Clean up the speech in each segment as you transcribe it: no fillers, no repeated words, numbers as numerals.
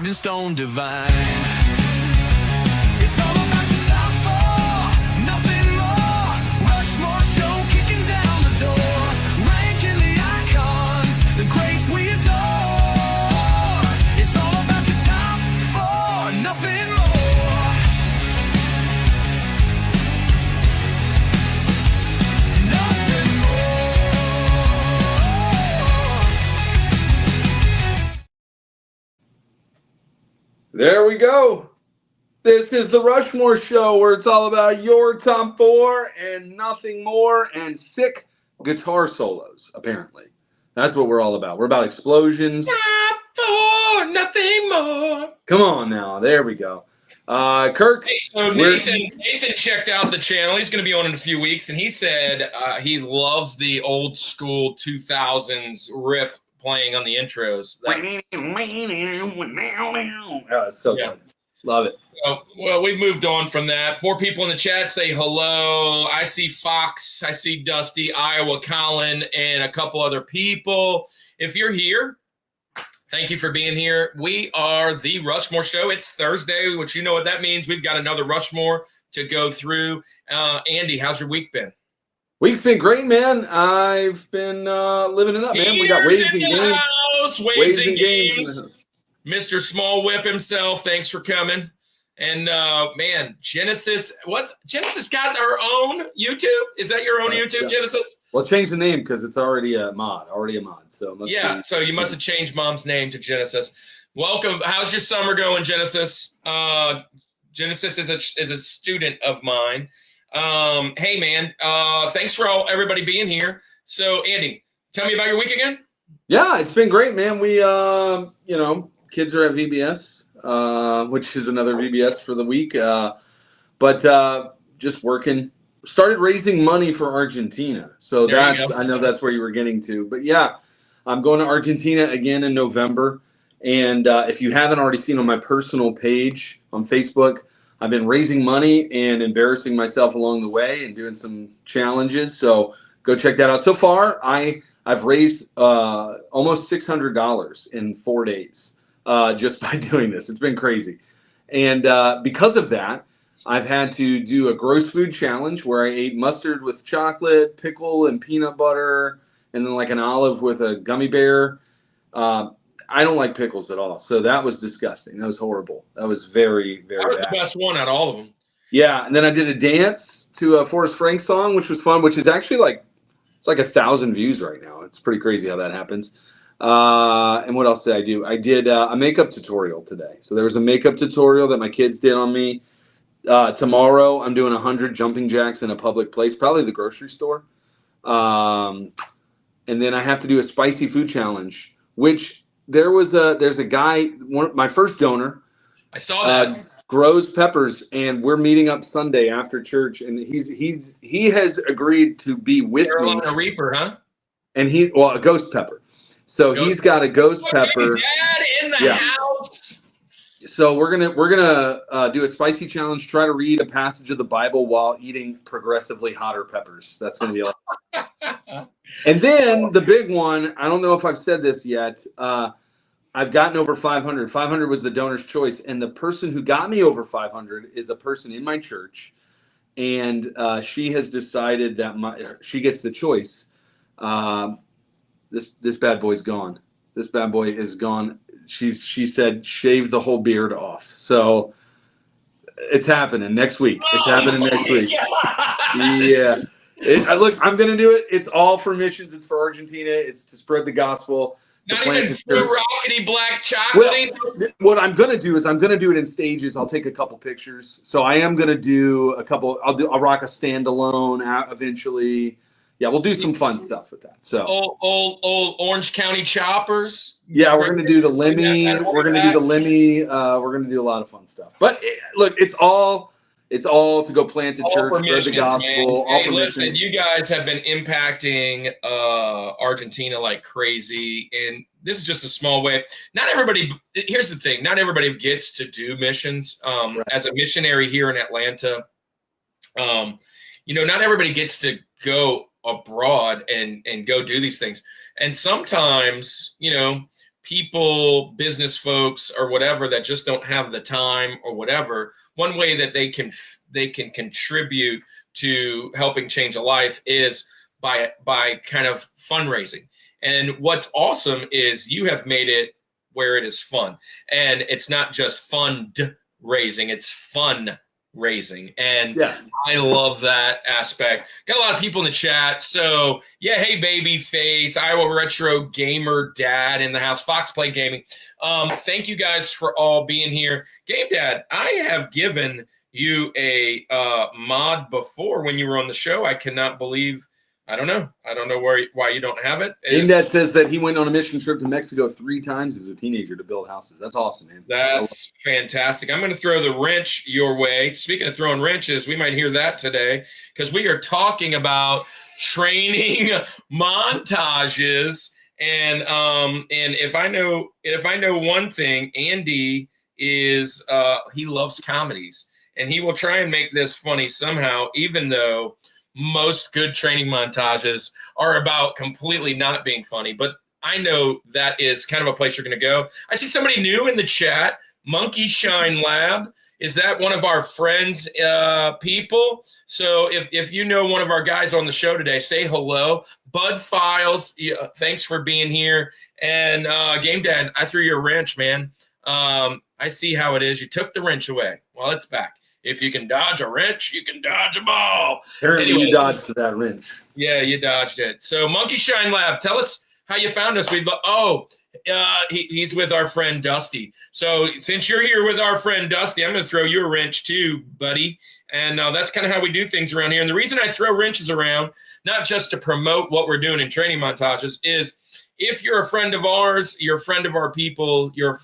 carved in stone divine. It's all about your top four, nothing more. Rushmore Show kicking down the door, ranking the icons, the greats we adore. It's all about your top four, nothing more. There we go. This is the Rushmore Show, where it's all about your top four and nothing more, and sick guitar solos, apparently. That's what we're all about. We're about explosions. Top four, nothing more. Come on now. There we go. Kirk. Hey, so Nathan checked out the channel. He's going to be on in a few weeks, and he said he loves the old school 2000s riff playing on the intros. So good. Love it. So, well, we've moved on from that. 4 people in the chat say hello. I see Fox. I see Dusty, Iowa, Colin, and a couple other people. If you're here, thank you for being here. We are the Rushmore Show. It's Thursday, which you know what that means. We've got another Rushmore to go through. Andy, how's your week been? Week's been great, man. I've been living it up, man. We got waves and games. Waves and games. Mr. Small Whip himself, thanks for coming. And man, Genesis got her own YouTube? Is that your own YouTube, yeah. Genesis? Well, change the name because it's already a mod. So so you must have changed Mom's name to Genesis. Welcome. How's your summer going, Genesis? Genesis is a student of mine. Hey man, thanks for everybody being here. So Andy, tell me about your week again. Yeah, it's been great, man. We kids are at VBS, which is another VBS for the week. But just working. Started raising money for Argentina. So I know that's where you were getting to. But yeah, I'm going to Argentina again in November. And if you haven't already seen on my personal page on Facebook, I've been raising money and embarrassing myself along the way and doing some challenges. So go check that out. So far, I've raised almost $600 in 4 days just by doing this. It's been crazy. And because of that, I've had to do a gross food challenge where I ate mustard with chocolate, pickle, and peanut butter, and then like an olive with a gummy bear. I don't like pickles at all. So that was disgusting. That was horrible. That was very, very That was bad. the best one out of all of them. Yeah. And then I did a dance to a Forrest Frank song, which was fun, which is actually it's like 1,000 views right now. It's pretty crazy how that happens. And what else did I do? I did a makeup tutorial today. So there was a makeup tutorial that my kids did on me. Tomorrow I'm doing 100 jumping jacks in a public place, probably the grocery store. And then I have to do a spicy food challenge, which there's a guy, my first donor. I saw that. Grows peppers, and we're meeting up Sunday after church, and he has agreed to be with me. Carolina Reaper, huh? And a ghost pepper. So he's got a ghost pepper. Dad in the house. So we're gonna do a spicy challenge. Try to read a passage of the Bible while eating progressively hotter peppers. That's gonna be a lot. And then the big one. I don't know if I've said this yet. I've gotten over 500. 500 was the donor's choice, and the person who got me over 500 is a person in my church, and she has decided that she gets the choice. This bad boy's gone. This bad boy is gone. She said shave the whole beard off. So it's happening next week. It's happening next week. Yeah. I'm going to do it. It's all for missions. It's for Argentina. It's to spread the gospel. Not even fruit rockety black chocolate. Well, what I'm going to do is I'm going to do it in stages. I'll take a couple pictures. So I am going to do a couple. I'll rock a standalone out eventually. Yeah, we'll do some fun stuff with that. So old Orange County choppers. Yeah, we're going to do the Lemmy. We're going to do the Lemmy. We're going to do a lot of fun stuff. But look, it's all to go plant a church, spread the gospel. Hey, listen, you guys have been impacting Argentina like crazy, and this is just a small way. Not everybody. Here's the thing: not everybody gets to do missions. Right. As a missionary here in Atlanta, not everybody gets to go abroad and go do these things. And sometimes, people, business folks, or whatever that just don't have the time or whatever, one way that they can contribute to helping change a life is by kind of fundraising. And what's awesome is you have made it where it is fun, and it's not just fundraising, it's fun raising. And Yeah. I love that aspect. Got a lot of people in the chat. So yeah, hey baby face, Iowa Retro Gamer Dad in the house, Fox Play Gaming. Thank you guys for all being here. Game Dad, I have given you a mod before when you were on the show. I cannot believe, I don't know why you don't have it. Game Dad says that he went on a mission trip to Mexico 3 times as a teenager to build houses. That's awesome, man. That's fantastic. I'm going to throw the wrench your way. Speaking of throwing wrenches, we might hear that today because we are talking about training montages. And if I know one thing, Andy is he loves comedies, and he will try and make this funny somehow, even though most good training montages are about completely not being funny. But I know that is kind of a place you're going to go. I see somebody new in the chat, Monkey Shine Lab. Is that one of our friends, people? So if you know one of our guys on the show today, say hello. Bud Files, thanks for being here. And Game Dad, I threw you a wrench, man. I see how it is. You took the wrench away. Well, it's back. If you can dodge a wrench, you can dodge a ball. Apparently, Anyways, you dodged that wrench. Yeah, you dodged it. So Monkey Shine Lab, tell us how you found us. He's with our friend Dusty. So since you're here with our friend Dusty, I'm going to throw you a wrench too, buddy. And that's kind of how we do things around here. And the reason I throw wrenches around, not just to promote what we're doing in training montages, is if you're a friend of ours, you're a friend of our people, you're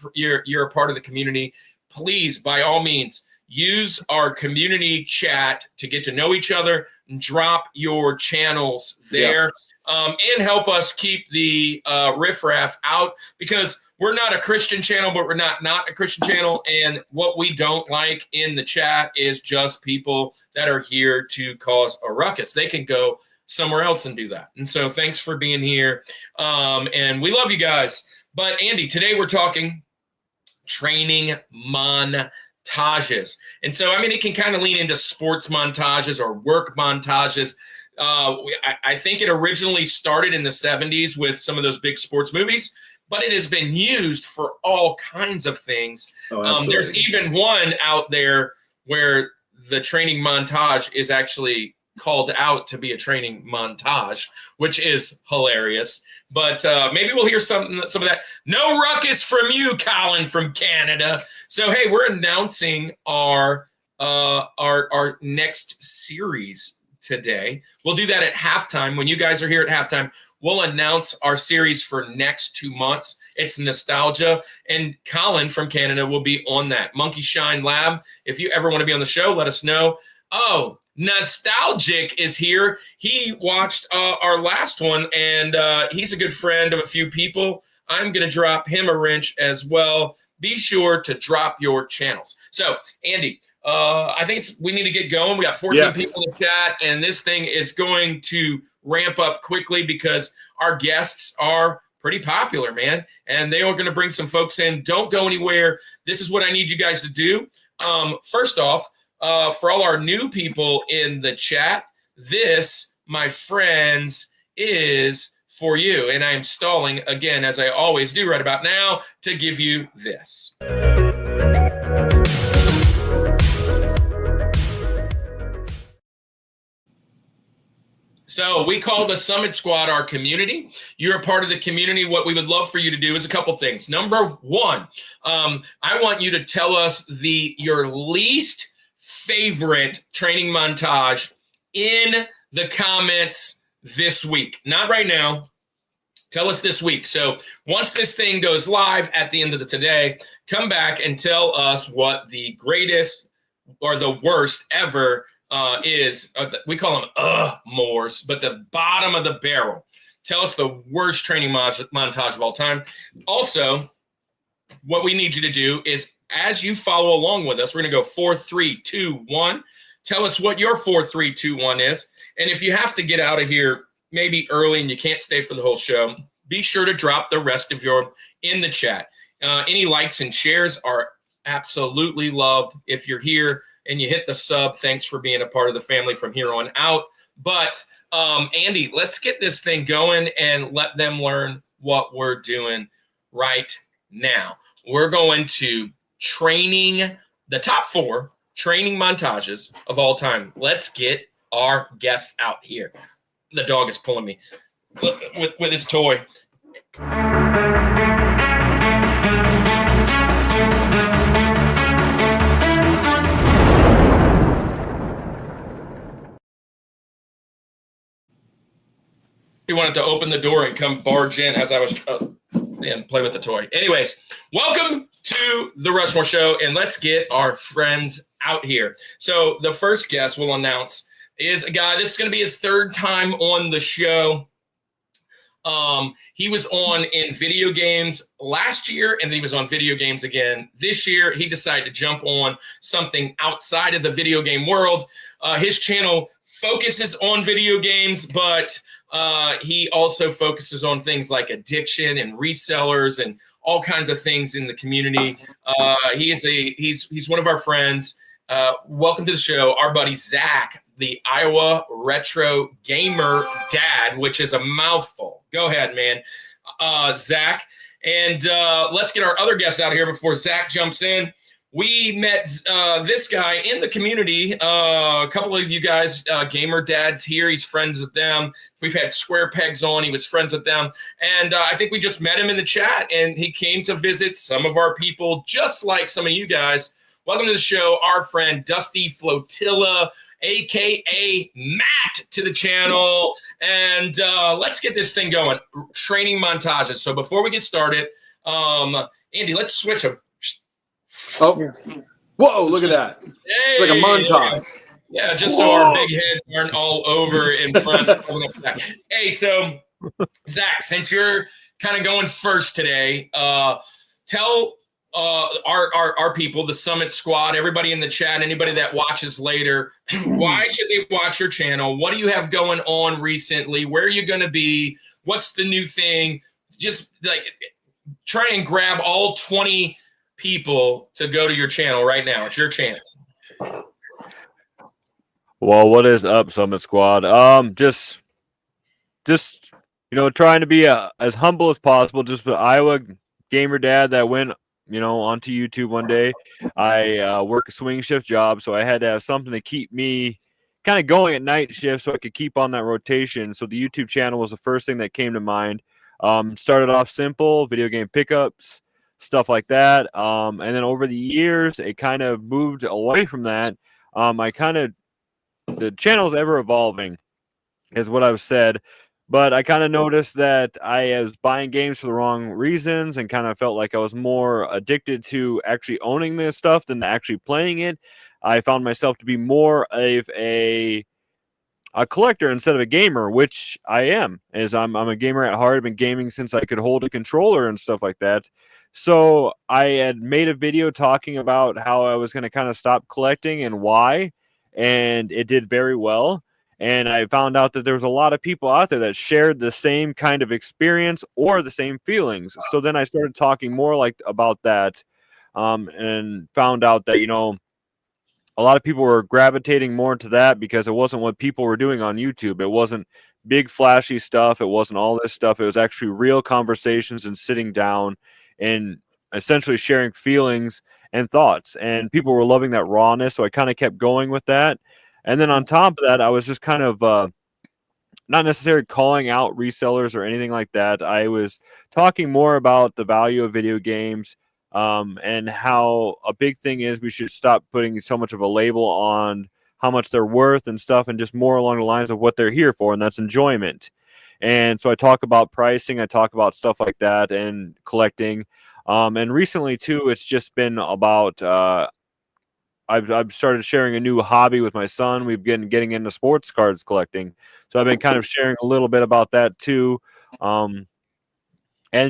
a part of the community, please, by all means, use our community chat to get to know each other, and drop your channels there, and help us keep the riffraff out, because we're not a Christian channel, but we're not a Christian channel. And what we don't like in the chat is just people that are here to cause a ruckus. They can go somewhere else and do that. And so thanks for being here. And we love you guys. But Andy, today we're talking training montages. And so, I mean, it can kind of lean into sports montages or work montages. I think it originally started in the 70s with some of those big sports movies, but it has been used for all kinds of things. There's even one out there where the training montage is actually called out to be a training montage, which is hilarious. But maybe we'll hear some of that. No ruckus from you, Colin from Canada. So hey, we're announcing our next series today. We'll do that at halftime. When you guys are here at halftime, we'll announce our series for next 2 months. It's nostalgia, and Colin from Canada will be on that. Monkey Shine Lab. If you ever want to be on the show, let us know. Oh, Nostalgic is here. He watched our last one, and he's a good friend of a few people. I'm going to drop him a wrench as well. Be sure to drop your channels. So, Andy, I think we need to get going. We got 14 people in the chat, and this thing is going to ramp up quickly because our guests are pretty popular, man, and they are going to bring some folks in. Don't go anywhere. This is what I need you guys to do. First off, for all our new people in the chat, this, my friends, is for you. And I'm stalling again, as I always do right about now, to give you this. So we call the Summit Squad our community. You're a part of the community. What we would love for you to do is a couple things. Number one, I want you to tell us your least favorite training montage in the comments this week. Not right now. Tell us this week. So once this thing goes live at the end of today, come back and tell us what the greatest or the worst ever is. We call them mores, but the bottom of the barrel. Tell us the worst training montage of all time. Also, what we need you to do is, as you follow along with us, we're going to go 4, 3, 2, 1. Tell us what your 4, 3, 2, 1 is. And if you have to get out of here maybe early and you can't stay for the whole show, be sure to drop the rest of your in the chat. Any likes and shares are absolutely loved. If you're here and you hit the sub, thanks for being a part of the family from here on out. But Andy, let's get this thing going and let them learn what we're doing right now. We're going to training the top 4 training montages of all time. Let's get our guest out here. The dog is pulling me with his toy. He wanted to open the door and come barge in as I was and play with the toy. Anyways, welcome to the Rushmore Show, and let's get our friends out here. So the first guest we'll announce is a guy. This is going to be his 3rd time on the show. He was on in video games last year, and then he was on video games again this year. He decided to jump on something outside of the video game world. His channel focuses on video games, but he also focuses on things like addiction and resellers and all kinds of things in the community. He's one of our friends. Welcome to the show, our buddy Zach, the Iowa Retro Gamer Dad, which is a mouthful. Go ahead, man, Zach. And let's get our other guests out here before Zach jumps in. We met this guy in the community. A couple of you guys, gamer dads here. He's friends with them. We've had Square Pegs on. He was friends with them. And I think we just met him in the chat, and he came to visit some of our people, just like some of you guys. Welcome to the show, our friend Dusty Flotilla, a.k.a. Matt, to the channel. And let's get this thing going. Training montages. So before we get started, Andy, let's switch them. Oh, whoa, look at that. Hey, It's like a montage. Yeah, just so our big heads aren't all over in front. Hey, so Zach, since you're kind of going first today, tell our people, the Summit Squad, everybody in the chat, anybody that watches later, why should they watch your channel? What do you have going on recently? Where are you going to be? What's the new thing? Just like try and grab all 20 people to go to your channel right now. It's your chance. Well, what is up, Summit Squad? Just trying to be as humble as possible. Just an Iowa gamer dad that went, onto YouTube one day. I work a swing shift job, so I had to have something to keep me kind of going at night shift so I could keep on that rotation. So the YouTube channel was the first thing that came to mind. Started off simple, video game pickups, stuff like that. And then over the years, it kind of moved away from that. The channel's ever evolving is what I've said. But I kind of noticed that I was buying games for the wrong reasons and kind of felt like I was more addicted to actually owning this stuff than actually playing it. I found myself to be more of a collector instead of a gamer, which I am, as I'm a gamer at heart. I've been gaming since I could hold a controller and stuff like that. So I had made a video talking about how I was going to kind of stop collecting and why, and it did very well. And I found out that there was a lot of people out there that shared the same kind of experience or the same feelings. So then I started talking more about that, and found out that, a lot of people were gravitating more to that because it wasn't what people were doing on YouTube. It wasn't big flashy stuff. It wasn't all this stuff. It was actually real conversations and sitting down and essentially sharing feelings and thoughts. And people were loving that rawness. So I kind of kept going with that. And then on top of that, I was just kind of not necessarily calling out resellers or anything like that. I was talking more about the value of video games, and how a big thing is we should stop putting so much of a label on how much they're worth and stuff, and just more along the lines of what they're here for, and that's enjoyment. And so I talk about pricing, I talk about stuff like that and collecting. And recently, too, it's just been about I've started sharing a new hobby with my son. We've been getting into sports cards collecting. So I've been kind of sharing a little bit about that, too. And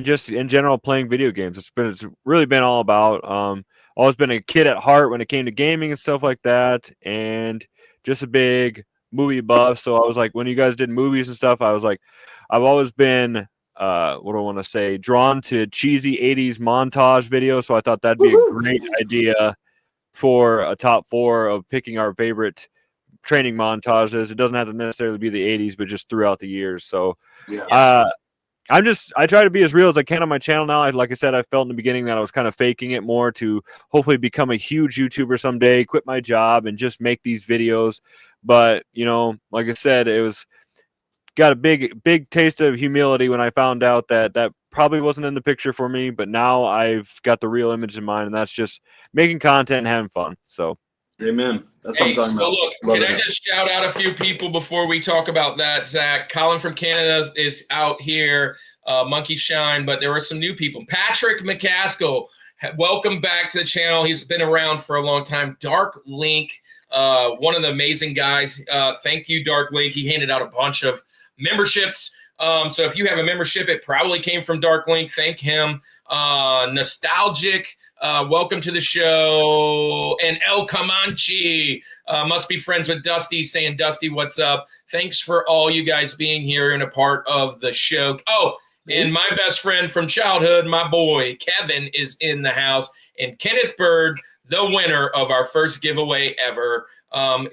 just in general, playing video games. It's really been all about always been a kid at heart when it came to gaming and stuff like that, and just a big movie buff. So I was like, when you guys did movies and stuff, I was like, I've always been what do I want to say, drawn to cheesy 80s montage videos. So I thought that'd be a great idea for a top 4 of picking our favorite training montages. It doesn't have to necessarily be the 80s, but just throughout the years. So I try to be as real as I can on my channel now. Like I said, I felt in the beginning that I was kind of faking it more to hopefully become a huge YouTuber someday, quit my job, and just make these videos. But, you know, like I said, it was got a big taste of humility when I found out that that probably wasn't in the picture for me. But now I've got the real image in mind, and that's just making content and having fun. So. Amen. That's what I'm talking about. Look, can I just shout out a few people before we talk about that, Zach? Colin from Canada is out here, Monkey Shine, but there were some new people. Patrick McCaskill, welcome back to the channel. He's been around for a long time. Dark Link, one of the amazing guys. Thank you, Dark Link. He handed out a bunch of memberships. So if you have a membership, it probably came from Dark Link. Thank him. Nostalgic. Welcome to the show. And El Comanche must be friends with Dusty, saying, Dusty, what's up? Thanks for all you guys being here and a part of the show. Oh, and my best friend from childhood, my boy, Kevin, is in the house. And Kenneth Bird, the winner of our first giveaway ever.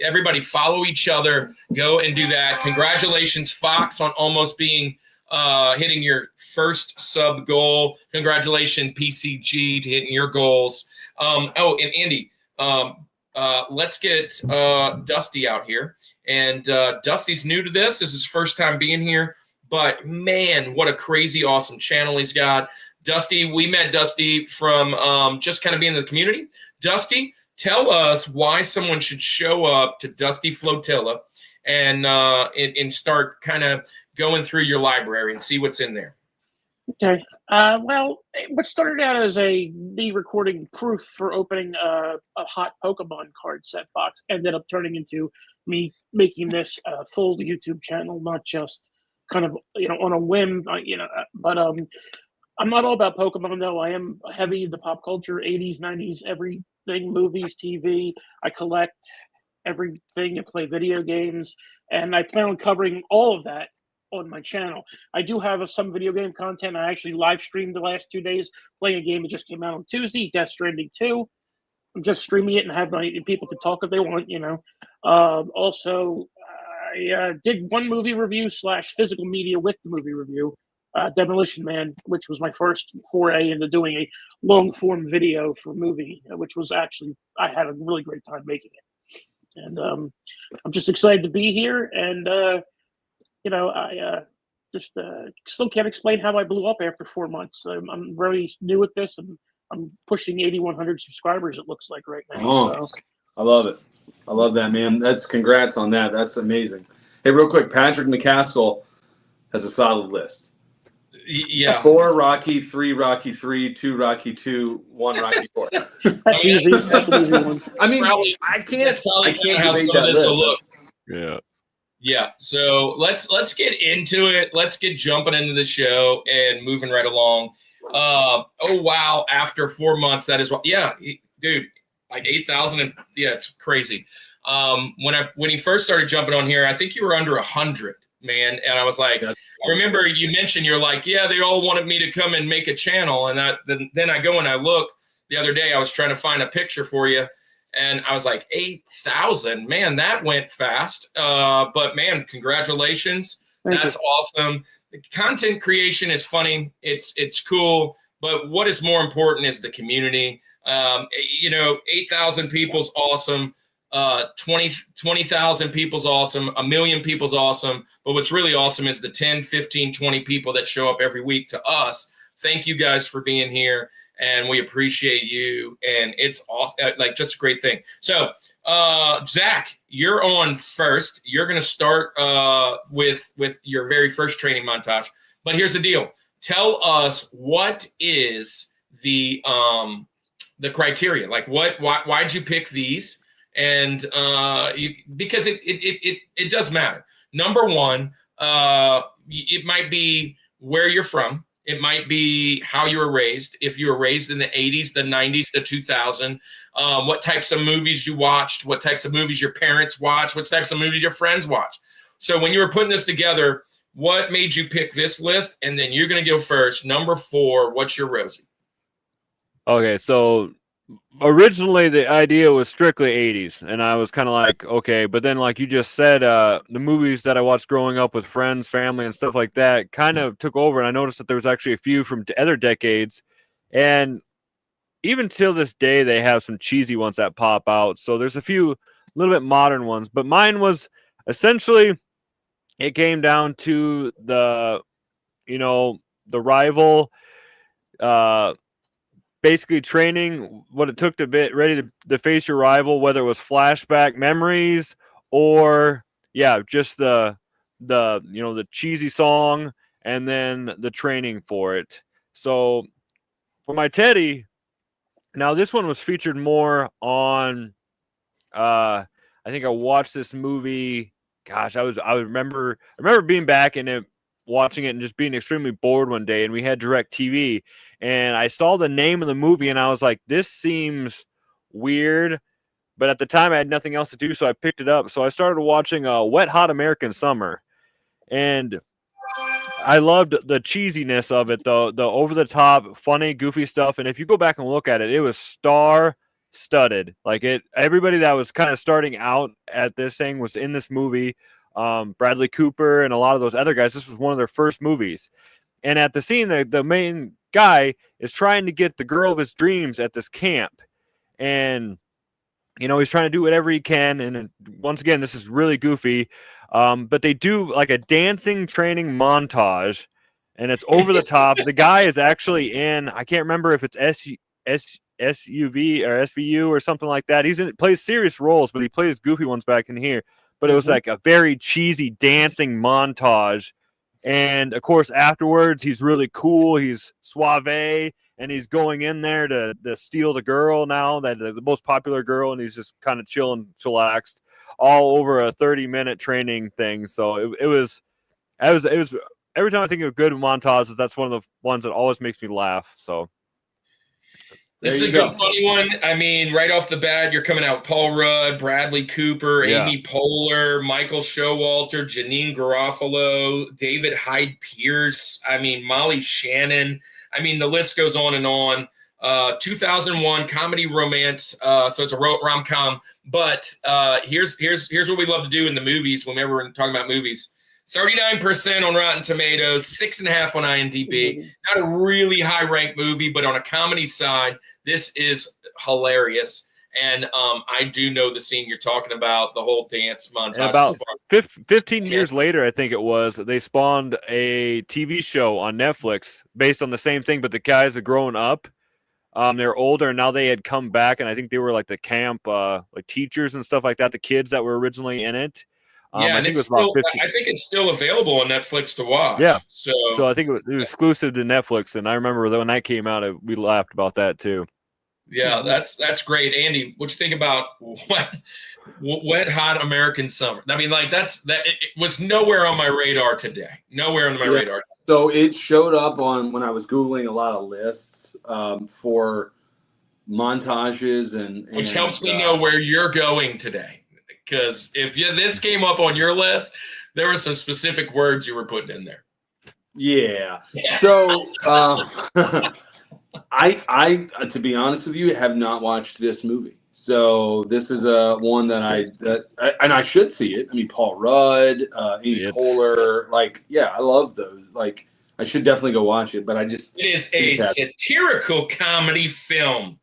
Everybody follow each other. Go and do that. Congratulations, Fox, on almost being hitting your first sub goal. Congratulations, PCG, to hitting your goals. And Andy, let's get Dusty out here. And Dusty's new to this. This is his first time being here. But, man, what a crazy, awesome channel he's got. Dusty, we met Dusty from just kind of being in the community. Dusty, tell us why someone should show up to Dusty Flotilla and start kind of going through your library and see what's in there. Okay. Well, what started out as me recording proof for opening a hot Pokemon card set box ended up turning into me making this full YouTube channel, not just kind of, on a whim, but I'm not all about Pokemon, though. I am heavy into pop culture, 80s, 90s, everything, movies, TV. I collect everything and play video games, and I plan on covering all of that on my channel. I do have some video game content. I actually live streamed the last 2 days playing a game that just came out on Tuesday, Death Stranding 2. I'm just streaming it and people can talk if they want, Also, I did one movie review / physical media with the movie review, Demolition Man, which was my first foray into doing a long form video for a movie, which was actually, I had a really great time making it. And I'm just excited to be here. And, I just still can't explain how I blew up after 4 months. I'm very new at this, and I'm pushing 8,100 subscribers, it looks like, right now. Oh, so. I love it. I love that, man. Congrats on that. That's amazing. Hey, real quick, Patrick McCaskill has a solid list. Yeah. 4 Rocky, 3 Rocky 3, 2 Rocky 2, 1 Rocky 4. That's easy. That's an easy one. I mean, I can't how debate some that of this list. will look. Yeah. Yeah. So let's get into it. Let's get jumping into the show and moving right along. Oh wow! After 4 months, that is what. Yeah, dude, like 8,000, and yeah, it's crazy. When he first started jumping on here, I think you were under 100, man, and I was like, I remember you mentioned you're like, yeah, they all wanted me to come and make a channel, and then I go and I look the other day. I was trying to find a picture for you. And I was like, 8,000, man, that went fast. But man, congratulations. That's awesome. The content creation is funny. It's cool. But what is more important is the community. 8,000 people's awesome. 20,000 people's awesome. 1 million people's awesome. But what's really awesome is the 10, 15, 20 people that show up every week to us. Thank you guys for being here. And we appreciate you, and it's awesome, like just a great thing. So, Zach, you're on first. You're going to start with your very first training montage. But here's the deal: tell us what is the criteria? Like, why'd you pick these? And because it does matter. Number one, it might be where you're from. It might be how you were raised. If you were raised in the 80s, the 90s, the 2000s, what types of movies you watched, what types of movies your parents watched, what types of movies your friends watched. So when you were putting this together, what made you pick this list? And then you're going to go first. Number 4, what's your Rosie? Okay, so originally the idea was strictly 80s, and I was kind of like, okay, but then like you just said, the movies that I watched growing up with friends, family, and stuff like that kind of took over, and I noticed that there was actually a few from other decades, and even till this day they have some cheesy ones that pop out. So there's a few little bit modern ones, but mine was essentially, it came down to the rival, basically training what it took to be ready to face your rival, whether it was flashback memories or just the cheesy song and then the training for it. So for my Teddy, now this one was featured more on I think I watched this movie, gosh, I remember being back and it, watching it and just being extremely bored one day, and we had DirecTV, and I saw the name of the movie and I was like, this seems weird, but at the time I had nothing else to do, so I picked it up. So I started watching Wet Hot American Summer, and I loved the cheesiness of it, the over the top, funny, goofy stuff. And if you go back and look at it, it was star studded. Like everybody that was kind of starting out at this thing was in this movie. Bradley Cooper and a lot of those other guys. This was one of their first movies. And at the scene, the main guy is trying to get the girl of his dreams at this camp. And, he's trying to do whatever he can. And once again, this is really goofy. But they do like a dancing training montage, and it's over the top. The guy is actually in, I can't remember if it's SUV or SVU or something like that. Plays serious roles, but he plays goofy ones back in here. But it was like a very cheesy dancing montage. And of course, afterwards, he's really cool. He's suave, and he's going in there to steal the girl now, the most popular girl, and he's just kind of chilling, chillaxed, all over a 30-minute training thing. So it was every time I think of good montages, that's one of the ones that always makes me laugh. So this is a good funny one. I mean, right off the bat, you're coming out Paul Rudd, Bradley Cooper, Amy Poehler, Michael Showalter, Janine Garofalo, David Hyde Pierce. I mean, Molly Shannon. I mean, the list goes on and on. 2001 comedy romance. So it's a rom-com. But here's what we love to do in the movies whenever we're talking about movies. 39% on Rotten Tomatoes, 6.5 on IMDb. Not a really high-ranked movie, but on a comedy side, this is hilarious. And I do know the scene you're talking about, the whole dance montage. And about 15 years later, I think it was, they spawned a TV show on Netflix based on the same thing, but the guys had grown up. They're older, and now they had come back, and I think they were like the camp like teachers and stuff like that, the kids that were originally in it. I think it's still available on Netflix to watch. Yeah. So I think it was exclusive to Netflix, and I remember when that came out, we laughed about that too. Yeah, that's great, Andy. What you think about Wet Hot American Summer? I mean, like it was nowhere on my radar today. Nowhere on my radar. So it showed up when I was Googling a lot of lists for montages and which helps me know where you're going today. Because if this came up on your list, there were some specific words you were putting in there. Yeah. So I to be honest with you, have not watched this movie. So this is one that I should see it. I mean, Paul Rudd, Amy Poehler, I love those. Like, I should definitely go watch it. But it is a satirical comedy film.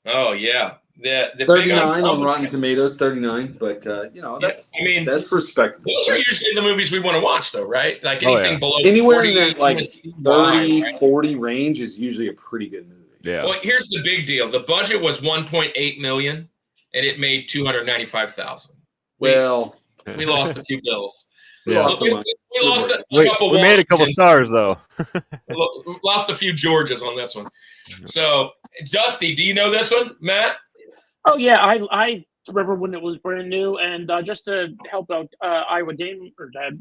Oh yeah. The 39 on Rotten Tomatoes, 39, but that's respectable. Those are usually the movies we want to watch, though, right? Like anything below anywhere 40, in that 30, 40 range is usually a pretty good movie. Yeah. Well, here's the big deal: the budget was $1.8 million, and it made $295,000. Well, we lost a few bills. We lost a couple. We made a couple stars, though. Lost a few Georges on this one. So, Dusty, do you know this one, Matt? Oh yeah, I remember when it was brand new, and just to help out Iowa Dame or Dad,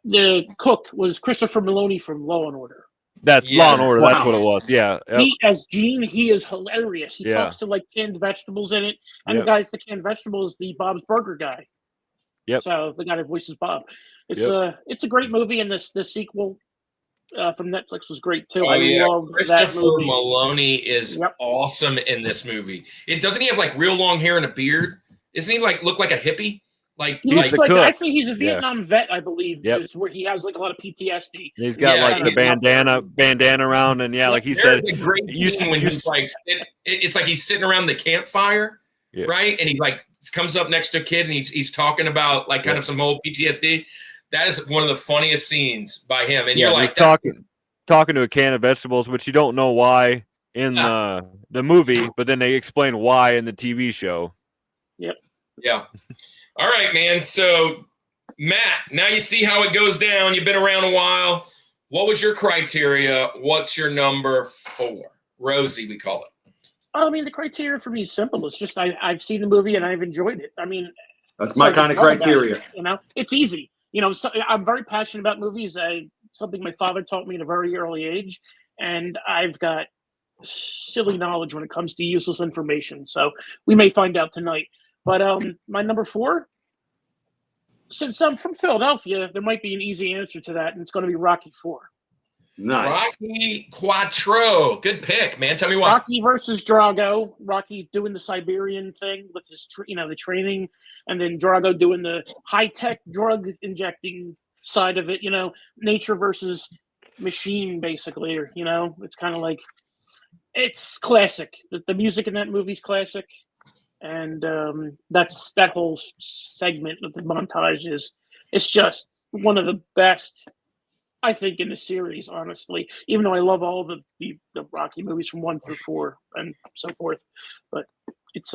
the cook was Christopher Maloney from Law and Order. That's Law and Order. Wow. That's what it was. Yeah. Yep. He, as Gene, he is hilarious. He talks to like canned vegetables in it, and the guy that's the canned vegetables, the Bob's Burger guy. Yep. So the guy that voices Bob. It's a great movie, and the sequel from Netflix was great too. Oh, I yeah. love that Christopher movie. Maloney is awesome in this movie. Doesn't he have like real long hair and a beard? Isn't he like look like a hippie? Like He He's looks the like cook. actually he's a Yeah. Vietnam vet, I believe. Yep. Is where he has like a lot of PTSD. He's got Yeah, like the bandana around, and like he said, there's a great scene when he's like, it's like he's sitting around the campfire, right? And he like comes up next to a kid, and he's talking about like kind of some old PTSD. That is one of the funniest scenes by him. And you're like he's talking to a can of vegetables, which you don't know why in the movie, but then they explain why in the TV show. Yep. Yeah. All right, man. So, Matt, now you see how it goes down. You've been around a while. What was your criteria? What's your number 4? Rosie, we call it. I mean, the criteria for me is simple. It's just I've seen the movie and I've enjoyed it. I mean, That's my kind of criteria. It's easy. So I'm very passionate about movies. Something my father taught me at a very early age, and I've got silly knowledge when it comes to useless information. So we may find out tonight. But my number 4, since I'm from Philadelphia, there might be an easy answer to that, and it's going to be Rocky 4. Nice. Rocky Quattro. Good pick, man. Tell me why. Rocky versus Drago. Rocky doing the Siberian thing with his, the training, and then Drago doing the high-tech drug injecting side of it. Nature versus machine, basically. Or it's kind of like it's classic. The music in that movie's classic. And that's that whole segment of the montage it's just one of the best, I think, in the series, honestly. Even though I love all the Rocky movies from 1 through 4 and so forth, but it's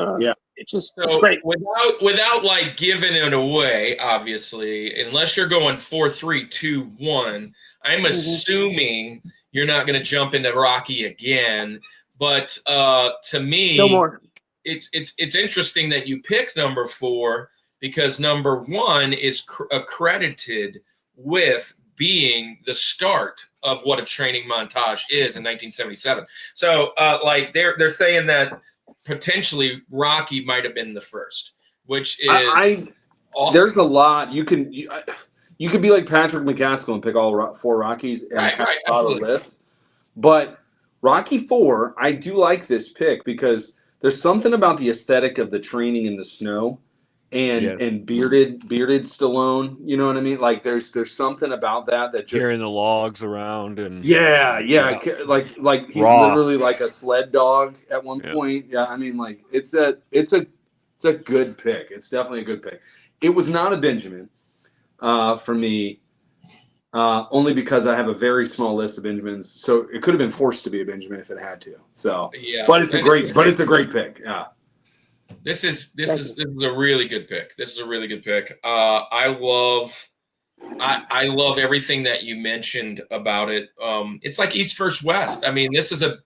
just it's great. Without like giving it away, obviously, unless you're going 4, 3, 2, 1. I'm assuming you're not going to jump into Rocky again. But to me, no more. It's interesting that you pick number 4 because number 1 is accredited with being the start of what a training montage is in 1977. So like they're saying that potentially Rocky might have been the first, which is awesome. There's a lot you could be like Patrick McCaskill and pick all 4 Rockies and out a list. But Rocky 4, I do like this pick because there's something about the aesthetic of the training in the snow and bearded Stallone. You know what I mean? Like there's something about that just carrying the logs around and like he's literally like a sled dog at one point. Yeah, I mean like it's a good pick. It's definitely a good pick. It was not a Benjamin for me. Only because I have a very small list of Benjamins, so it could have been forced to be a Benjamin if it had to. So, but it's a great pick. Yeah, this is a really good pick. This is a really good pick. I love everything that you mentioned about it. It's like East versus West. I mean, this is a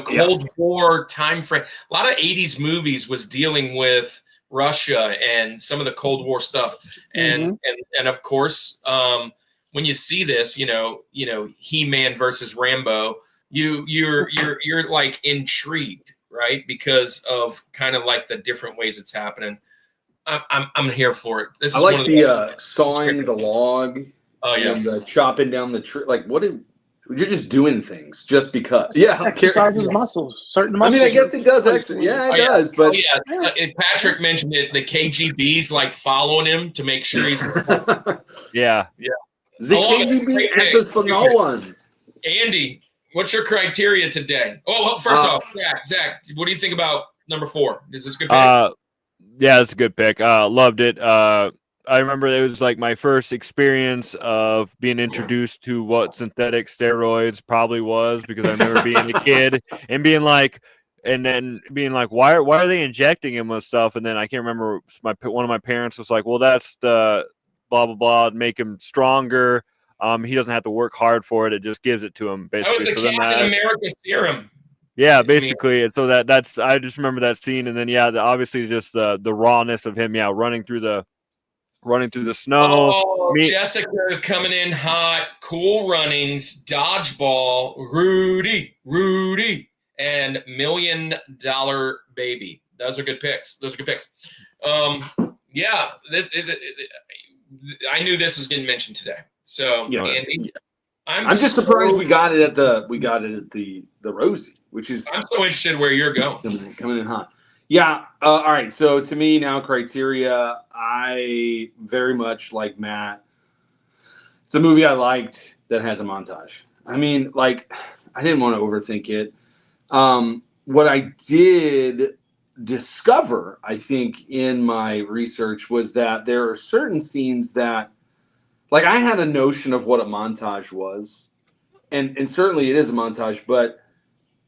Cold War time frame. A lot of 80s movies was dealing with Russia and some of the Cold War stuff, and of course. When you see this, He-Man versus Rambo, you're like intrigued, right? Because of kind of like the different ways it's happening. I'm here for it. This is I like one of the sawing the log. Oh yeah, and the chopping down the tree. Like you're just doing things just because. Yeah, exercises muscles. Certain muscles. I mean, I guess it does actually. Yeah, it does. But Patrick mentioned it. The KGB's like following him to make sure he's. yeah. The KGB answers for no one. Andy, what's your criteria today? Oh, well, first off, Zach, what do you think about number 4? Is this a good pick? Yeah, it's a good pick. Loved it. I remember it was like my first experience of being introduced to what synthetic steroids probably was, because I remember being a kid and being like, why are they injecting him with stuff? And then I can't remember, one of my parents was like, well, that's the blah blah blah, make him stronger. He doesn't have to work hard for it. It just gives it to him, basically. That was the Captain America serum. Yeah, basically. And so that's I just remember that scene, and then obviously just the rawness of him, running through the snow. Oh, Jessica coming in hot, cool runnings, dodgeball, Rudy, and $1 Million Baby. Those are good picks. Yeah, this is I knew this was getting mentioned today. So, Yeah. Andy, I'm just surprised we got it at the Rosie, which is I'm so interested where you're going. coming in hot. Yeah. All right. So to me now, criteria. I very much like Matt. It's a movie I liked that has a montage. I mean, like, I didn't want to overthink it. What I did discover, I think, in my research was that there are certain scenes that, like, I had a notion of what a montage was, and certainly it is a montage, but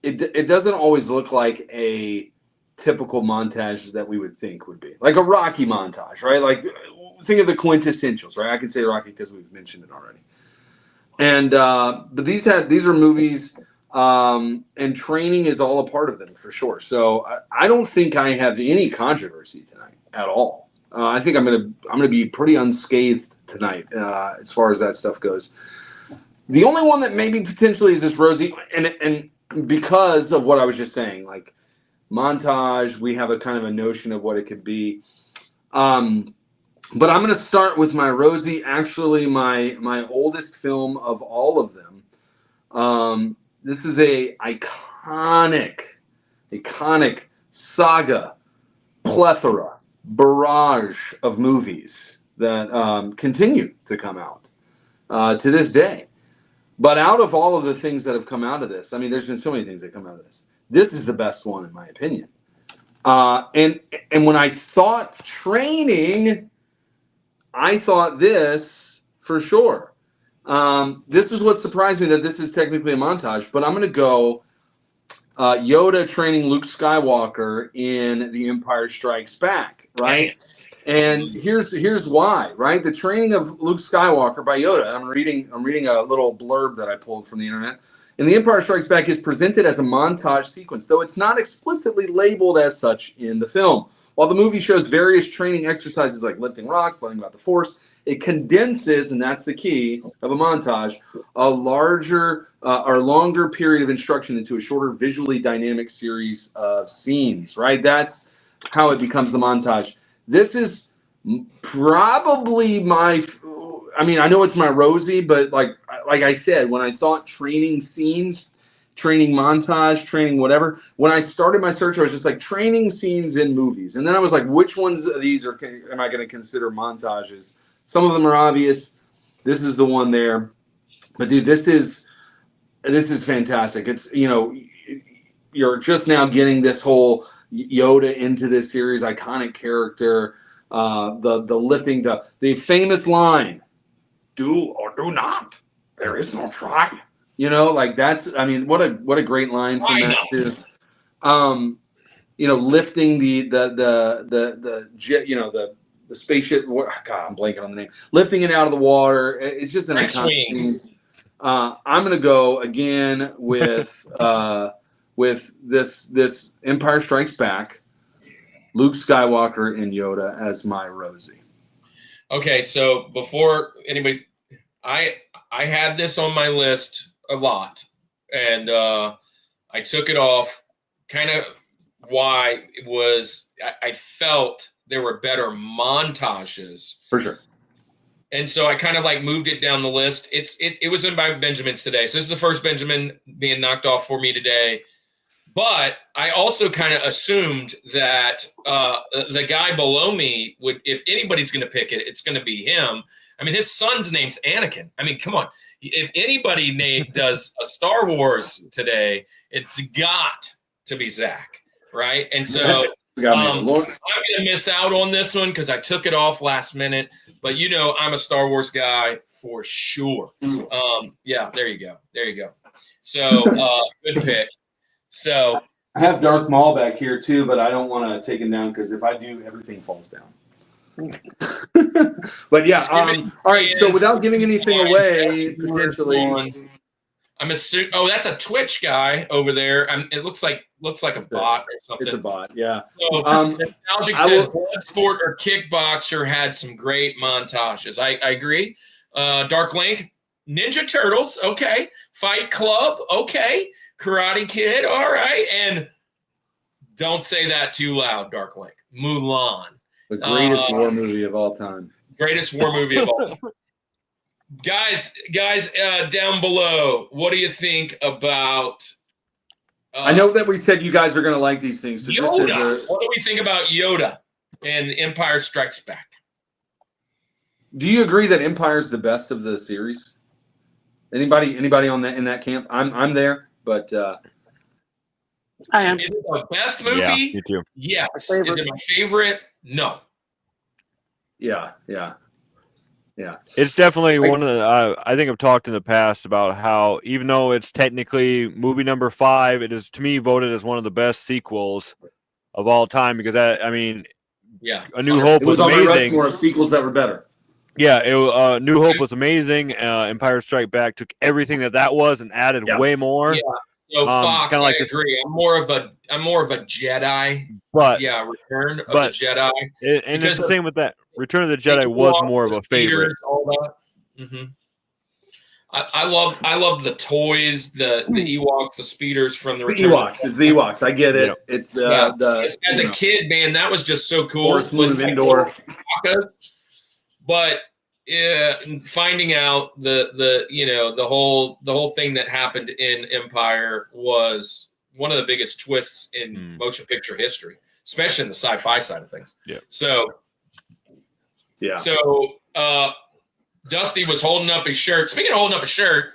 it doesn't always look like a typical montage that we would think would be, like a Rocky montage, right? Like, think of the quintessentials, right? I can say Rocky because we've mentioned it already. And but these are movies, and training is all a part of them for sure. So I don't think I have any controversy tonight at all. I think I'm gonna be pretty unscathed tonight as far as that stuff goes. The only one that maybe potentially is this Rosie, and because of what I was just saying, like montage, we have a kind of a notion of what it could be. But I'm going to start with my Rosie, actually my oldest film of all of them. This is a iconic saga, plethora, barrage of movies that continue to come out to this day. But out of all of the things that have come out of this, I mean, there's been so many things that come out of this. This is the best one, in my opinion. And when I thought Training, I thought this for sure. This is what surprised me, that this is technically a montage, but I'm going to go Yoda training Luke Skywalker in The Empire Strikes Back, right? And here's why, right? The training of Luke Skywalker by Yoda. I'm reading a little blurb that I pulled from the internet. And The Empire Strikes Back is presented as a montage sequence, though it's not explicitly labeled as such in the film. While the movie shows various training exercises like lifting rocks, learning about the Force, it condenses, and that's the key of a montage, a larger or longer period of instruction into a shorter, visually dynamic series of scenes, right? That's how it becomes the montage. This is probably I mean, I know it's my Rosie, but like I said, when I thought training scenes, training montage, training whatever, when I started my search, I was just like training scenes in movies. And then I was like, which ones of these am I going to consider montages? Some of them are obvious. This is the one there. But dude, this is fantastic. It's, you're just now getting this whole Yoda into this series, iconic character, the lifting, the famous line, do or do not. There is no try. Like that's, I mean, what a great line from that too. Lifting the jet, the spaceship. God, I'm blanking on the name. Lifting it out of the water. It's just an iconic scene. I'm gonna go again with this Empire Strikes Back, Luke Skywalker and Yoda as my Rosie. Okay, so before anybody, I had this on my list a lot, and I took it off. Kind of why it was, I felt there were better montages For sure. And so I kind of like moved it down the list. It was in by Benjamin's today. So this is the first Benjamin being knocked off for me today. But I also kind of assumed that the guy below me would, if anybody's going to pick it, it's going to be him. I mean, his son's name's Anakin. I mean, come on. If anybody does a Star Wars today, it's got to be Zach, right? And so I'm going to miss out on this one because I took it off last minute. But, you know, I'm a Star Wars guy for sure. Yeah, there you go. There you go. So good pick. So I have Darth Maul back here too, but I don't want to take him down because if I do, everything falls down. But yeah, all right. So without giving anything away, potentially, I'm assuming. Oh, that's a Twitch guy over there. It looks like a bot or something. It's a bot, yeah. So Nostalgic says Bloodsport or Kickboxer had some great montages. I agree. Dark Link, Ninja Turtles, okay. Fight Club, okay. Karate Kid, all right. And don't say that too loud, Dark Link. Mulan. The greatest war movie of all time. Greatest war movie of all time. Guys, down below, what do you think about? I know that we said you guys are going to like these things. So Yoda. What do we think about Yoda and Empire Strikes Back? Do you agree that Empire's the best of the series? Anybody on that in that camp? I'm there, but I am. Is it the best movie? Yeah, me too. Yes. My favorite. Is it my favorite? No. yeah. It's definitely one of the. I think I've talked in the past about how even though it's technically movie number 5, it is to me voted as one of the best sequels of all time because I mean, Yeah. A New Hope It was on my amazing. Rushmore of sequels that were better. Yeah, New Hope was amazing. Empire Strike Back took everything that was and added way more. Yeah. So Fox, kinda like I agree. I'm more of a Jedi. But Yeah, Return of the Jedi. And it's the same with that. Return of the Jedi was more of a favorite. All that. Mm-hmm. I love the toys, the Ewoks, the speeders from the Return. It's the Ewoks. I get it. Yep. It's as a kid, man, that was just so cool. Forest Moon of Endor. But finding out the whole thing that happened in Empire was one of the biggest twists in motion picture history, especially in the sci-fi side of things. Yeah. So Dusty was holding up his shirt. Speaking of holding up a shirt.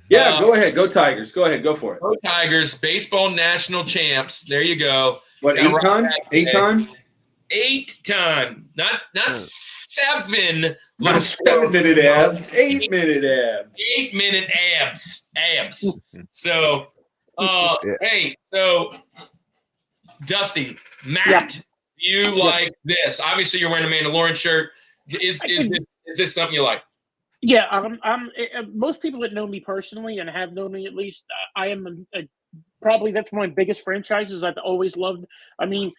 Yeah, go ahead. Go Tigers. Go ahead. Go for it. Go Tigers, baseball national champs. There you go. What, Got 8-time? 8-time? 8-time. Not 7. Not 7-minute abs. 8-minute abs. 8-minute abs. So, hey, so Dusty, Matt, you like this? Obviously, you're wearing a Mandalorian shirt. Is this something you like? Yeah, most people that know me personally and have known me at least, I am probably that's one of my biggest franchises I've always loved. I mean,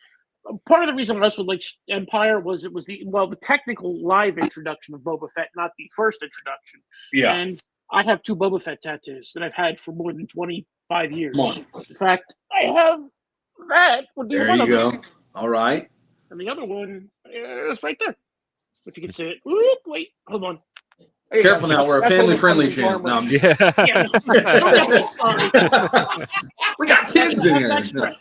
part of the reason I also like Empire was it was the technical live introduction of Boba Fett, not the first introduction. Yeah. And I have 2 Boba Fett tattoos that I've had for more than 25 years. In fact, I have that. There you go. All right. And the other one is right there. If you can see it. Whoop, wait, hold on. Careful now, we're a family-friendly channel. No, I'm just- we got kids in here. No.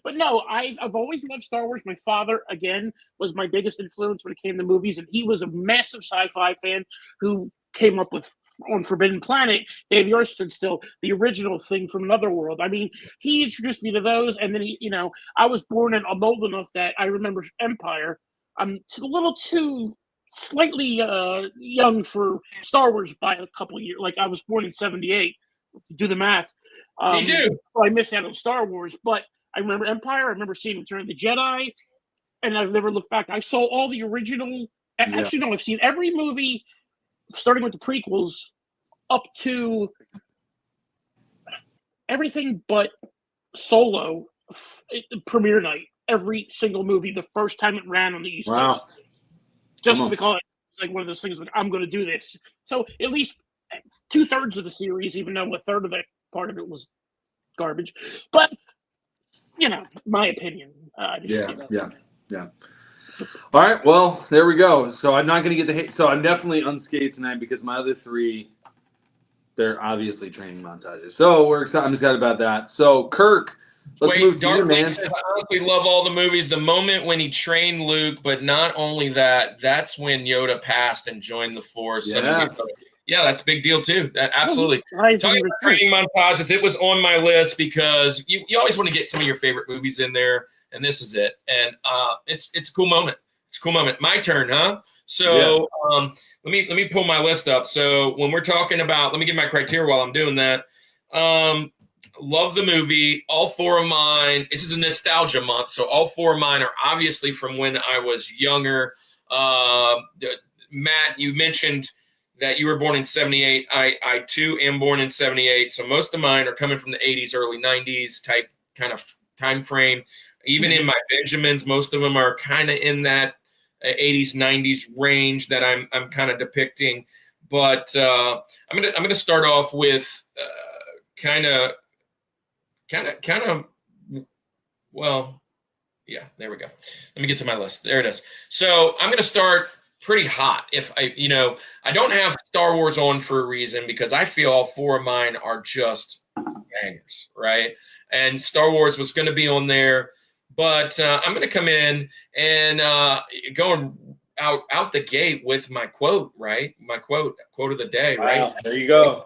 But no, I've always loved Star Wars. My father, again, was my biggest influence when it came to movies, and he was a massive sci-fi fan who came up with on Forbidden Planet, Dave Yorston still, the original thing from Another World. I mean, he introduced me to those, and then I was born and I'm old enough that I remember Empire. I'm a little too slightly young for Star Wars by a couple of years. Like I was born in '78. Do the math. Me too. So I missed out on Star Wars, but I remember Empire. I remember seeing Return of the Jedi, and I've never looked back. I saw all the original. Actually, no, I've seen every movie, starting with the prequels, up to everything but Solo premiere night. Every single movie, the first time it ran on the East Coast. Just because it's like one of those things like, I'm going to do this. So at least 2/3 of the series, even though 1/3 of that part of it was garbage. But, my opinion. Yeah. All right, well, there we go. So I'm not going to get the hate. So I'm definitely unscathed tonight because my other 3, they're obviously training montages. So I'm excited about that. So Kirk, let's move to you, man. Says, I honestly love all the movies. The moment when he trained Luke, but not only that, that's when Yoda passed and joined the Force. Yeah, that's a big deal too. Absolutely. Talking about training montages, it was on my list because you always want to get some of your favorite movies in there, and this is it. And it's a cool moment. It's a cool moment. My turn, huh? So let me pull my list up. So when we're talking about, let me give my criteria while I'm doing that. Love the movie. All 4 of mine. This is a nostalgia month, so all 4 of mine are obviously from when I was younger. Matt, you mentioned that you were born in '78. I too am born in '78, so most of mine are coming from the '80s, early '90s type kind of time frame. Even in my Benjamins, most of them are kind of in that '80s, '90s range that I'm kind of depicting. But I'm gonna start off with kind of. Well, yeah, there we go. Let me get to my list. There it is. So I'm going to start pretty hot. If I don't have Star Wars on for a reason because I feel all 4 of mine are just bangers, right? And Star Wars was going to be on there, but I'm going to come in and going out the gate with my quote, right? My quote of the day, right? Wow, there you go.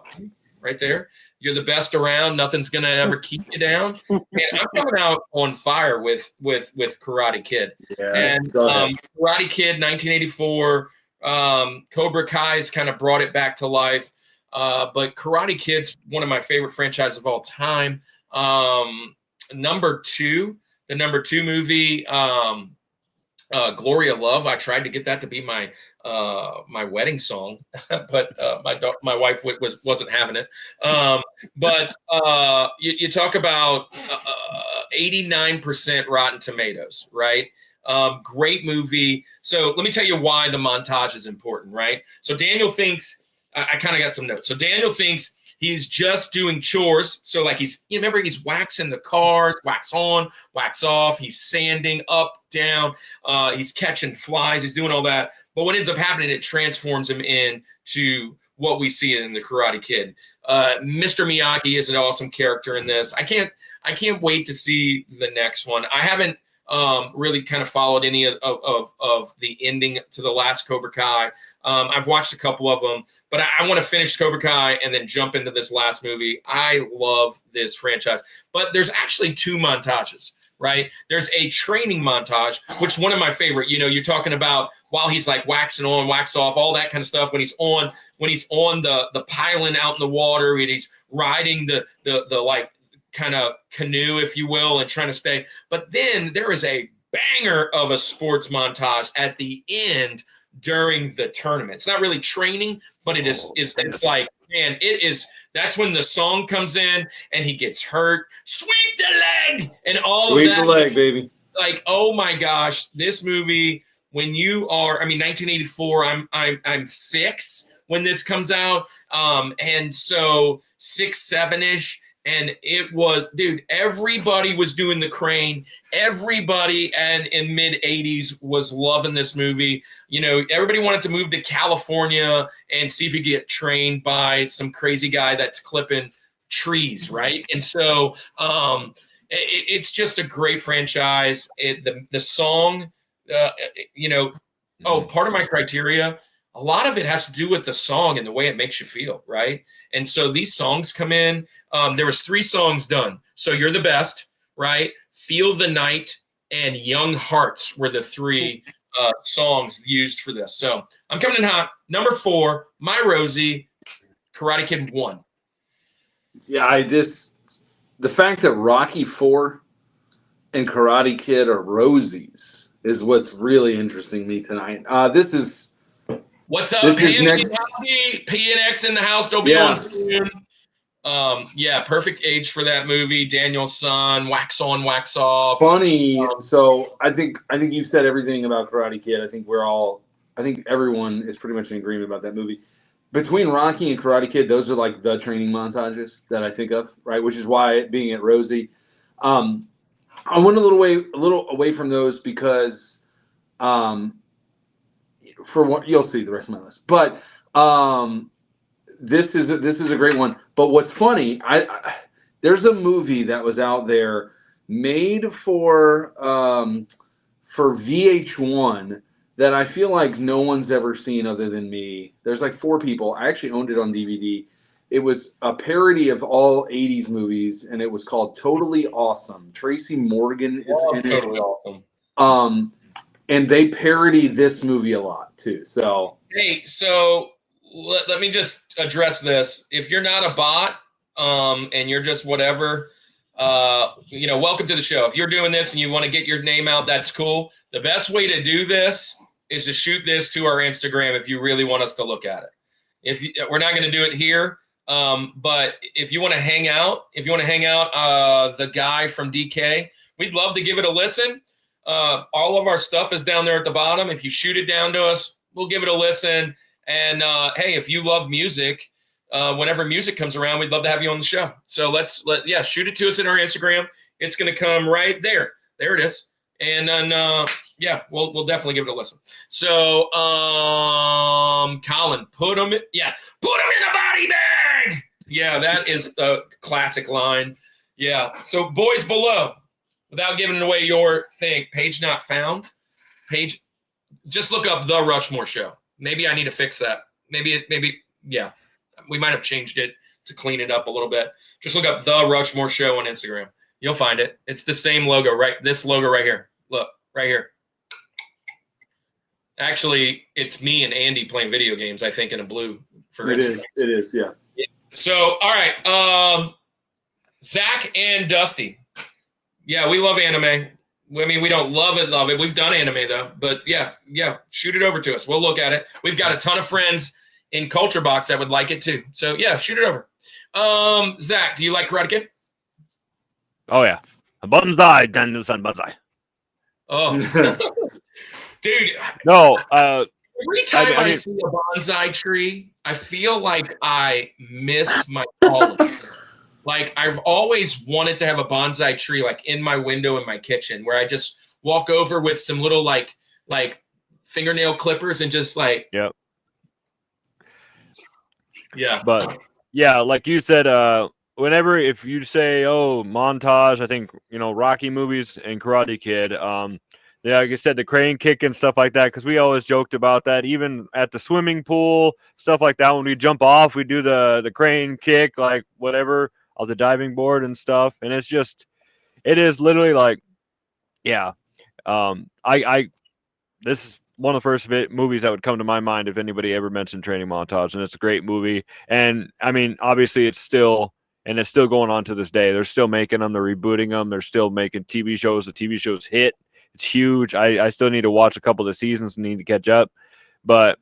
Right there. You're the best around. Nothing's going to ever keep you down. And I'm coming out on fire with Karate Kid. Yeah, And Karate Kid, 1984, Cobra Kai's kind of brought it back to life. But Karate Kid's one of my favorite franchises of all time. The number two movie, Glory of Love. I tried to get that to be my wedding song, but my wife wasn't having it. But you talk about 89% Rotten Tomatoes, right? Great movie. So let me tell you why the montage is important, right? So Daniel thinks, I kind of got some notes. So Daniel thinks he's just doing chores. So like he's waxing the cars, wax on, wax off. He's sanding up, down. He's catching flies. He's doing all that. But what ends up happening, it transforms him into what we see in the Karate Kid. Mr. Miyagi is an awesome character in this. I can't wait to see the next one. I haven't really kind of followed any of the ending to the last Cobra Kai. I've watched a couple of them, but I want to finish Cobra Kai and then jump into this last movie. I love this franchise, but there's actually 2 montages, right? There's a training montage, which one of my favorite, you're talking about while he's like waxing on, wax off, all that kind of stuff. When he's on the pylon out in the water, and he's riding the like kind of canoe, if you will, and trying to stay. But then there is a banger of a sports montage at the end during the tournament. It's not really training, but it's like, man, that's when the song comes in and he gets hurt. Sweep the leg and all Sweep of that. the leg, baby. Like, oh my gosh, this movie, when you are, 1984, I'm 6 when this comes out. And so 6, 7-ish. And it was, dude, everybody was doing the crane. Everybody and in mid 80s was loving this movie. Everybody wanted to move to California and see if you get trained by some crazy guy that's clipping trees, right? And so it's just a great franchise. The song, part of my criteria, a lot of it has to do with the song and the way it makes you feel, right? And so these songs come in. There was 3 songs done. So You're the Best, right? Feel the Night and Young Hearts were the 3 songs used for this. So I'm coming in hot. Number 4, My Rosie, Karate Kid 1. Yeah, the fact that Rocky 4 and Karate Kid are Rosies is what's really interesting me tonight. This is what's up, next. PNX in the house. Don't be on soon. Perfect age for that movie. Daniel's son, wax on, wax off. Funny. So I think you said everything about Karate Kid. I think everyone is pretty much in agreement about that movie. Between Rocky and Karate Kid, those are like the training montages that I think of, right? Which is why being at Rosie, I went a little away from those because, for what you'll see the rest of my list, but this is a great one. But what's funny, there's a movie that was out there made for VH1 that I feel like no one's ever seen other than me. There's like 4 people. I actually owned it on DVD. It was a parody of all 80s movies, and it was called Totally Awesome. Tracy Morgan is in it. Totally Awesome. And they parody this movie a lot too. So hey, let me just address this. If you're not a bot, and you're just whatever, welcome to the show. If you're doing this and you want to get your name out, that's cool. The best way to do this is to shoot this to our Instagram if you really want us to look at it. We're not going to do it here, but if you want to hang out, the guy from DK, we'd love to give it a listen. All of our stuff is down there at the bottom. If you shoot it down to us, we'll give it a listen. And hey, if you love music, whenever music comes around, we'd love to have you on the show. So shoot it to us in our Instagram. It's going to come right there. There it is. And then, yeah, we'll definitely give it a listen. So, Colin, put them in the body bag. Yeah, that is a classic line. Yeah. So, boys below, without giving away your thing, page not found. Page, just look up The Rushmore Show. Maybe I need to fix that. Maybe, yeah. We might have changed it to clean it up a little bit. Just look up The Rushmore Show on Instagram. You'll find it. It's the same logo, right? This logo right here. Look, right here. Actually, it's me and Andy playing video games, I think, in a blue. It is, yeah. So, all right. Zach and Dusty. Yeah, we love anime. I mean, we don't love it. We've done anime, though. But, yeah, shoot it over to us. We'll look at it. We've got a ton of friends in Culture Box that would like it, too. So, yeah, shoot it over. Zach, do you like Karate Kid? Oh, yeah. Banzai, Daniel-san, banzai. Oh, dude. No, every time I see a bonsai tree, I feel like I missed my calling. Like, I've always wanted to have a bonsai tree, like, in my window in my kitchen, where I just walk over with some little, like fingernail clippers and just, like. Yep. Yeah. But, yeah, like you said, whenever, if you say, oh, Montage, I think, Rocky movies and Karate Kid, yeah, like I said, the crane kick and stuff like that, because we always joked about that, even at the swimming pool, stuff like that. When we jump off, we do the crane kick, like whatever, of the diving board and stuff. And it is literally like, yeah. This is one of the first movies that would come to my mind if anybody ever mentioned Training Montage, and it's a great movie. And I mean, obviously, it's still going on to this day. They're still making them, they're rebooting them, they're still making TV shows. The TV shows hit. It's huge. I still need to watch a couple of the seasons and need to catch up. But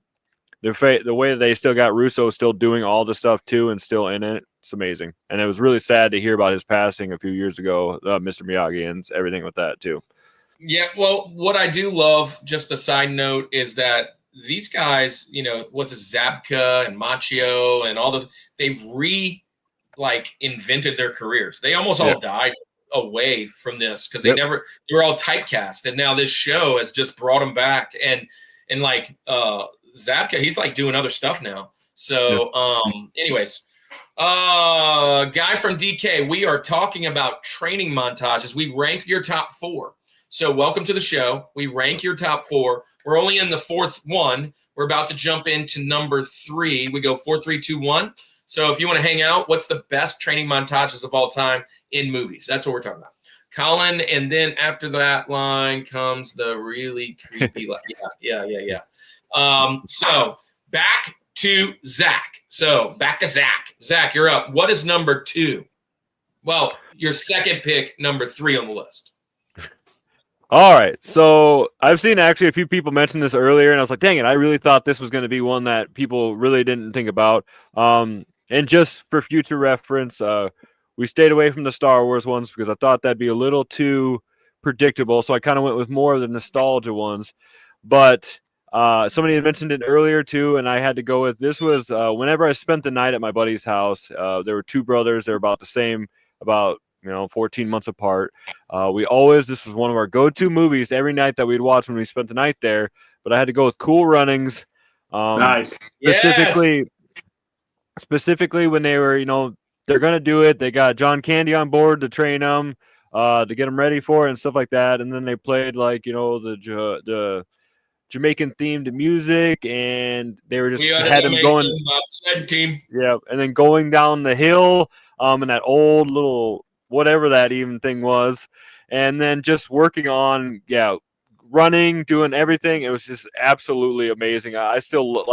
the way they still got Russo still doing all the stuff too and still in it, it's amazing. And it was really sad to hear about his passing a few years ago, Mr. Miyagi, and everything with that too. Yeah, well, what I do love, just a side note, is that these guys, what's Zabka and Machio and all those, they've invented their careers. They almost all died away from this because they were all typecast, and now this show has just brought them back. And Zabka, he's like doing other stuff now. So anyways, guy from DK, we are talking about training montages. We rank your top 4. So welcome to the show. We rank your top 4. We're only in the 4th one. We're about to jump into number 3. We go 4, 3, 2, 1. So if you want to hang out, what's the best training montages of all time in movies? That's what we're talking about. Colin, and then after that line comes the really creepy line. Yeah. So back to Zach. Zach, you're up. What is number 2? Well, your second pick, number 3 on the list. All right. So I've seen actually a few people mention this earlier, and I was like, dang it, I really thought this was going to be one that people really didn't think about. And just for future reference, we stayed away from the Star Wars ones because I thought that'd be a little too predictable. So I kind of went with more of the nostalgia ones. But somebody had mentioned it earlier too, and I had to go with this was whenever I spent the night at my buddy's house. There were 2 brothers. They're about the same, about 14 months apart. This was one of our go-to movies every night that we'd watch when we spent the night there. But I had to go with Cool Runnings. Nice. Specifically when they were, they're going to do it. They got John Candy on board to train them, to get them ready for it and stuff like that. And then they played the Jamaican themed music, and they were just had them going. Team. Yeah, and then going down the hill, in that old little whatever that even thing was, and then just working on running, doing everything. It was just absolutely amazing. I still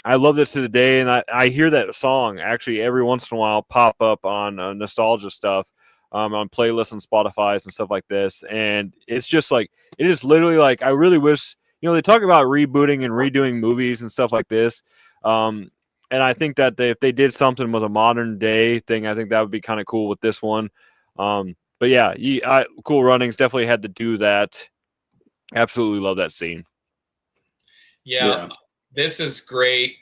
I love this to the day, and I hear that song actually every once in a while pop up on nostalgia stuff, on playlists and Spotify's and stuff like this. And it's just it is literally I really wish, they talk about rebooting and redoing movies and stuff like this. And I think that if they did something with a modern day thing, I think that would be kind of cool with this one. But yeah, Cool Runnings definitely had to do that. Absolutely love that scene. Yeah. This is great.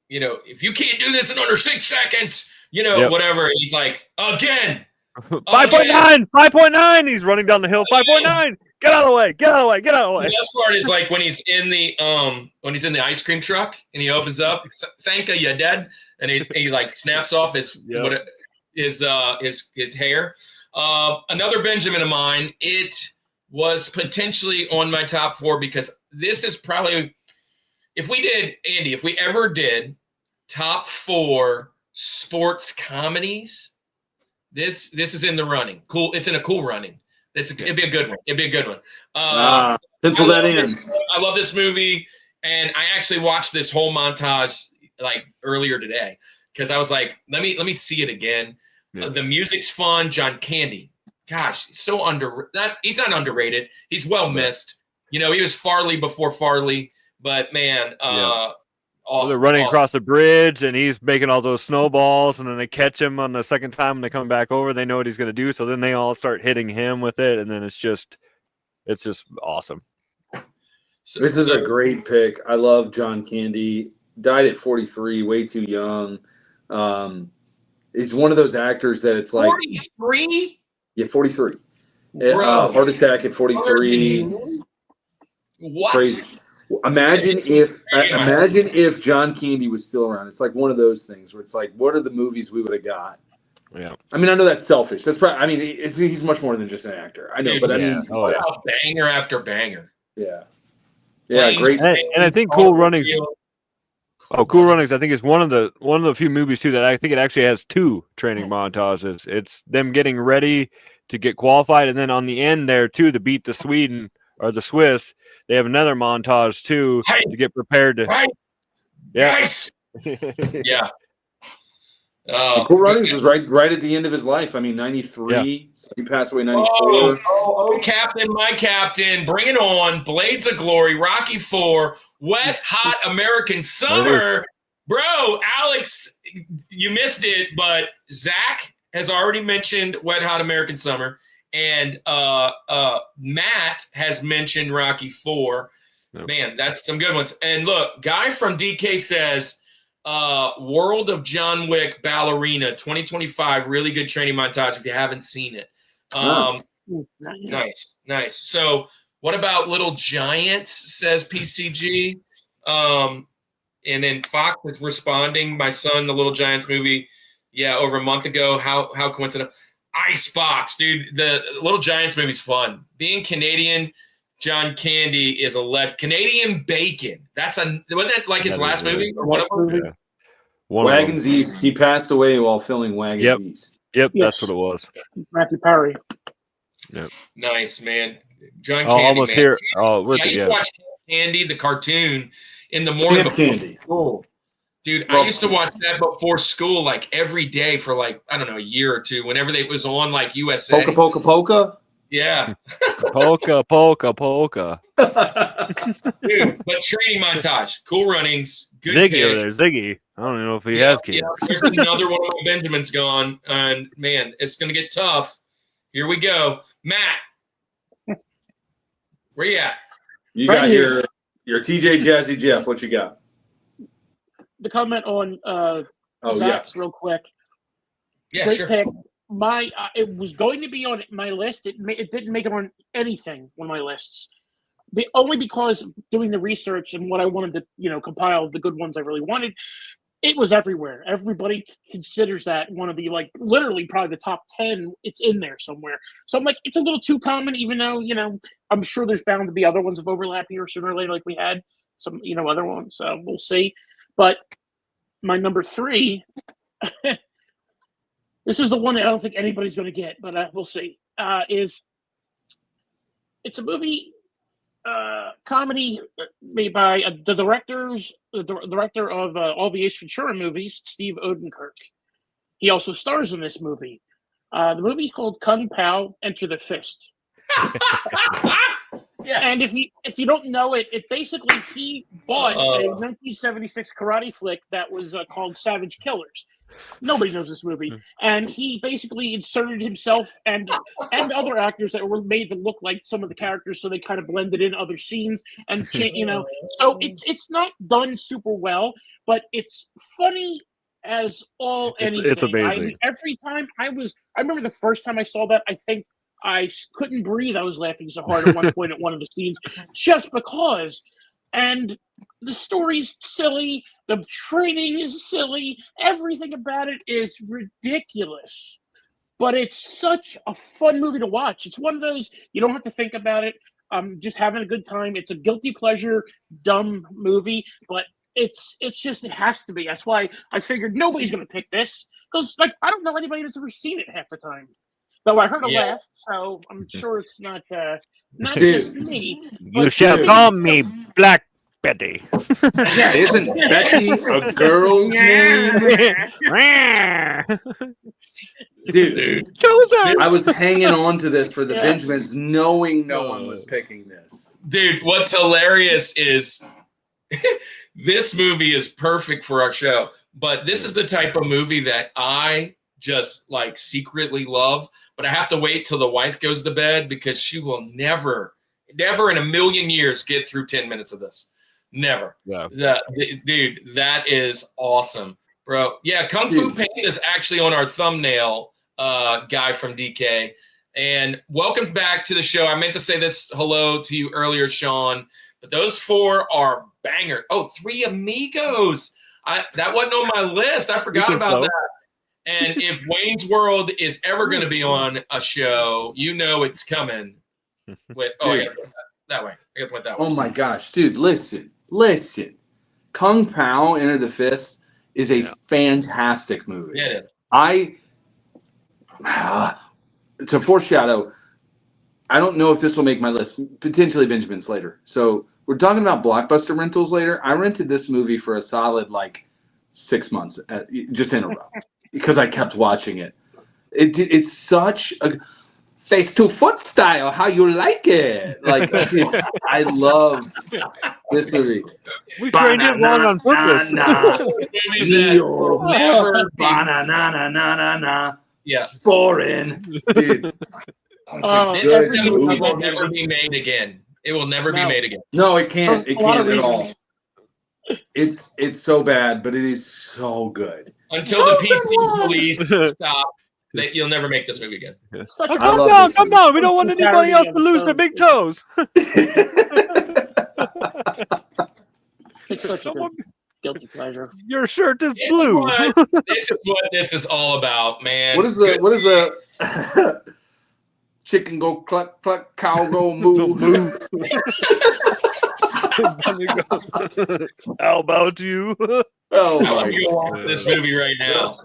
If you can't do this in under 6 seconds, whatever. And he's like, again. 5.9. 5.9. He's running down the hill. 5.9. Get out of the way! Get out of the way! Get out of the The way! best part is like when he's in the ice cream truck and he opens up, thank you, Dad, and he like snaps off his hair. Another Benjamin of mine. It was potentially on my top 4 because this is probably, if we ever did top 4 sports comedies, this is in the running. Cool. It's in a cool running. It'd be a good one. Pencil that in. I love this movie, and I actually watched this whole montage like earlier today because I was like, let me see it again. Yeah. The music's fun. John Candy, gosh, so he's not underrated. He's well missed. You know, he was Farley before Farley, but man, awesome. They're running across the bridge, and he's making all those snowballs, and then they catch him on the second time, and they come back over. They know what he's going to do, so then they all start hitting him with it, and then it's just awesome. This is a great pick. I love John Candy. Died at 43, way too young. He's one of those actors that it's like 43. Yeah, 43. Bro. Heart attack at 43. What? Crazy. Imagine if John Candy was still around. It's like one of those things where it's like, what are the movies we would have got? Yeah. I mean, I know that's selfish. That's probably. I mean, he's much more than just an actor. I know, Dude, but I mean, banger after banger. Yeah, great. And I think Cool Runnings. Oh, Cool Runnings! I think is one of the few movies too that I think it actually has 2 training montages. It's them getting ready to get qualified, and then on the end there too to beat the Sweden or the Swiss. They have another montage too to get prepared to. Right. Yeah. Nice. Yeah. Cool Runnings was right at the end of his life. I mean, 93. Yeah. So he passed away in 94. Captain, my captain, bring it on! Blades of Glory, Rocky IV, Wet Hot American Summer, bro. Alex, you missed it, but Zach has already mentioned Wet Hot American Summer. And Matt has mentioned Rocky IV. Yep. Man, that's some good ones. And look, Guy from DK says, World of John Wick Ballerina 2025, really good training montage if you haven't seen it. Nice. So what about Little Giants, says PCG. And then Fox is responding, my son, the Little Giants movie, over a month ago. How coincidental. Icebox, dude. The Little Giants movie's fun. Being Canadian, John Candy is a Canadian Bacon. Wasn't that like his last movie or one of them? Yeah. Wagons East. He passed away while filming Wagons East. Yep, yes. That's what it was. Matthew Perry. Yep. Nice, man. John Candy. Almost man. here. I used to watch Candy, the cartoon, in the morning before school. Dude, I used to watch that before school, like every day for like, I don't know, a year or two, whenever it was on like USA. Polka, polka, polka? Yeah. Polka, polka, polka. Dude, but training montage, Cool Runnings, good Ziggy pick. over there, Ziggy. I don't even know if he has kids. Yeah. There's another one of my Benjamins gone, and man, it's going to get tough. Here we go. Matt, where you at? You got your TJ Jazzy Jeff. What you got? The comment on Zach's real quick. Yeah, Great sure. pick. It was going to be on my list. It didn't make it on anything on my lists. Only because doing the research and what I wanted to, compile the good ones I really wanted, it was everywhere. Everybody considers that one of the, literally probably the top 10. It's in there somewhere. So I'm like, it's a little too common, even though, I'm sure there's bound to be other ones of overlap here sooner or later, like we had some, other ones. So we'll see. But my number 3, this is the one that I don't think anybody's going to get, but we'll see. It's a movie comedy made by the director of all the Ace Ventura movies, Steve Odenkirk. He also stars in this movie. The movie's called Kung Pao: Enter the Fist. Yeah. And if you don't know it, basically he bought a 1976 karate flick that was called Savage Killers. Nobody knows this movie, and he basically inserted himself and other actors that were made to look like some of the characters, so they kind of blended in other scenes and So it's not done super well, but it's funny as all anything. It's amazing. Every time I remember the first time I saw that, I think I couldn't breathe. I was laughing so hard at one point at one of the scenes, just because. And the story's silly. The training is silly. Everything about it is ridiculous. But it's such a fun movie to watch. It's one of those, you don't have to think about it. Just having a good time. It's a guilty pleasure, dumb movie, but it's just, it has to be. That's why I figured nobody's going to pick this, because like I don't know anybody that's ever seen it half the time. Though I heard a laugh, so I'm sure it's not just me. You shall call me Black Betty. Isn't Becky a girl's name? Dude, I was hanging on to this for the Benjamins, knowing no one was picking this. Dude, what's hilarious is this movie is perfect for our show, but this is the type of movie that I just like secretly love, but I have to wait till the wife goes to bed because she will never in a million years get through 10 minutes of this. Never. Yeah. Dude, that is awesome, bro. Yeah, Kung Fu Pain is actually on our thumbnail, guy from DK. And welcome back to the show. I meant to say this hello to you earlier, Sean, but those 4 are banger. Oh, 3 Amigos. That wasn't on my list. I forgot about that. And if Wayne's World is ever going to be on a show, you know it's coming. Wait, I got to put that way. I got to put that way. Oh my gosh, dude, listen. Kung Pao, Enter the Fist is a fantastic movie. Yeah, it is. To foreshadow, I don't know if this will make my list. Potentially Benjamin's later. So we're talking about Blockbuster rentals later. I rented this movie for a solid 6 months, just in a row, because I kept watching it. It's such a face-to-foot style. How you like it? I love this movie. We trained it wrong on purpose. Yeah. Boring. Dude. This movie will never be made again. It will never be made again. No, it can't. It can't at all. It's so bad, but it is so good. Until the PC police stop, you'll never make this movie again. Come down. We don't want anybody else to lose their big toes. It's such a good guilty pleasure. Your shirt is blue. This is what this is all about, man. What is the chicken go cluck cluck, cow go moo? How about you? Oh I'm my gonna watch this movie right now.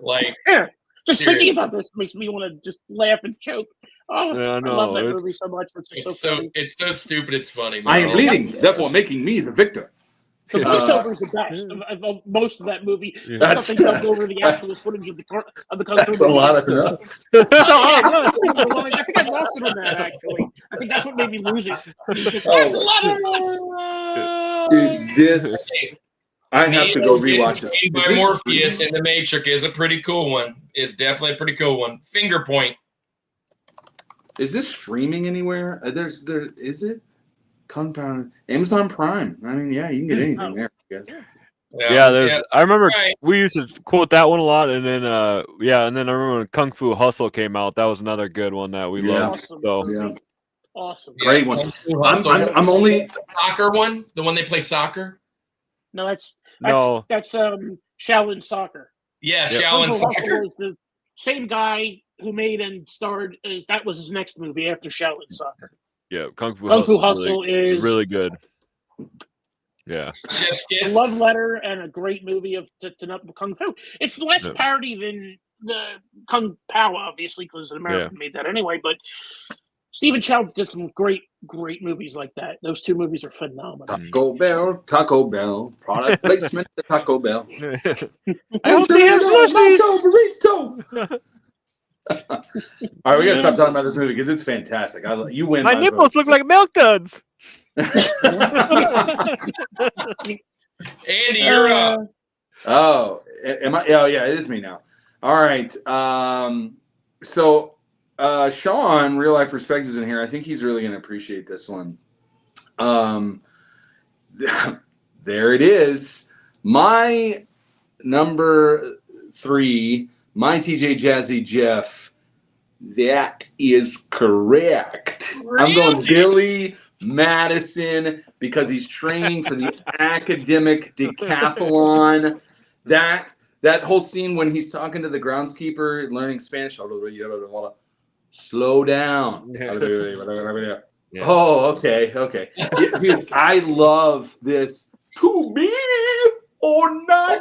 Just thinking about this makes me want to just laugh and choke. Oh, Yeah, I love that movie so much. It's so funny. It's so stupid. It's funny. Man. I am bleeding, therefore making me the victor. The voiceover is the best of most of that movie. That's Something dubbed over the actual footage of the Kung Fu That's a lot of nuts. I think I lost it on that, actually. I think that's what made me lose it. That's a lot of nuts. Dude, this I have to go rewatch it. By Morpheus in the Matrix is a pretty cool one. It's definitely a pretty cool one. Finger point. Is this streaming anywhere? Is it? Kung Pao, Amazon Prime. I mean, yeah, you can get anything there, I guess. Yeah, I remember we used to quote that one a lot, and then I remember when Kung Fu Hustle came out. That was another good one that we loved. Awesome. So Awesome. Great one. I'm only soccer one, the one they play soccer. No, that's Shaolin Soccer. Yeah, Shaolin Soccer. Is the same guy who made and starred that was his next movie after Shaolin Soccer. Yeah, Kung Fu Hustle is really good. Yeah, a love letter and a great movie to Kung Fu. It's less parody than the Kung Pao, obviously, because an American made that anyway. But Stephen Chow did some great movies like that. Those 2 movies are phenomenal. Taco Bell, product placement to Taco Bell. burrito. All right, we gotta stop talking about this movie because it's fantastic. You win. My nipples look like milk duds. Andy, you're up. Oh, am I? Oh, yeah, it is me now. All right. So Sean, Real Life Perspectives in here. I think he's really gonna appreciate this one. There it is. My number 3. My TJ Jazzy Jeff That is correct. I'm going Billy Madison because he's training for the academic decathlon. That whole scene when he's talking to the groundskeeper, learning Spanish. Slow down. Yeah. Oh, okay. Yeah, dude, I love this. To be or not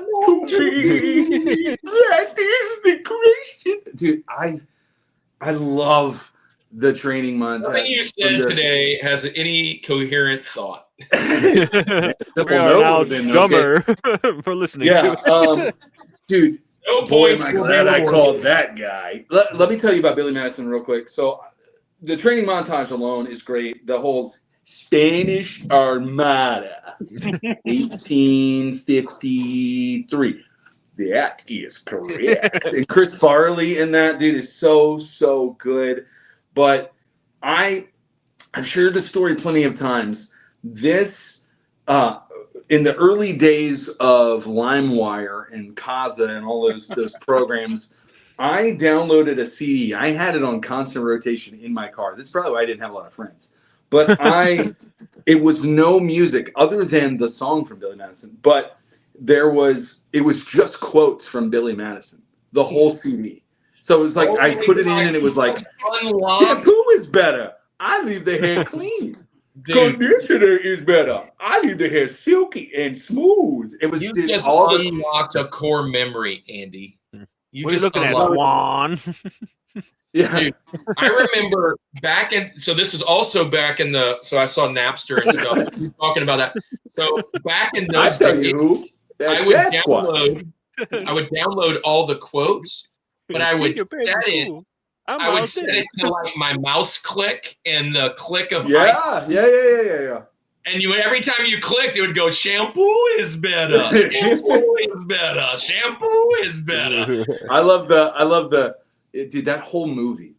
to be. That is the question. Dude, I love the training montage. Nothing you said today has any coherent thought. We are now dumber for listening to it. Dude, No boy, am points I for glad I Bill called that guy. Let me tell you about Billy Madison real quick. So, the training montage alone is great. The whole Spanish Armada, 1853. That is correct. And Chris Farley in that, dude, is so good. But I've shared the story plenty of times. This, in the early days of LimeWire and Kazaa and all those programs, I downloaded a CD. I had it on constant rotation in my car. This is probably why I didn't have a lot of friends. But it was no music other than the song from Billy Madison. But it was just quotes from Billy Madison, the whole CD. So it was like I put it in and it was like, shampoo is better. I leave the hair clean. Dude, Conditioner is better. I leave the hair silky and smooth. It was you did just all the unlocked a core memory, Andy. You What are you just looking at, unlocked. Swan? yeah. Dude, I remember so this was also back in so I saw Napster and stuff. You talking about that. So back in I those tell days, you who. I would download all the quotes, but I would set it to like my mouse click and the click of Yeah. and every time you clicked, it would go, shampoo is better. Shampoo is better. Shampoo is better. I love the dude, that whole movie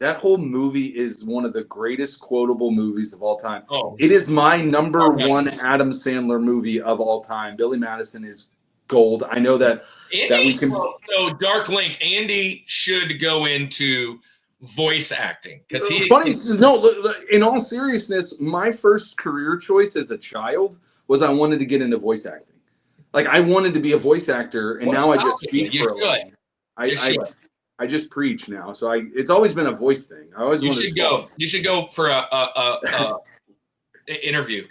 is one of the greatest quotable movies of all time. Oh, It is my number one Adam Sandler movie of all time. Billy Madison is gold. I know that Andy, we can. so Dark Link, Andy should go into voice acting because Funny, no. In all seriousness, my first career choice as a child was I wanted to get into voice acting. Like I wanted to be a voice actor, and now I just speak for a living. I just preach now, so it's always been a voice thing. I always wanted to talk. You should go for a interview.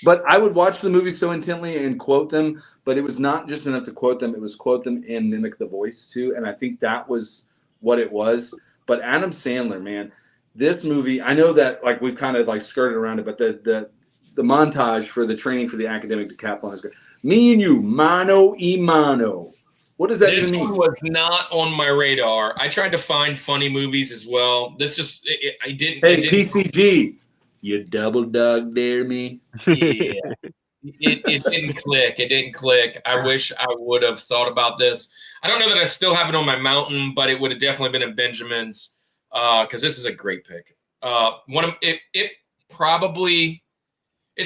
But I would watch the movies so intently and quote them, but it was not just enough to quote them. It was quote them and mimic the voice too. And I think that was what it was. But Adam Sandler, man, this movie, I know that like we've kind of like skirted around it, but the montage for the training for the academic decathlon is good. Me and you, mano y mano. What does that This mean? one was not on my radar. I tried to find funny movies as well. This just, I didn't. Hey, PCG, you double dog dare me? Yeah. It didn't click. It didn't click. I wish I would have thought about this. I don't know that I still have it on my mountain, but it would have definitely been in Benjamin's because this is a great pick. It's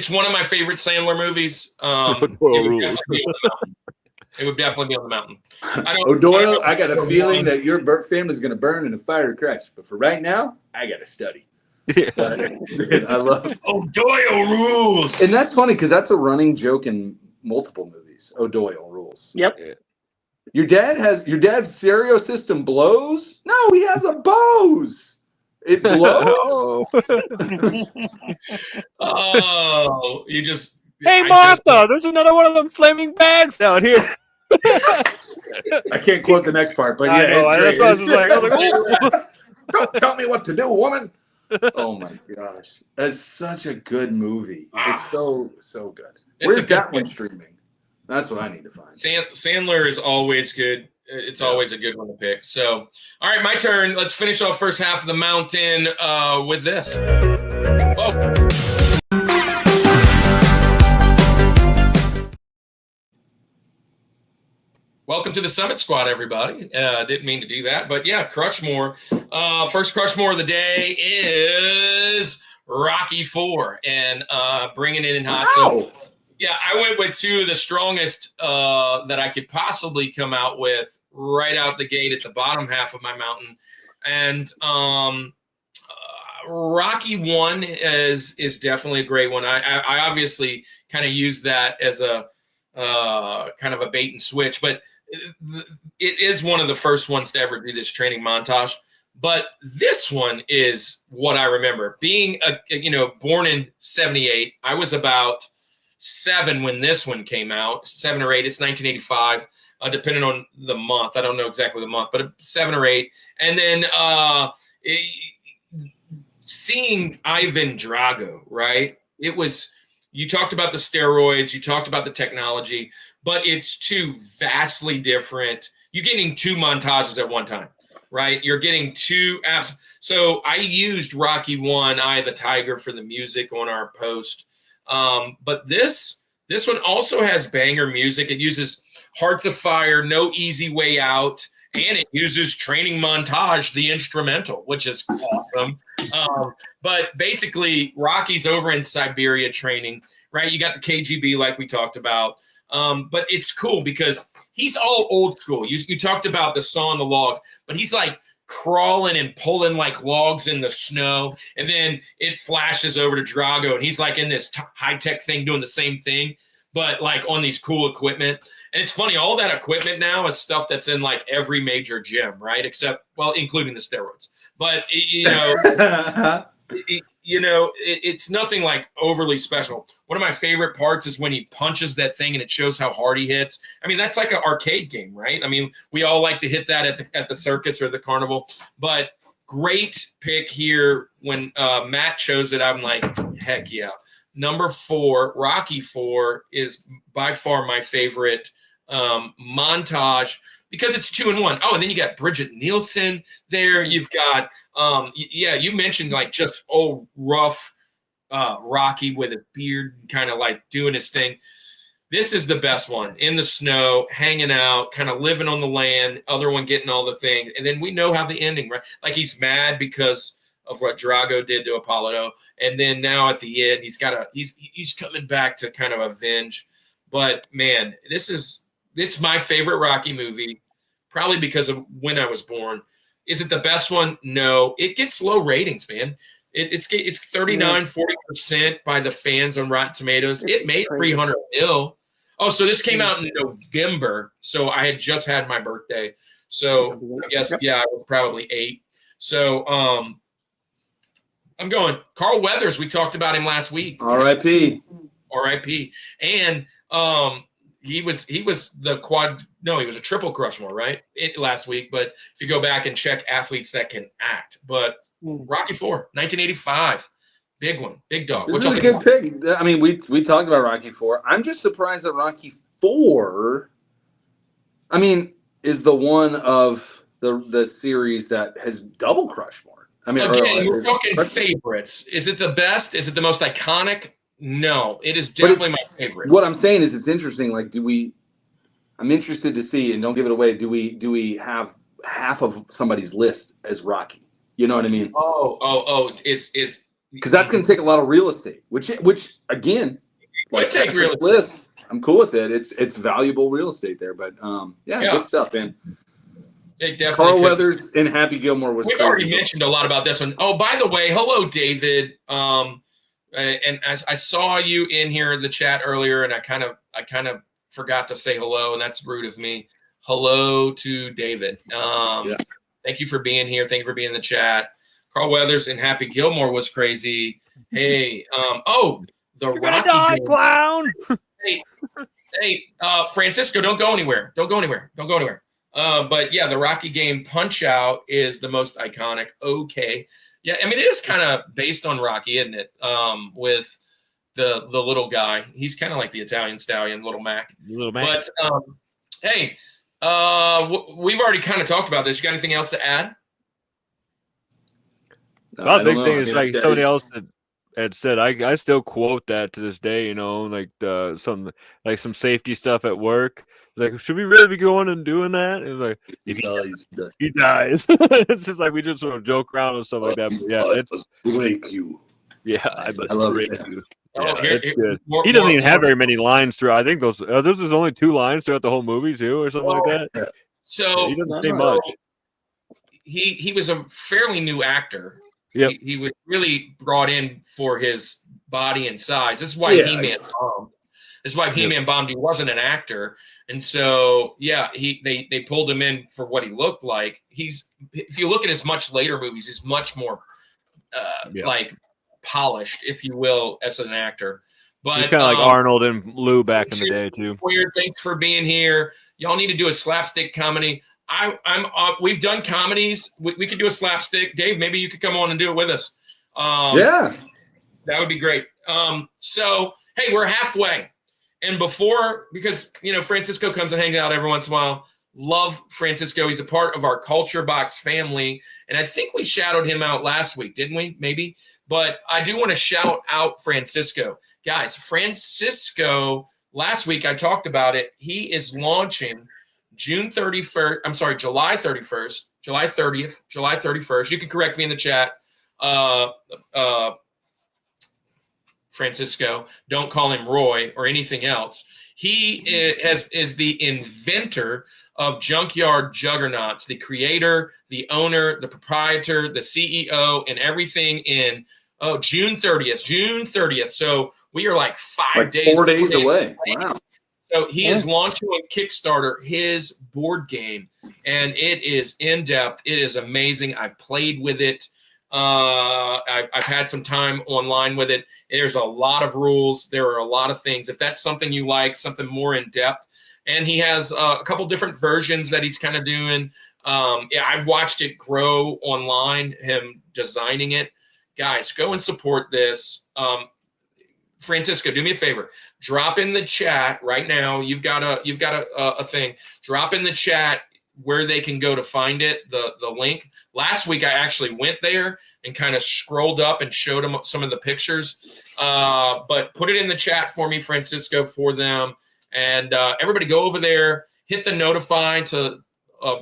one of my favorite Sandler movies. It would definitely be on the mountain. O'Doyle, I got a feeling that your family's going to burn in a fire crash. But for right now, I got to study. I love O'Doyle rules. And that's funny because that's a running joke in multiple movies. O'Doyle rules. Yep. Your dad's stereo system blows? No, he has a Bose. It blows. Oh, you just. Hey, Martha, there's another one of them flaming bags out here. I can't quote the next part, but I know. That's what I was like, oh. Don't tell me what to do, woman. Oh my gosh, that's such a good movie. It's so good. Where's that one streaming? That's what I need to find. Sandler is always good. It's always a good one to pick. So, all right, my turn. Let's finish off first half of the mountain with this. Oh. Welcome to the Summit Squad, everybody. Didn't mean to do that, but yeah, Crushmore. First Crushmore of the day is Rocky IV, and bringing it in hot. Wow. So, yeah, I went with two of the strongest that I could possibly come out with right out the gate at the bottom half of my mountain. And Rocky 1 is definitely a great one. I obviously kind of use that as a kind of a bait and switch, but it is one of the first ones to ever do this training montage. But this one is what I remember. Being born in 78, I was about 7 when this one came out, 7 or 8. It's 1985, depending on the month. I don't know exactly the month, but 7 or 8. And then seeing Ivan Drago, right? It was, you talked about the steroids, you talked about the technology, but it's two vastly different. You're getting 2 montages at one time, right? You're getting 2 apps. So I used Rocky 1, Eye of the Tiger, for the music on our post. But this one also has banger music. It uses Hearts of Fire, No Easy Way Out, and it uses Training Montage, the instrumental, which is awesome. But basically, Rocky's over in Siberia training, right? You got the KGB like we talked about. But it's cool because he's all old school. You talked about the saw on the logs, but he's like crawling and pulling like logs in the snow. And then it flashes over to Drago, and he's like in this high-tech thing doing the same thing, but like on these cool equipment. And it's funny, all that equipment now is stuff that's in like every major gym, right? Except, well, including the steroids. But, it's nothing like overly special. One of my favorite parts is when he punches that thing and it shows how hard he hits. I mean, that's like an arcade game, right? I mean, we all like to hit that at the circus or the carnival. But great pick here. When Matt chose it, I'm like, heck yeah. Number 4, Rocky 4, is by far my favorite montage because it's 2 in 1. Oh, and then you got Bridget Nielsen there. You've got, you mentioned like just old rough Rocky with his beard kind of like doing his thing. This is the best one. In the snow, hanging out, kind of living on the land, other one getting all the things. And then we know how the ending, right? Like he's mad because of what Drago did to Apollo. And then now at the end, he's coming back to kind of avenge. But man, it's my favorite Rocky movie, probably because of when I was born. Is it the best one? No. It gets low ratings, man. It's 39-40% by the fans on Rotten Tomatoes. It made 300 mil. Oh, so this came out in November. So I had just had my birthday. So I guess, I was probably 8. So I'm going Carl Weathers. We talked about him last week. R.I.P. And he was he was a triple Rushmore, right? Last week. But if you go back and check athletes that can act, but Rocky 4, 1985, big one, big dog. This is a good pick. I mean, we talked about Rocky 4. I'm just surprised that Rocky 4, I mean, is the one of the series that has double Rushmore. I mean, again, we're talking favorites. Is it the best? Is it the most iconic? No, it is definitely my favorite. What I'm saying is, it's interesting. Like, I'm interested to see, and don't give it away. Do we have half of somebody's list as Rocky? You know what I mean? Is because that's going to take a lot of real estate. Which again, like, take real estate. List, I'm cool with it. It's valuable real estate there. But good stuff, man. Carl Weathers and Happy Gilmore was. We've already mentioned a lot about this one. Oh, by the way, hello, David. And as I saw you in here in the chat earlier, and I kind of forgot to say hello, and that's rude of me. Hello to David. Thank you for being here. Thank you for being in the chat. Carl Weathers and Happy Gilmore was crazy. Hey, the You're Rocky gonna die, game. clown. Hey, Francisco, don't go anywhere. But yeah, the Rocky game Punch Out is the most iconic. Okay. Yeah, I mean, it is kind of based on Rocky, isn't it? With the little guy. He's kind of like the Italian stallion, Little Mac. But, hey, we've already kind of talked about this. You got anything else to add? The big thing is, like somebody else had said, I still quote that to this day, like some safety stuff at work. Like, should we really be going and doing that? And like, if he dies. It's just like we just sort of joke around and stuff like that. But yeah, it's break you. Yeah, I love break it. you. Oh, Yeah, it's good. He doesn't even have very many lines throughout. I think there's only 2 lines throughout the whole movie too, or something like that. So he doesn't That's say right. much. he was a fairly new actor. Yep. He was really brought in for his body and size. This is why Yeah. He-Man bombed. This is why He-Man bombed. He wasn't an actor. And so, yeah, they pulled him in for what he looked like. If you look at his much later movies, he's much more like polished, if you will, as an actor. But He's kind of like Arnold and Lou back in the day too. Weird. Thanks for being here. Y'all need to do a slapstick comedy. We've done comedies. We could do a slapstick. Dave, maybe you could come on and do it with us. Yeah. That would be great. So, hey, we're halfway. And because, Francisco comes and hangs out every once in a while. Love Francisco. He's a part of our Culture Box family. And I think we shouted him out last week, didn't we? Maybe. But I do want to shout out Francisco. Guys, Francisco, last week I talked about it. He is launching July 31st, July 30th, July 31st. You can correct me in the chat. Francisco, don't call him Roy or anything else. He is the inventor of Junkyard Juggernauts, the creator, the owner, the proprietor, the CEO, and everything in June 30th. June 30th. So we are like 4 days away. Wow. So he is launching on Kickstarter his board game, and it is in depth. It is amazing. I've played with it. I've had some time online with it. There's a lot of rules. There are a lot of things. If that's something you like, something more in depth, and he has a couple different versions that he's kind of doing. I've watched it grow online, him designing it. Guys, go and support this. Francisco, do me a favor. Drop in the chat right now. You've got a thing. Drop in the chat where they can go to find it, the link. Last week, I actually went there and kind of scrolled up and showed them some of the pictures. But put it in the chat for me, Francisco, for them. And everybody go over there, hit the notify to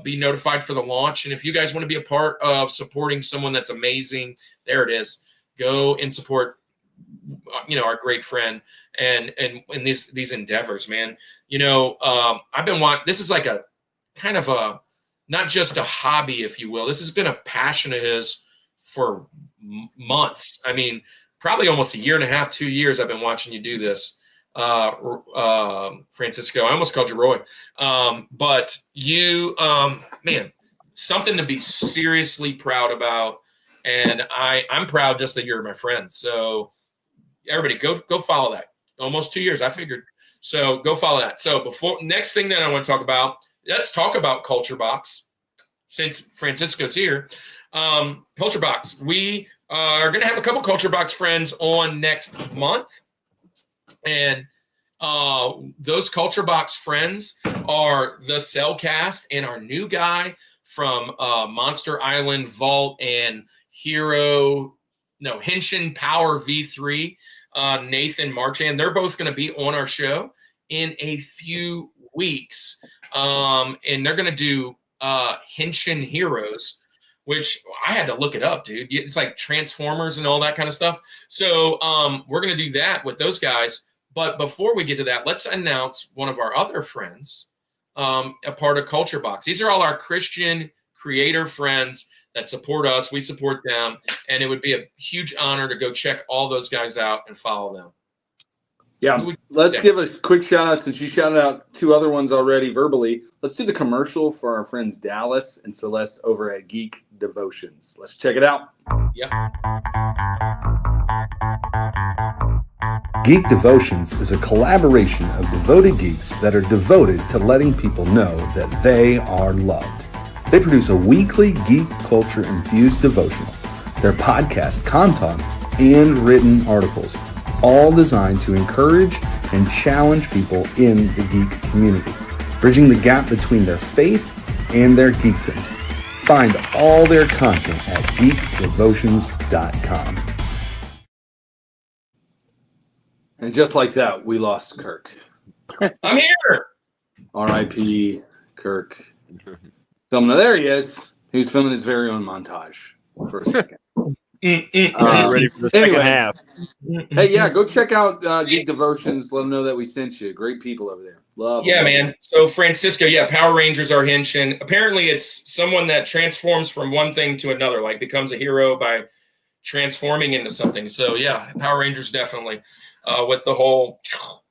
be notified for the launch. And if you guys want to be a part of supporting someone that's amazing, there it is. Go and support, our great friend and these endeavors, man. I've been watching. This is like a kind of a, not just a hobby, if you will. This has been a passion of his for months. I mean, probably almost a year and a half, 2 years I've been watching you do this, Francisco. I almost called you Roy. But you, man, something to be seriously proud about. And I'm proud just that you're my friend. So everybody go follow that. Almost 2 years, I figured. So go follow that. So next thing that I want to talk about, let's talk about Culture Box, since Francisco's here. Culture Box. We are going to have a couple Culture Box friends on next month. And those Culture Box friends are the Cellcast and our new guy from Monster Island Vault and Henshin Power V3, Nathan Marchand. They're both going to be on our show in a few weeks. And they're going to do Henshin Heroes, which I had to look it up, dude. It's like Transformers and all that kind of stuff. So we're going to do that with those guys. But before we get to that, let's announce one of our other friends, a part of Culture Box. These are all our Christian creator friends that support us. We support them. And it would be a huge honor to go check all those guys out and follow them. Yeah, let's give a quick shout out, since you shouted out two other ones already verbally. Let's do the commercial for our friends Dallas and Celeste over at Geek Devotions. Let's check it out. Yep. Geek Devotions is a collaboration of devoted geeks that are devoted to letting people know that they are loved. They produce a weekly geek culture infused devotional, their podcast content, and written articles, all designed to encourage and challenge people in the geek community, bridging the gap between their faith and their geekdoms. Find all their content at geekdevotions.com. And just like that, we lost Kirk. I'm here. R.I.P. Kirk. There he is. He was filming his very own montage for a second. Ready for the second Anyway. half. Hey, yeah, go check out Geek Devotions. Let them know that we sent you. Great people over there. Love Yeah, them. man. So Francisco, yeah, Power Rangers are henshin. Apparently, it's someone that transforms from one thing to another, like becomes a hero by transforming into something. So yeah, Power Rangers definitely with the whole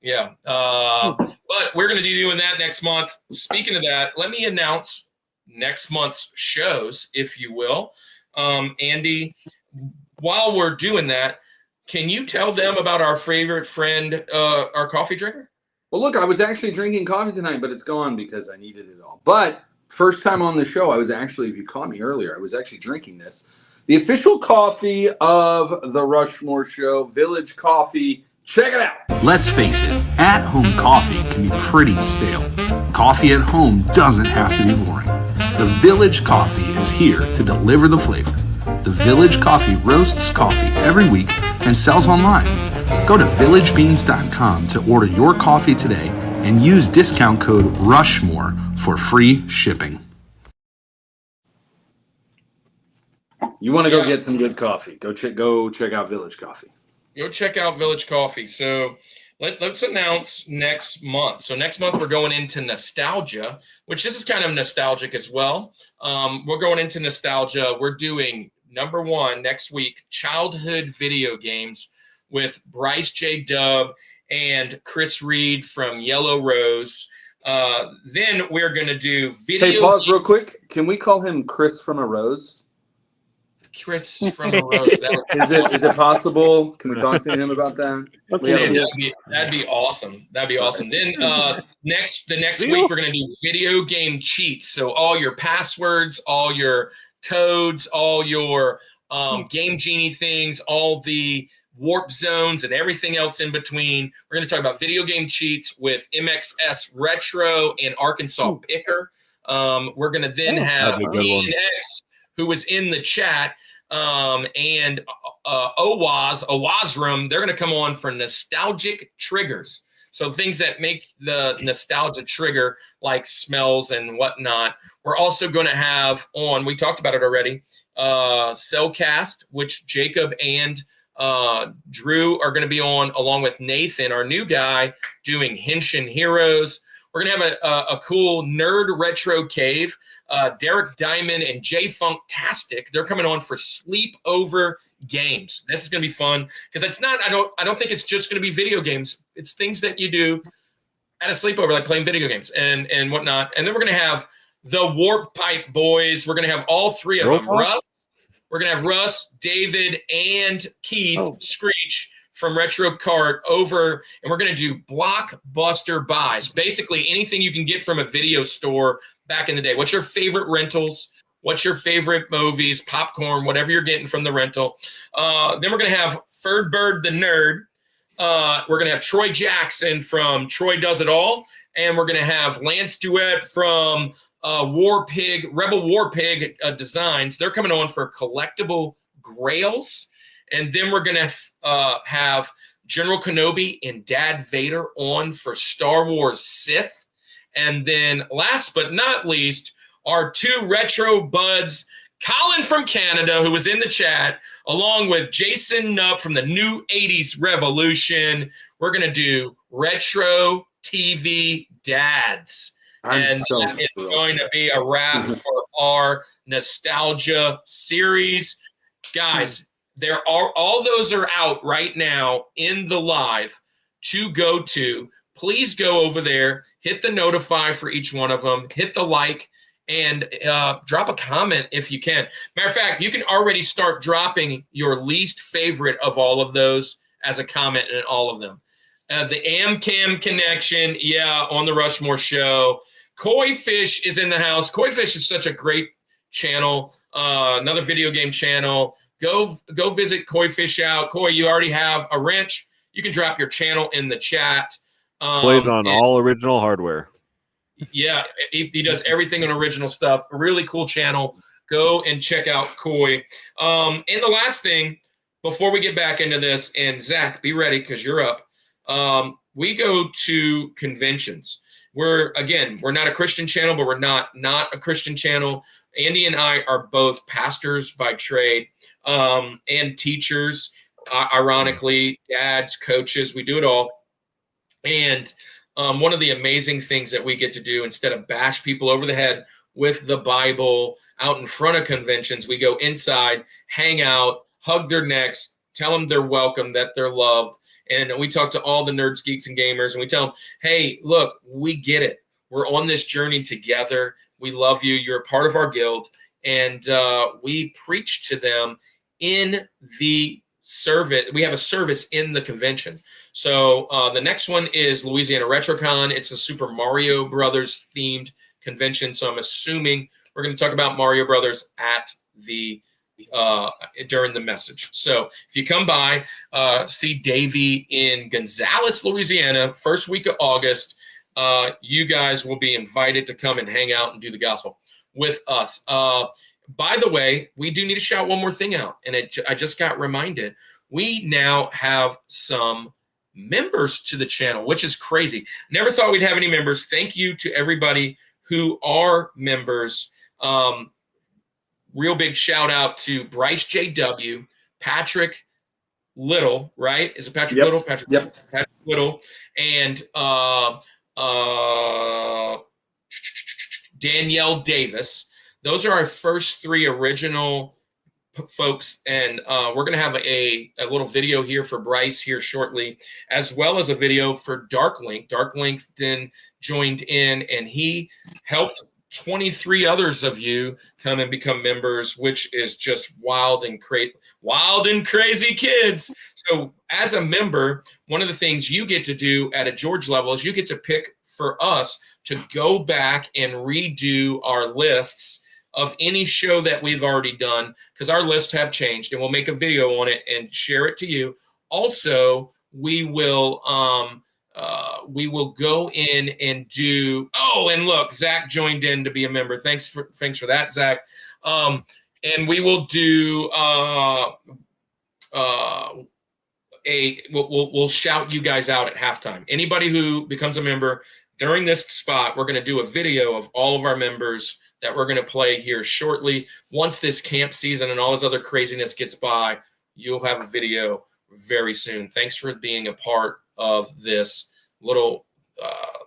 but we're going to be doing that next month. Speaking of that, let me announce next month's shows, if you will. Andy, while we're doing that, can you tell them about our favorite friend, our coffee drinker? Well, look, I was actually drinking coffee tonight, but it's gone because I needed it all. But first time on the show, I was actually, if you caught me earlier, I was actually drinking this. The official coffee of the Rushmore Show, Village Coffee. Check it out. Let's face it, at-home coffee can be pretty stale. Coffee at home doesn't have to be boring. The Village Coffee is here to deliver the flavor. The Village Coffee roasts coffee every week and sells online. Go to villagebeans.com to order your coffee today and use discount code Rushmore for free shipping. You want to go get some good coffee? Go check out Village Coffee. Go check out Village Coffee. So let's announce next month. So next month we're going into nostalgia, which this is kind of nostalgic as well. We're going into nostalgia. We're doing number one next week, childhood video games with Bryce J. Dub and Chris Reed from Yellow Rose. Then we're going to do video. Hey, pause real quick. Can we call him Chris from a Rose? Chris from a Rose. Is it possible? Can we talk to him about that? Okay. That'd be awesome. That'd be awesome. Then the next week we're gonna do video game cheats. So all your passwords, all your codes, all your Game Genie things, all the warp zones and everything else in between. We're gonna talk about video game cheats with MXS Retro and Arkansas Picker. We're gonna then have DNX, who was in the chat, and Owazrum, they're going to come on for nostalgic triggers. So things that make the nostalgia trigger, like smells and whatnot. We're also going to have on, we talked about it already, Cellcast, which Jacob and Drew are going to be on, along with Nathan, our new guy, doing Henshin Heroes. We're going to have a cool nerd retro cave. Derek Diamond and Jay Funktastic, they're coming on for sleepover games. This is going to be fun because it's not. I don't think it's just going to be video games. It's things that you do at a sleepover, like playing video games and whatnot. And then we're going to have the Warp Pipe Boys. We're going to have all three of them. Russ. We're going to have Russ, David, and Keith Screech from Retro Cart over, and we're going to do blockbuster buys. Basically, anything you can get from a video store back in the day. What's your favorite rentals? What's your favorite movies, popcorn, whatever you're getting from the rental? Then we're going to have Ferdbird the Nerd. We're going to have Troy Jackson from Troy Does It All. And we're going to have Lance Duet from Rebel War Pig Designs. They're coming on for collectible grails. And then we're going to have General Kenobi and Dad Vader on for Star Wars Sith. And then last but not least, our two retro buds, Colin from Canada, who was in the chat, along with Jason Nupp from the New 80s Revolution. We're going to do Retro TV Dads. And it's going to be a wrap for our nostalgia series. Guys, there are all those are out right now in the live to go to. Please go over there, hit the notify for each one of them, hit the like, and drop a comment if you can. Matter of fact, you can already start dropping your least favorite of all of those as a comment in all of them. The AmCam connection, on the Rushmore Show. Koi Fish is in the house. Koi Fish is such a great channel, another video game channel. Go visit Koi Fish out. Koi, you already have a wrench. You can drop your channel in the chat. Plays on all original hardware. Yeah, he does everything on original stuff. A really cool channel. Go and check out Koi. And the last thing, before we get back into this, and Zach, be ready because you're up. We go to conventions. we're not a Christian channel, but we're not a Christian channel. Andy and I are both pastors by trade, and teachers, ironically, dads, coaches, we do it all. And one of the amazing things that we get to do, instead of bash people over the head with the Bible out in front of conventions, we go inside, hang out, hug their necks, tell them they're welcome, that they're loved. And we talk to all the nerds, geeks, and gamers, and we tell them, hey, look, we get it. We're on this journey together. We love you. You're a part of our guild. And we preach to them in the service. We have a service in the convention. So the next one is Louisiana RetroCon. It's a Super Mario Brothers themed convention. So I'm assuming we're going to talk about Mario Brothers at the during the message. So if you come by, see Davey in Gonzales, Louisiana, first week of August, you guys will be invited to come and hang out and do the gospel with us. By the way, we do need to shout one more thing out. And I just got reminded, we now have some members to the channel, which is crazy. Never thought we'd have any members. Thank you to everybody who are members. Real big shout out to Bryce JW, Patrick Little, right? Is it Patrick Little? Patrick Little, and Danielle Davis. Those are our first three original folks, and we're going to have a little video here for Bryce here shortly, as well as a video for Darklink. Darklink then joined in, and he helped 23 others of you come and become members, which is just wild and crazy kids. So as a member, one of the things you get to do at a George level is you get to pick for us to go back and redo our lists of any show that we've already done, because our lists have changed, and we'll make a video on it and share it to you. Also, we will go in and do. Oh, and look, Zach joined in to be a member. Thanks for that, Zach. And we will do we'll shout you guys out at halftime. Anybody who becomes a member during this spot, we're going to do a video of all of our members that we're going to play here shortly. Once this camp season and all this other craziness gets by, you'll have a video very soon. Thanks for being a part of this little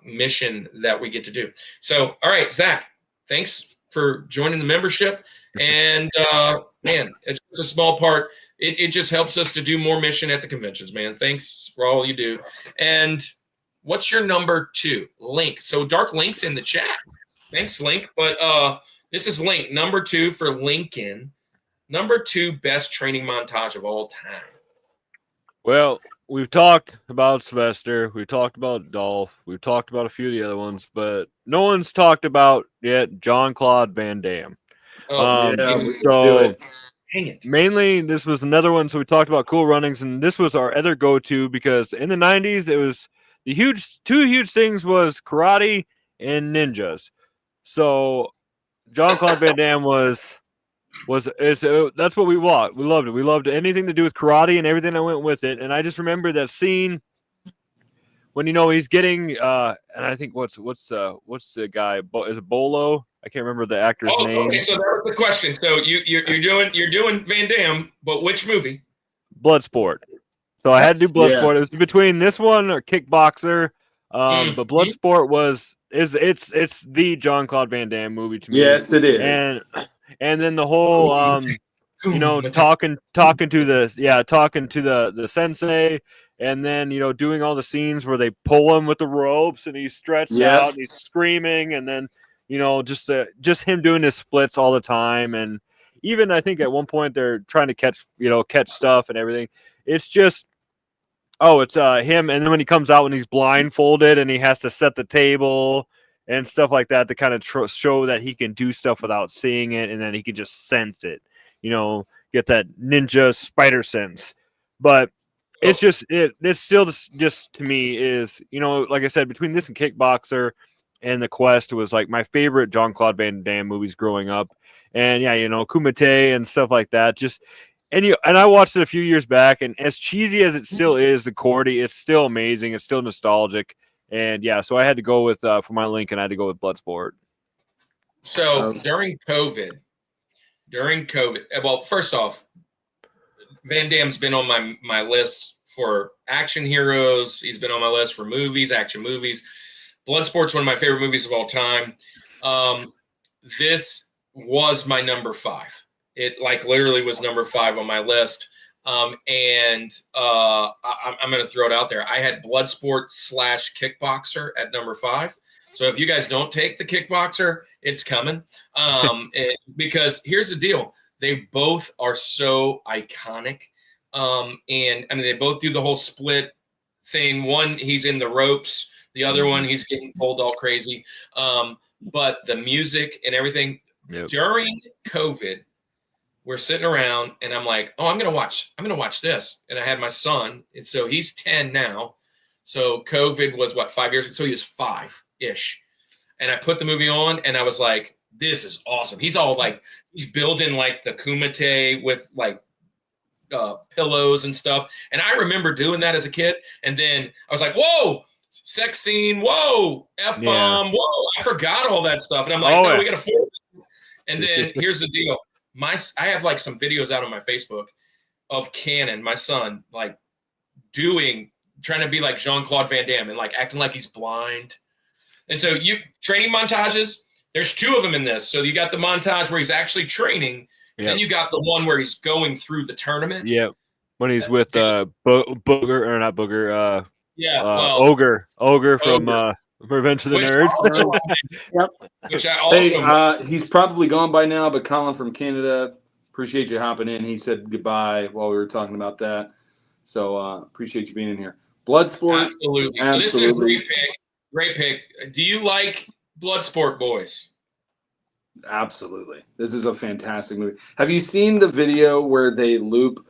mission that we get to do. So, all right, Zach, thanks for joining the membership. And man, it's just a small part. It just helps us to do more mission at the conventions, man. Thanks for all you do. And what's your number 2? Link. So Dark Link's in the chat. Thanks, Link. But this is Link, number 2 for Lincoln. Number 2 best training montage of all time. Well, we've talked about Sylvester. We've talked about Dolph. We've talked about a few of the other ones, but no one's talked about yet Jean-Claude Van Damme. Oh, So dang it. mainly this was another one. So we talked about Cool Runnings, and this was our other go-to because in the 90s, it was the two huge things was karate and ninjas. So Jean-Claude Van Damme that's what we loved. We loved it. We loved anything to do with karate and everything that went with it. And I just remember that scene when he's getting and I think what's the guy? Is it Bolo? I can't remember the actor's name. Okay, so that was the question. So you're doing Van Damme, but which movie? Bloodsport. So I had to do Bloodsport. It was between this one or Kickboxer. But Bloodsport it's the Jean-Claude Van Damme movie to me. Yes, it is. And then the whole talking to the sensei, and then doing all the scenes where they pull him with the ropes and he's stretched out and he's screaming, and then just him doing his splits all the time, and even I think at one point they're trying to catch stuff and everything. It's just it's him, and then when he comes out when he's blindfolded and he has to set the table and stuff like that to kind of show that he can do stuff without seeing it, and then he can just sense it, get that ninja spider sense. But it's still just to me is, like I said, between this and Kickboxer and The Quest was like my favorite Jean-Claude Van Damme movies growing up. And Kumite and stuff like that. And I watched it a few years back, and as cheesy as it still is, the Cordy, it's still amazing. It's still nostalgic. And yeah, so I had to go with for my Lincoln, I had to go with Bloodsport. So during COVID, well, first off, Van Damme's been on my list for action heroes. He's been on my list for movies, action movies. Bloodsport's one of my favorite movies of all time. This was my number 5. It like literally was number 5 on my list. I'm going to throw it out there. I had Bloodsport / Kickboxer at number 5. So if you guys don't take the Kickboxer, it's coming. Because here's the deal. They both are so iconic. And I mean, they both do the whole split thing. One, he's in the ropes. The other one, he's getting pulled all crazy. But the music and everything during COVID, we're sitting around and I'm like, oh, I'm going to watch this. And I had my son. And so he's 10 now. So COVID was 5 years ago. So he was 5-ish. And I put the movie on and I was like, this is awesome. He's all like, he's building like the kumite with like pillows and stuff. And I remember doing that as a kid. And then I was like, whoa, sex scene. Whoa, F-bomb. Whoa, I forgot all that stuff. And I'm like, we got to force it. And then here's the deal. I have like some videos out on my Facebook of Cannon, my son, like trying to be like Jean-Claude Van Damme and like acting like he's blind. And so training montages, there's 2 of them in this. So you got the montage where he's actually training, and then you got the one where he's going through the tournament. Yeah. When he's with Booger, or not Booger, Ogre from Revenge of the Nerds. Yep. Which I also he's probably gone by now, but Colin from Canada, appreciate you hopping in. He said goodbye while we were talking about that. So appreciate you being in here. Bloodsport. Absolutely. So this is a great pick. Great pick. Do you like Bloodsport, boys? Absolutely. This is a fantastic movie. Have you seen the video where they loop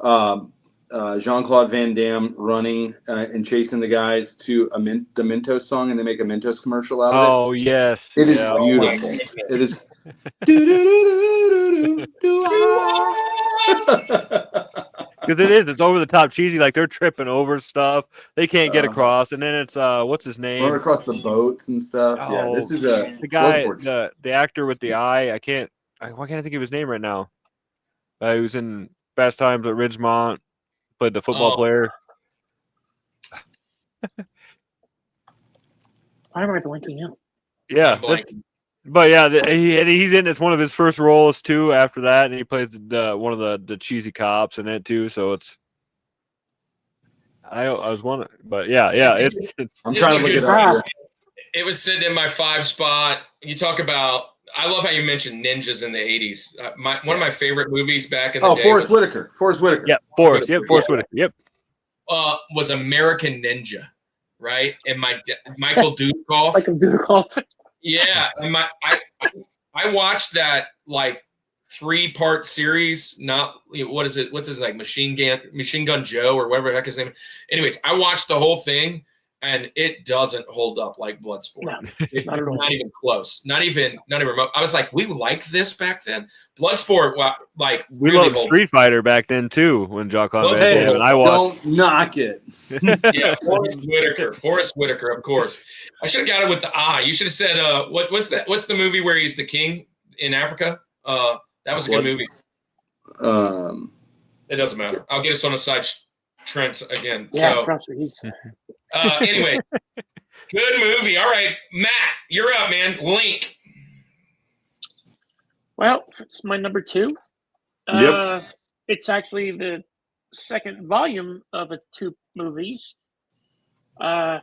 Jean-Claude Van Damme running and chasing the guys to the Mentos song, and they make a Mentos commercial out of it? Oh, yes. It is beautiful. It is. Because it is. It's over the top cheesy. Like they're tripping over stuff. They can't get across. And then it's what's his name? Run across the boats and stuff. Oh, this is the guy, the actor with the eye. Why can't I think of his name right now? He was in Fast Times at Ridgemont. Played the football player. Why am I blanking out? Yeah, he's in. It's one of his first roles too. After that, and he plays one of the cheesy cops in it too. So it's. I was wondering, but yeah, it's I'm trying to look it up. It was sitting in my 5 spot. You talk about. I love how you mentioned ninjas in the 80s. One of my favorite movies back in the day. Forrest Whitaker. Yeah, Forrest Whitaker. Yep. Was American Ninja, right? And Michael Dudikoff. Michael Dudikoff. Yeah, and I watched that like 3-part series. Not what is it? What's his like Machine Gun Joe or whatever the heck his name. Anyways, I watched the whole thing. And it doesn't hold up like Bloodsport. No, not even close. Not even remote. I was like, we liked this back then. Bloodsport, like we loved Street Fighter back then too. When Jean-Claude Van Damme and I watched. Don't knock it. Yeah, Forrest Whitaker, of course. I should have got it with the eye. You should have said, what's that? What's the movie where he's the king in Africa? That was a good movie. It doesn't matter. I'll get us on a side. Trent again. Yeah, trust me. Anyway, good movie. All right, Matt, you're up, man. Link. Well, it's my number 2. Yep. It's actually the second volume of 2 movies.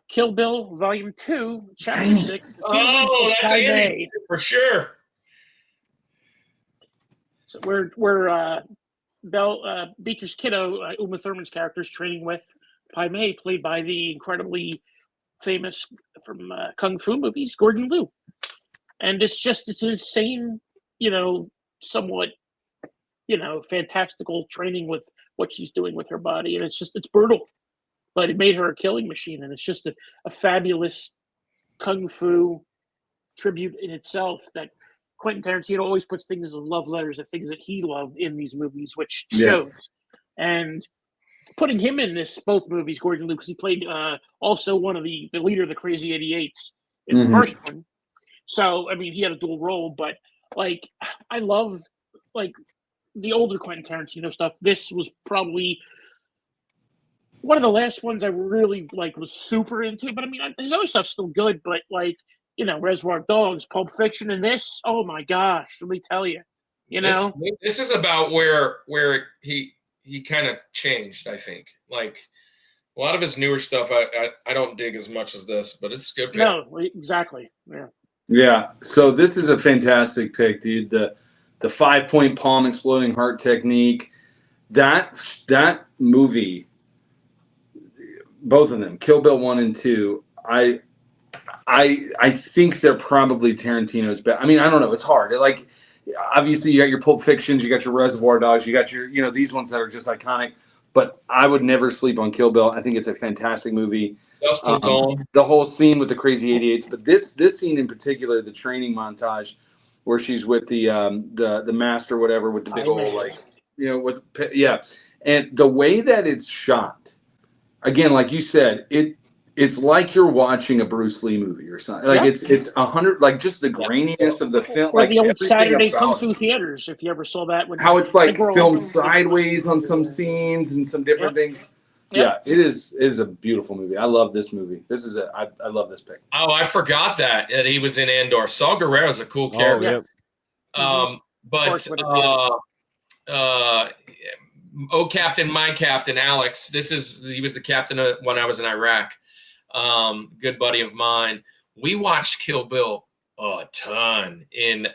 Kill Bill Volume 2, Chapter 6. Oh, that's Andy for sure. So we're Beatrice Kiddo, Uma Thurman's character, is training with Pai Mei, played by the incredibly famous from Kung Fu movies, Gordon Liu. And it's insane, somewhat, fantastical training with what she's doing with her body. And it's brutal, but it made her a killing machine. And it's just a fabulous Kung Fu tribute in itself that Quentin Tarantino always puts things as love letters of things that he loved in these movies, which shows. And putting him in both movies, Gordon Liu, because he played also one of the leader of the Crazy 88s in the first one. So I mean, he had a dual role, but like I love like the older Quentin Tarantino stuff. This was probably one of the last ones I really was super into. But I mean, his other stuff's still good. But Reservoir Dogs, Pulp Fiction, and this, oh my gosh, let me tell you, this is about where he kind of changed. I think like a lot of his newer stuff, I don't dig as much as this, but it's good. No, exactly. Yeah. Yeah. So this is a fantastic pick, dude. The 5-point palm exploding heart technique. That movie. Both of them, Kill Bill 1 and 2. I think they're probably Tarantino's best. I mean, I don't know. It's hard. Obviously, you got your Pulp Fictions, you got your Reservoir Dogs, you got your these ones that are just iconic. But I would never sleep on Kill Bill. I think it's a fantastic movie. The whole scene with the Crazy 88s, but this scene in particular, the training montage, where she's with the master, whatever, with the big old and the way that it's shot. Again, like you said, it's like you're watching a Bruce Lee movie or something. Like it's 100, like just the graininess of the film, or like the old Saturday Kung Fu it. theaters. If you ever saw that, how it's like filmed sideways on some scenes and some different things. Yeah, it is a beautiful movie. I love this movie. I love this pick. Oh, I forgot that he was in Andor. Saul Guerrero's a cool character. But oh, Captain, my Captain, Alex. He was the captain when I was in Iraq. Good buddy of mine. We watched Kill Bill a ton in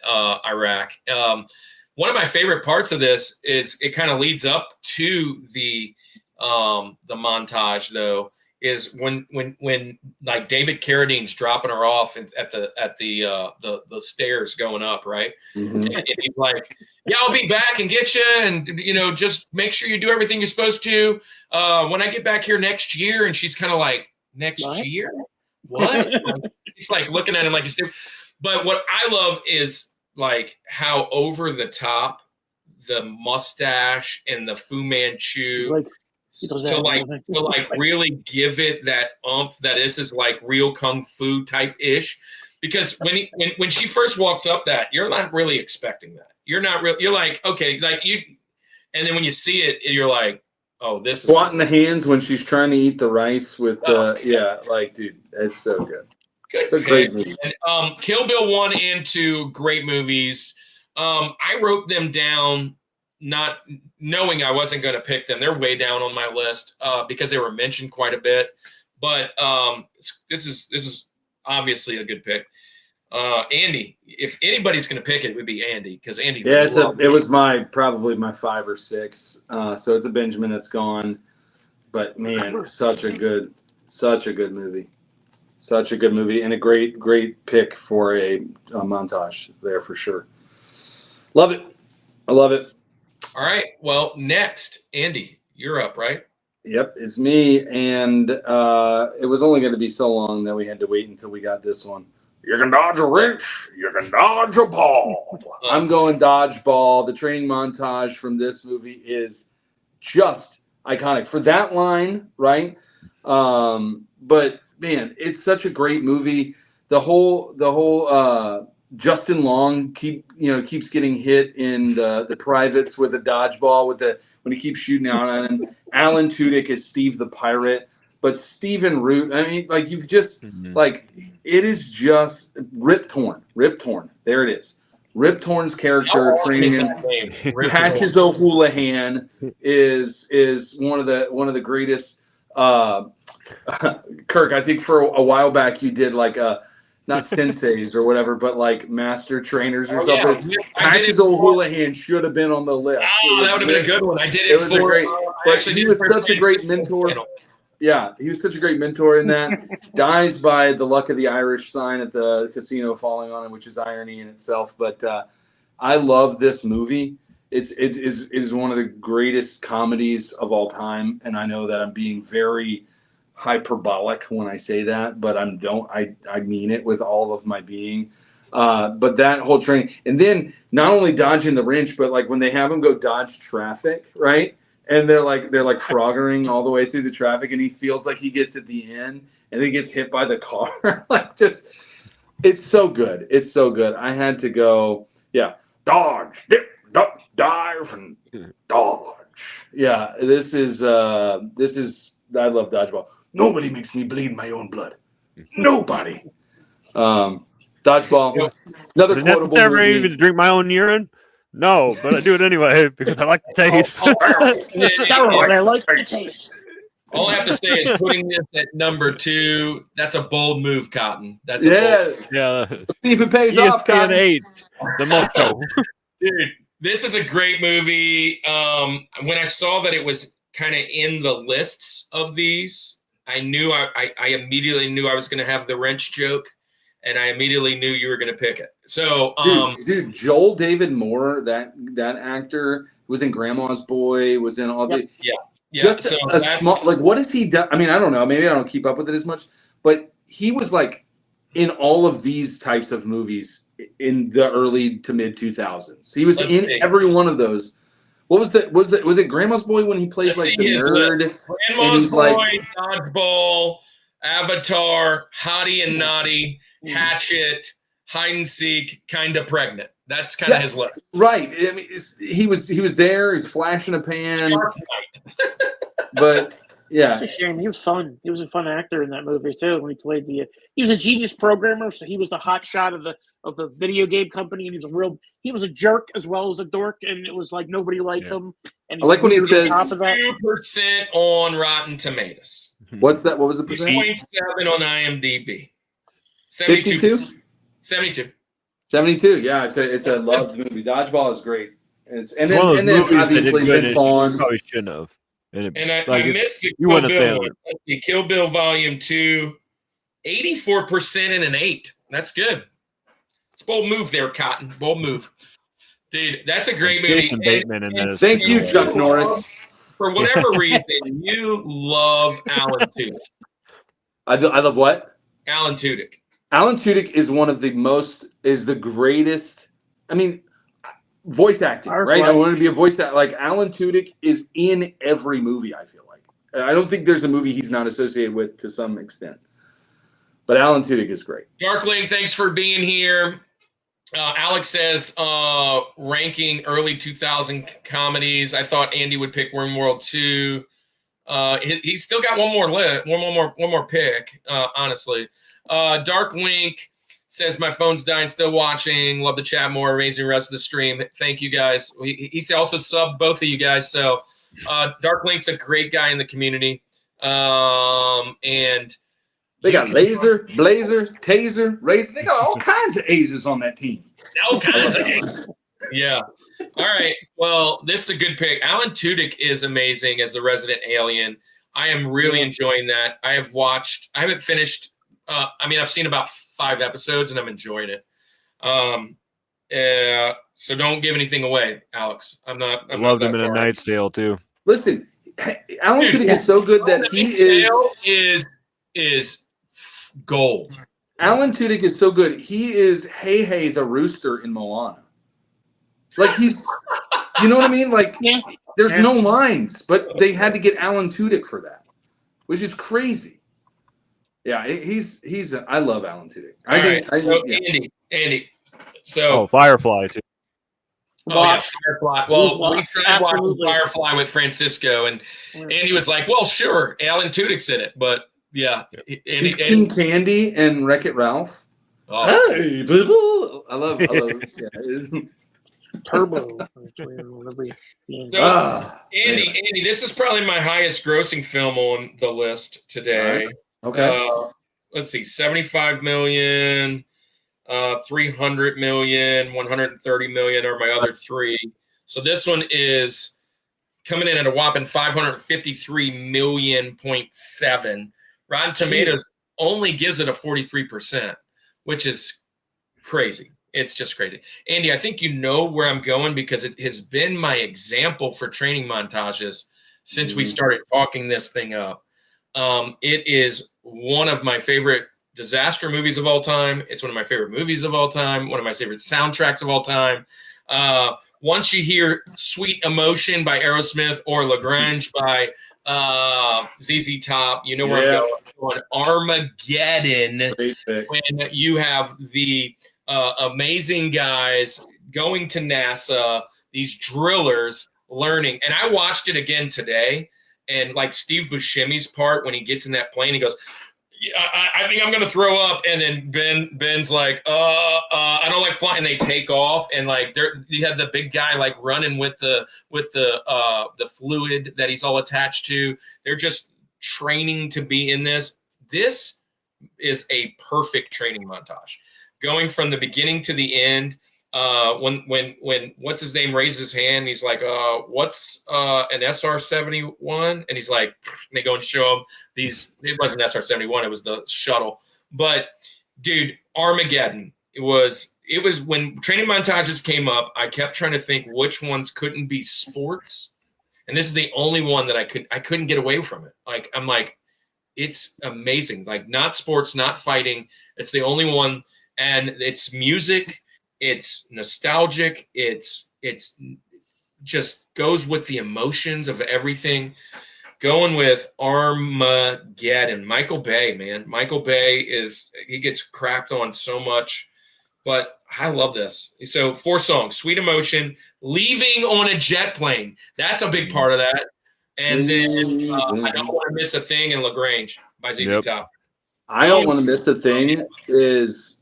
Iraq. One of my favorite parts of this is it kind of leads up to the montage, though, is when like David Carradine's dropping her off at the stairs going up, right? And he's like, "Yeah, I'll be back and get you, and just make sure you do everything you're supposed to when I get back here next year." And she's kind of like, "Next year? What?" He's like looking at him like he's stupid. But what I love is like how over the top the mustache and the Fu Manchu. To really give it that oomph that this is like real kung fu type ish, because when she first walks up, that you're not really expecting that. You're not real. You're like, okay, like you, and then when you see it, you're like, oh, this is squatting the hands when she's trying to eat the rice with dude, it's so good. It's a great movie. And, Kill Bill 1 and 2, great movies. I wrote them down not knowing I wasn't going to pick them. They're way down on my list because they were mentioned quite a bit. But this is obviously a good pick. Andy, if anybody's going to pick it, it would be Andy, because Andy. Yeah, it was probably my 5 or 6. So it's a Benjamin that's gone. But man, such a good movie. Such a good movie, and a great pick for a montage there for sure. Love it. I love it. All right. Well, next, Andy, you're up, right? Yep, it's me. And it was only going to be so long that we had to wait until we got this one. You can dodge a wrench. You can dodge a ball. I'm going dodgeball. The training montage from this movie is just iconic for that line, right? But man, it's such a great movie. The whole Justin Long keeps getting hit in the privates with a dodgeball when he keeps shooting out on him. Alan Tudyk is Steve the Pirate, but Stephen Root. I mean, like you've just like it is just Rip Torn. There it is. Rip Torn's character training Patches O'Houlihan is one of the greatest. Kirk, I think for a while back you did like not senseis or whatever, but like master trainers or something. Yeah. Patches O'Houlihan should have been on the list. Oh, that would have been a good one. I did it for great. He was such a great mentor. Yeah, he was such a great mentor in that. Dies by the luck of the Irish sign at the casino falling on him, which is irony in itself. But I love this movie. It is one of the greatest comedies of all time, and I know that I'm being very hyperbolic when I say that, but I mean it with all of my being. But that whole training, and then not only dodging the wrench, but like when they have him go dodge traffic, right? and they're like froggering all the way through the traffic, and he feels like he gets at the end, and he gets hit by the car. Like, just, it's so good. It's so good. I had to go, yeah, dodge, dip, dive, and dodge. Yeah, this is I love dodgeball. Nobody makes me bleed my own blood. Nobody. Dodgeball. Another Is it quotable necessary movie. to drink my own urine? No, but I do it anyway because I like the taste. It's steroid. I like the taste. All I have to say is putting this at number 2. That's a bold move, Cotton. That's a bold Yeah. Yeah. See if it pays off, ESPN Cotton. 8, the motto. dude. This is a great movie. When I saw that it was kind of in the lists of these, I knew I immediately knew I was going to have the wrench joke, and I immediately knew you were going to pick it. So, dude, Joel David Moore, that actor, was in Grandma's Boy, was in all the just so a small, like, what has he done? I mean, I don't know. Maybe I don't keep up with it as much, but he was like in all of these types of movies in the early to mid 2000s. He was every one of those. What was it Grandma's Boy when he plays like the nerd? Grandma's Boy, Dodgeball, Avatar, Hottie and Naughty, Hatchet, Hide and Seek, Kinda Pregnant. That's kind of his list. Right. I mean, he was there. He's flashing a pan. But yeah, It's a shame. He was fun. He was a fun actor in that movie too. When he played he was a genius programmer, so he was the hot shot of the video game company, and he was a jerk as well as a dork, and it was like nobody liked him. And I like when he says 2% on Rotten Tomatoes. What's that? What was the percentage? 0.7 on IMDb. 52? 72. 72. Yeah, it's a loved movie. Dodgeball is great. And It's one of those movies obviously that Vince Vaughn. probably shouldn't have. And I missed the you Kill wouldn't have Bill. failed it. Let's see, Kill Bill Volume 2, 84% and an 8. That's good. It's a bold move there, Cotton. Bold move. Dude, that's a great movie. Jason Bateman in this. Thank you, Chuck Norris. For whatever reason, you love Alan Tudyk. I love what? Alan Tudyk. Alan Tudyk is the greatest. I mean, voice acting, right? I wanted to be a voice actor. Like, Alan Tudyk is in every movie, I feel like. I don't think there's a movie he's not associated with to some extent. But Alan Tudyk is great. Darkling, thanks for being here. Alex says, ranking early 2000 comedies. I thought Andy would pick Rimworld 2. He's still got one more pick, honestly. Dark Link says, my phone's dying, still watching. Love the chat more. Amazing rest of the stream. Thank you, guys. He also subbed both of you guys. So Dark Link's a great guy in the community. And they got laser, blazer, taser, razor. They got all kinds of A's on that team. All kinds of A's. Yeah. All right. Well, this is a good pick. Alan Tudyk is amazing as the resident alien. I am really enjoying that. I haven't finished. I've seen about 5 episodes and I'm enjoying it. So don't give anything away, Alex. I loved him in A Knight's Tale too. Listen, Alan Tudyk is so good that he is gold. Alan Tudyk is so good. He is Hey the rooster in Moana. Like, he's, you know what I mean? Like, there's no lines, but they had to get Alan Tudyk for that, which is crazy. Yeah, he's. I love Alan Tudyk. Andy. So Firefly too. Firefly. Well, we tried watching Firefly with Francisco, and Andy was like, "Well, sure, Alan Tudyk's in it," but yeah, he's King Candy and Wreck-It Ralph. Oh. Hey, people! I love it. Turbo. So, Andy, this is probably my highest grossing film on the list today. Right. Okay. Let's see, 75 million, 300 million, 130 million are my other 3. So this one is coming in at a whopping 553 million.7. Rotten Tomatoes only gives it a 43%, which is crazy. It's just crazy. Andy, I think you know where I'm going because it has been my example for training montages since we started talking this thing up. It is one of my favorite disaster movies of all time. It's one of my favorite movies of all time. One of my favorite soundtracks of all time. once you hear Sweet Emotion by Aerosmith or Lagrange by ZZ Top, you know where I'm going. Armageddon, when you have the amazing guys going to NASA, these drillers learning. And I watched it again today, and like Steve Buscemi's part when he gets in that plane, he goes, I think I'm gonna throw up, and then Ben's like, I don't like flying. And they take off, and like you have the big guy like running with the fluid that he's all attached to. They're just training to be in this. This is a perfect training montage, going from the beginning to the end. When what's his name raises his hand, he's like, what's an SR-71? And he's like, and they go and show him these. It wasn't SR-71, it was the shuttle. But dude, Armageddon. It was when training montages came up, I kept trying to think which ones couldn't be sports, and this is the only one that I couldn't get away from it. Like, I'm like, it's amazing. Like, not sports, not fighting. It's the only one, and it's music. It's nostalgic. It's just goes with the emotions of everything. Going with Armageddon. Michael Bay, man. Michael Bay he gets crapped on so much, but I love this. So 4 songs: Sweet Emotion, Leaving on a Jet Plane. That's a big part of that. And then I Don't Want to Miss a Thing in Lagrange by ZZ Top. I Don't Want to Miss a Thing is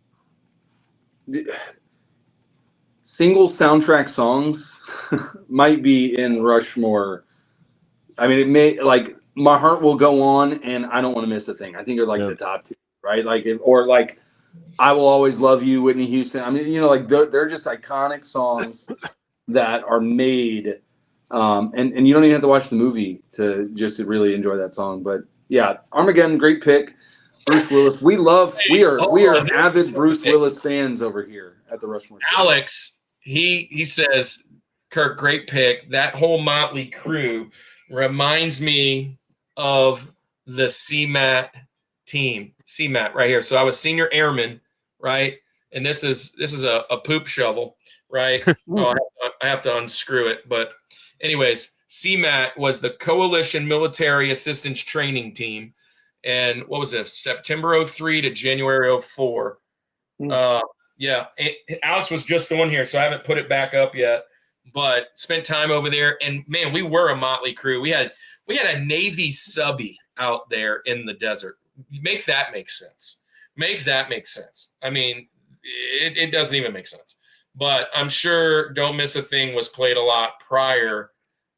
single soundtrack songs might be in Rushmore. I mean, it may, like, My Heart Will Go On and I Don't Want to Miss a Thing. I think are like the top 2, right? Like, or like I Will Always Love You, Whitney Houston. I mean, you know, like they're just iconic songs that are made. And you don't even have to watch the movie to just really enjoy that song. But yeah, Armageddon, great pick. Bruce Willis. We are avid Bruce Willis fans over here at the Rushmore Show. Alex, he says, Kirk, great pick. That whole Motley crew reminds me of the CMAT team. CMAT right here. So I was senior airman, right? And this is a poop shovel, right? I have to unscrew it. But anyways, CMAT was the Coalition Military Assistance Training Team. And what was this? September 03 to January 04. Yeah. Alex was just on here, so I haven't put it back up yet. But spent time over there, and man, we were a motley crew. We had a Navy subby out there in the desert. Make that make sense. Make that make sense. I mean, it doesn't even make sense. But I'm sure Don't Miss a Thing was played a lot prior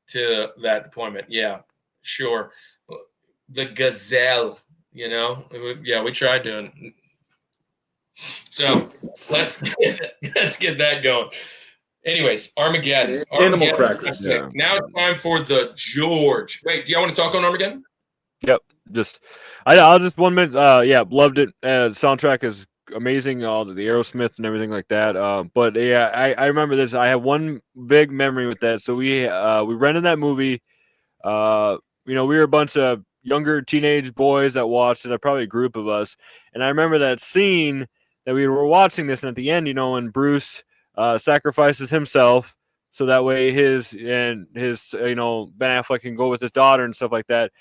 to that deployment. Yeah, sure. The Gazelle, you know, we tried doing it. So let's get that going. Anyways, Armageddon. Animal Crackers. Yeah. Now it's time for the George. Wait, do y'all want to talk on Armageddon? Yep. I'll just 1 minute. Loved it. Soundtrack is amazing. All the Aerosmith and everything like that. But yeah, I remember this. I have one big memory with that. So we rented that movie. We were a bunch of younger teenage boys that watched it. Probably a group of us. And I remember that scene that we were watching this, and at the end, when Bruce sacrifices himself so that way his Ben Affleck can go with his daughter and stuff like that.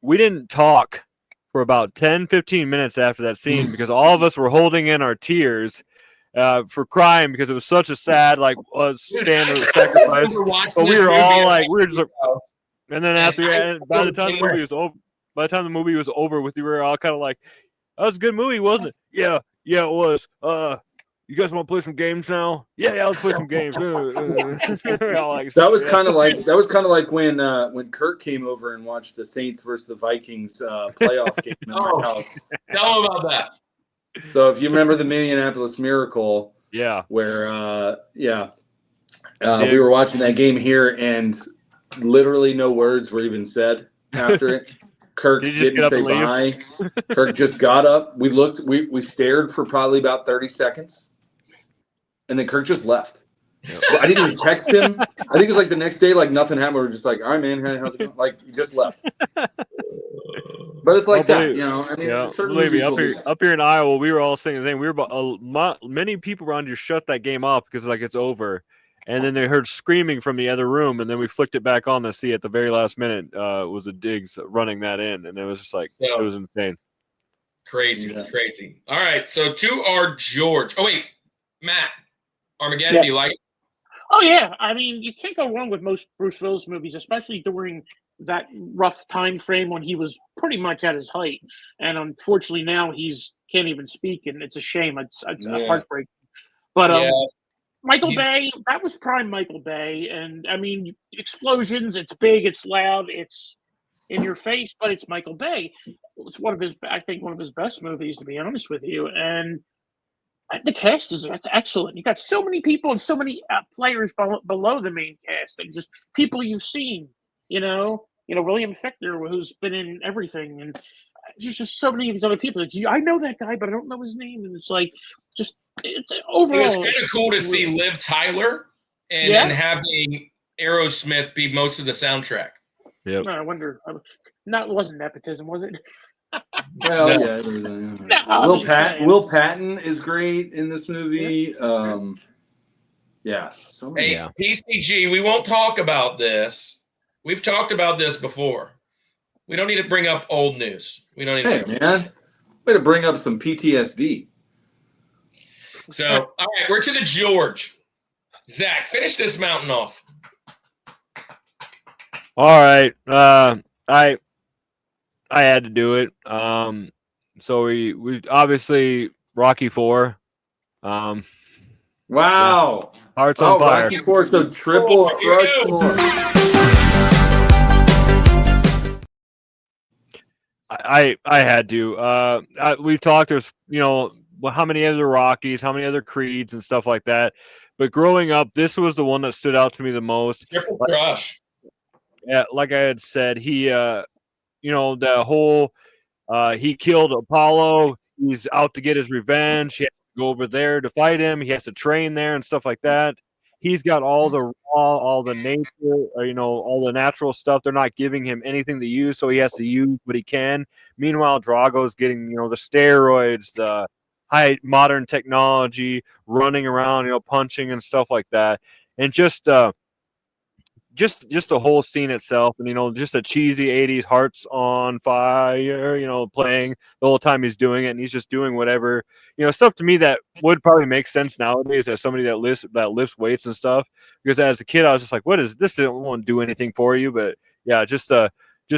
We didn't talk for about 10-15 minutes after that scene because all of us were holding in our tears for crying because it was such a sad standard sacrifice. But we were all like, we were just and then by the time the movie was over with, we were all kind of like, that was a good movie, wasn't it? Yeah, it was. You guys want to play some games now? Yeah, let's play some games. That was kind of like when Kirk came over and watched the Saints versus the Vikings playoff game in our house. Tell him about that. So if you remember the Minneapolis Miracle, where we were watching that game here, and literally no words were even said after it. Kirk didn't say bye. Kirk just got up. We looked. We stared for probably about 30 seconds. And then Kirk just left. I didn't even text him. I think it was like the next day, like nothing happened. We were just like, all right, man, how's it going? Like, he just left. But it's like that, I mean, believe me, up here in Iowa, we were all saying the thing. We were many people around you shut that game off because it's over. And then they heard screaming from the other room, and then we flicked it back on to see at the very last minute was a Diggs running that in, and it was just like it was insane. Crazy. All right, so to our George. Oh wait, Matt, Armageddon. Yes. Do you like it? Oh yeah, I mean, you can't go wrong with most Bruce Willis movies, especially during that rough time frame when he was pretty much at his height. And unfortunately, now he's can't even speak, and it's a shame. It's heartbreaking. But Michael Bay, that was prime Michael Bay, and I mean, explosions. It's big, it's loud, it's in your face, but it's Michael Bay. It's one of his best movies, to be honest with you, and the cast is excellent. You got so many people and so many players below the main cast, and just people you've seen. William Fichtner, who's been in everything, and just so many of these other people. I know that guy, but I don't know his name. And it's like, it's overall. It was kind of cool to see Liv Tyler and then having Aerosmith be most of the soundtrack. Yep. I wonder. It wasn't nepotism, was it? Will Patton is great in this movie. So many. Hey, PCG, we won't talk about this. We've talked about this before. We don't need to bring up old news. We don't need to man. Way to bring up some PTSD. So, all right, we're to the George. Zach, finish this mountain off. All right. I had to do it. So we obviously Rocky IV. Wow. Hearts on fire. Rocky IV, so triple Rushmore. I had to. We've talked. There's how many other Rockies, how many other Creeds and stuff like that. But growing up, this was the one that stood out to me the most. Triple Crush. Yeah, like I had said, he the whole he killed Apollo. He's out to get his revenge. He has to go over there to fight him. He has to train there and stuff like that. He's got all the nature, all the natural stuff. They're not giving him anything to use, so he has to use what he can. Meanwhile, Drago's getting, the steroids, the high modern technology, running around, punching and stuff like that. And just the whole scene itself, and just a cheesy 80s Hearts on Fire, playing the whole time he's doing it, and he's just doing whatever, stuff to me that would probably make sense nowadays as somebody that lifts weights and stuff. Because as a kid, I was just like, what is this? It won't do anything for you. But yeah, just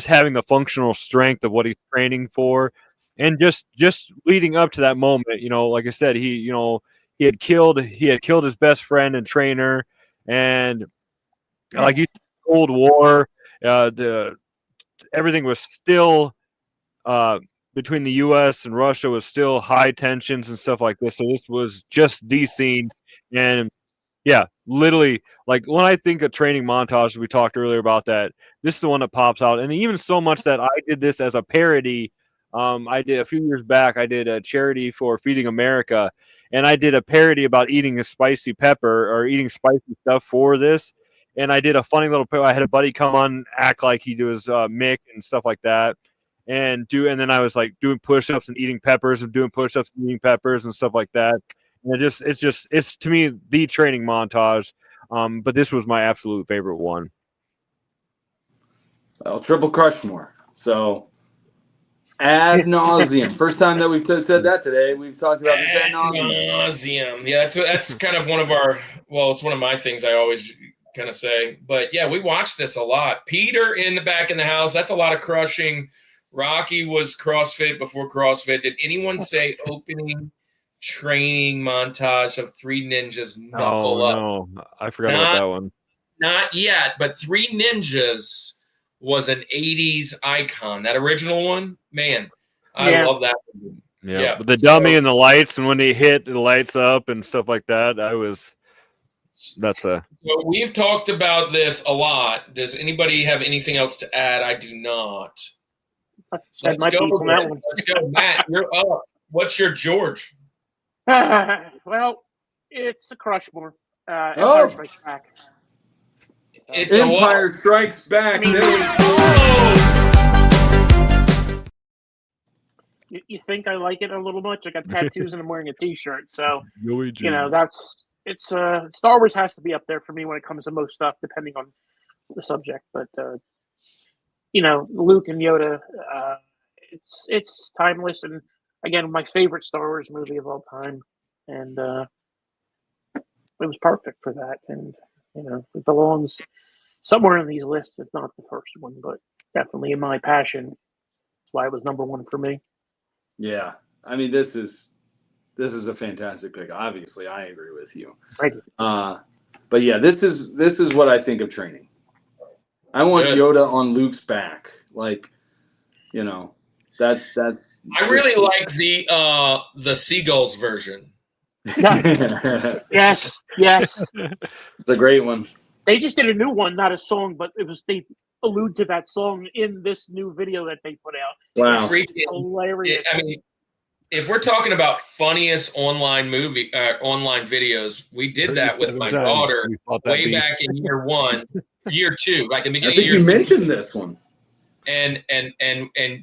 having the functional strength of what he's training for, and just leading up to that moment, like I said, he had killed his best friend and trainer, and like you, Cold War, everything was still between the U.S. and Russia was still high tensions and stuff like this. So this was just the scene, and yeah, literally, like when I think of training montage, we talked earlier about that. This is the one that pops out, and even so much that I did this as a parody. I did a few years back. I did a charity for Feeding America, and I did a parody about eating a spicy pepper or eating spicy stuff for this. And I did a funny little. I had a buddy come on, act like he was Mick and stuff like that, and then I was like doing push-ups and eating peppers and doing push-ups and eating peppers and stuff like that. And it's to me the training montage. But this was my absolute favorite one. Well, triple Rushmore. So ad nauseum. First time that we've said that today. We've talked about this ad nauseum. Yeah, that's kind of one of our. Well, it's one of my things I always kind of say, but yeah, we watched this a lot. Peter in the back in the house, that's a lot of crushing. Rocky was CrossFit before CrossFit. Did anyone say opening training montage of Three Ninjas Knuckle Up? No, I forgot about that one. Not yet, but Three Ninjas was an 80s icon. That original one, man, I love that one. Yeah, but the dummy and the lights, and when they hit the lights up and stuff like that, So we've talked about this a lot. Does anybody have anything else to add? I do not. Let's go, Matt. You're up. What's your George? Well, it's a Rushmore. Empire Strikes Back. It's Empire Strikes Back. You think I like it a little much? I got tattoos and I'm wearing a T-shirt, so Joey G. it's Star Wars has to be up there for me when it comes to most stuff, depending on the subject. But Luke and Yoda, it's timeless, and again, my favorite Star Wars movie of all time, and it was perfect for that. And it belongs somewhere in these lists, if not the first one, but definitely in my passion. That's why it was number one for me. Yeah, I mean, this is a fantastic pick. Obviously, I agree with you. Thank you. But yeah, this is what I think of training. I want Yoda on Luke's back, like, that's. I really like the Seagulls version. Yes. It's a great one. They just did a new one, not a song, but they allude to that song in this new video that they put out. Wow, hilarious! I mean, if we're talking about funniest online videos, we did that with my daughter way back in year two, like in the beginning. I think you mentioned this one. And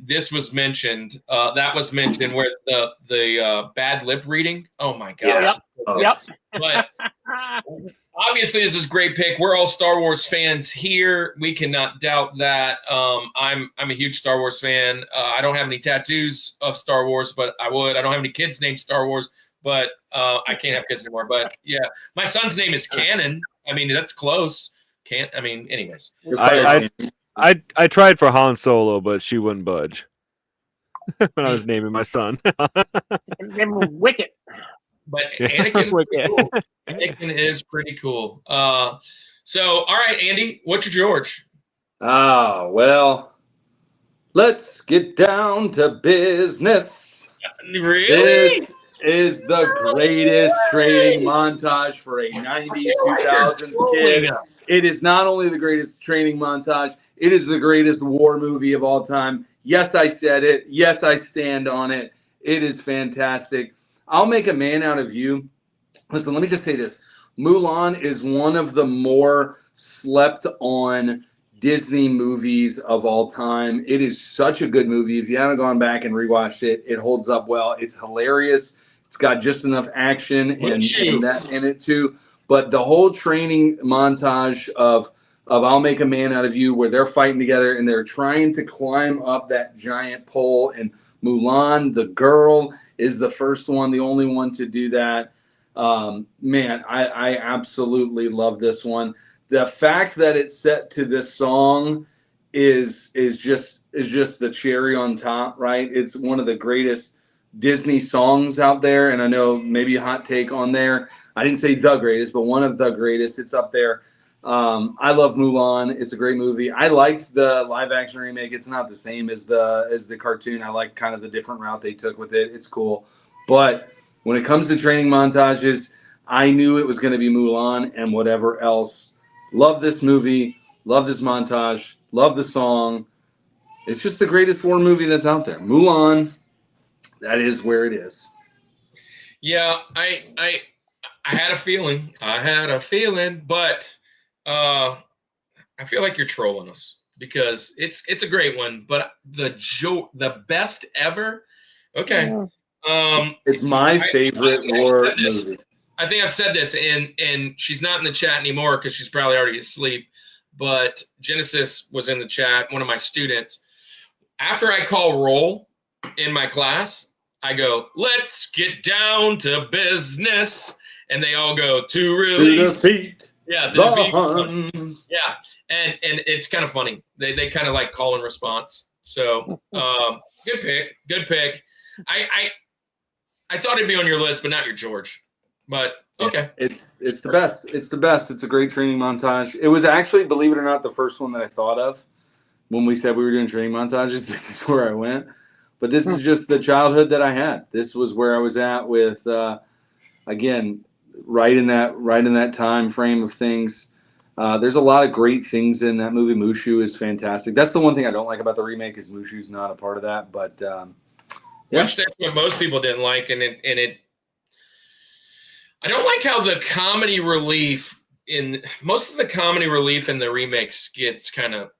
this was mentioned. That was mentioned where the bad lip reading. Oh my gosh. Yep. But obviously, this is a great pick. We're all Star Wars fans here. We cannot doubt that. I'm a huge Star Wars fan. I don't have any tattoos of Star Wars, but I would. I don't have any kids named Star Wars, but I can't have kids anymore. But yeah, my son's name is Canon. I mean, that's close. Anyways. I tried for Han Solo, but she wouldn't budge when I was naming my son. Wicket. But Anakin's pretty cool. Anakin is pretty cool. So, all right, Andy, what's your George? Well, let's get down to business. Really? This is the greatest training montage for a 90s, 2000s kid. It is not only the greatest training montage, it is the greatest war movie of all time. Yes, I said it. Yes, I stand on it. It is fantastic. I'll Make a Man Out of You. Listen, let me just say this. Mulan is one of the more slept on Disney movies of all time. It is such a good movie. If you haven't gone back and rewatched it, it holds up well. It's hilarious. It's got just enough action and that in it too. But the whole training montage of I'll Make a Man Out of You, where they're fighting together and they're trying to climb up that giant pole, and Mulan, the girl, is the first one, the only one to do that. Man, I absolutely love this one. The fact that it's set to this song is just the cherry on top, right? It's one of the greatest Disney songs out there, and I know maybe a hot take on there. I didn't say the greatest, but one of the greatest. It's up there. I love Mulan. It's a great movie. I liked the live action remake. It's not the same as the cartoon. I like kind of the different route they took with it. It's cool. But when it comes to training montages, I knew it was going to be Mulan and whatever else. Love this movie. Love this montage. Love the song. It's just the greatest war movie that's out there. Mulan. That is where it is. Yeah, I had a feeling. But I feel like you're trolling us because it's a great one. But the best ever. Okay. It's my favorite war movie. I think I've said this, and she's not in the chat anymore because she's probably already asleep. But Genesis was in the chat, one of my students. After I call roll in my class, I go, let's get down to business. And they all go, to release. To defeat. Yeah, the Huns. Yeah, and it's kind of funny. They kind of like call and response. So good pick. I thought it'd be on your list, but not your George. But okay, it's the best. It's the best. It's a great training montage. It was actually, believe it or not, the first one that I thought of when we said we were doing training montages. This is where I went. But this is just the childhood that I had. This was where I was at with, again, right in that time frame of things. There's a lot of great things in that movie. Mushu is fantastic. That's the one thing I don't like about the remake is Mushu's not a part of that. But yeah. Which that's what most people didn't like, and it. I don't like how the comedy relief in most of the comedy relief in the remakes gets kind of.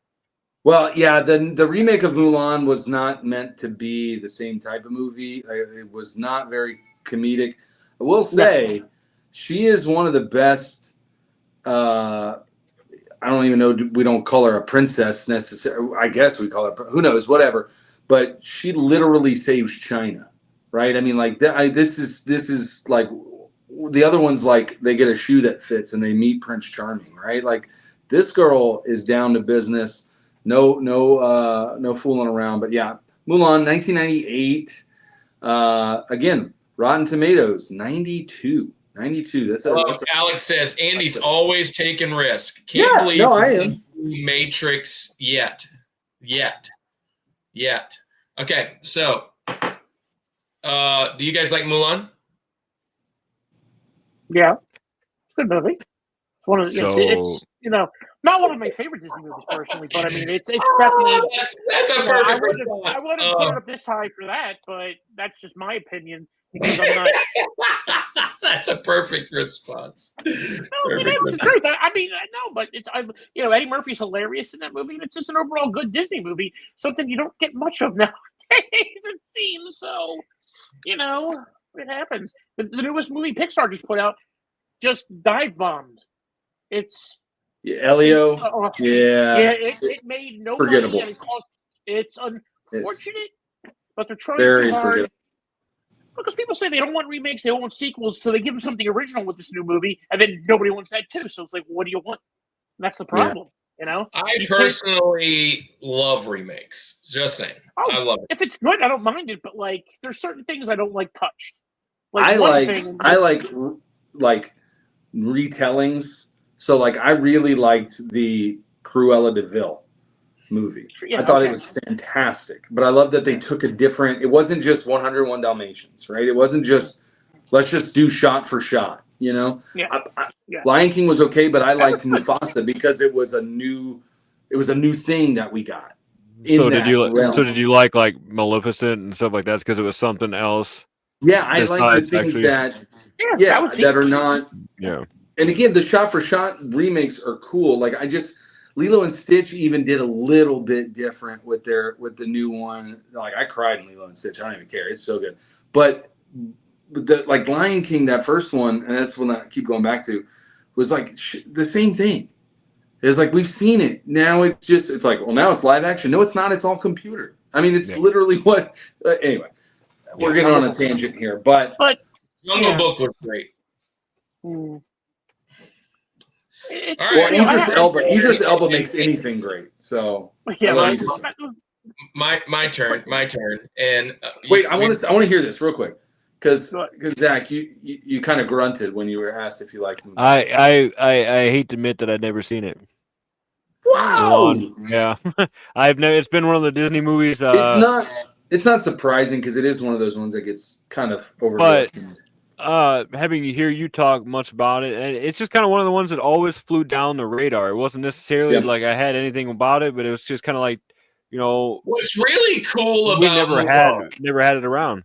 Well, yeah, the remake of Mulan was not meant to be the same type of movie. It was not very comedic. I will say she is one of the best. I don't even know. We don't call her a princess necessarily. I guess we call her. Who knows? Whatever. But she literally saves China, right? I mean, like this is like the other ones. Like they get a shoe that fits and they meet Prince Charming, right? Like this girl is down to business. No fooling around. But yeah, Mulan, 1998. Again, Rotten Tomatoes, 92. 92. That's Alex says Andy's always taking risk. Can't believe I am. Matrix yet. Okay, so do you guys like Mulan? Yeah, it's a good movie. It's one of the, So- it's not one of my favorite Disney movies personally, but I mean it's definitely. That's a I perfect wouldn't response. put it up this high for that, but that's just my opinion because I'm not. That's a perfect response. No, it's the truth. I mean, no, but Eddie Murphy's hilarious in that movie, and it's just an overall good Disney movie. Something you don't get much of nowadays, it seems. So, it happens. The newest movie Pixar just put out just dive bombed. It's Elio. Yeah. It made no Forgettable. money, and it's unfortunate, but they're trying Very too hard. forgettable. Because people say they don't want remakes, they don't want sequels, so they give them something original with this new movie, and then nobody wants that too. So it's like, what do you want? And that's the problem, I personally love remakes. Just saying, I love it. If it's good, I don't mind it, but like, there's certain things I don't like touched. I like retellings. So like, I really liked the Cruella de Vil movie. I thought it was fantastic, but I love that they took a different. It wasn't just 101 Dalmatians, right? It wasn't just let's just do shot for shot. Lion King was okay, but I liked Mufasa because it was a new thing that we got. So did you like Maleficent and stuff like that because it was something else? Yeah, I like the things that are not. Yeah. And again, the shot for shot remakes are cool. Like Lilo and Stitch even did a little bit different with the new one. Like I cried in Lilo and Stitch. I don't even care. It's so good. But the like Lion King, that first one, and that's one that I keep going back to, was like the same thing. It's like we've seen it. Now it's like, well, now it's live action. No, it's not. It's all computer. I mean, it's literally what. Anyway, we're getting on a tangent here, but Jungle Book was great. Idris Elba makes anything great. So my turn. And wait, I want to hear this real quick because Zach, you kind of grunted when you were asked if you liked movies. I hate to admit that I'd never seen it. Wow. Yeah, I've never. It's been one of the Disney movies. It's not surprising because it is one of those ones that gets kind of overlooked. But having you hear you talk much about it, and it's just kind of one of the ones that always flew down the radar. It wasn't necessarily like I had anything about it, but it was just kind of like, what's really cool about never had it around.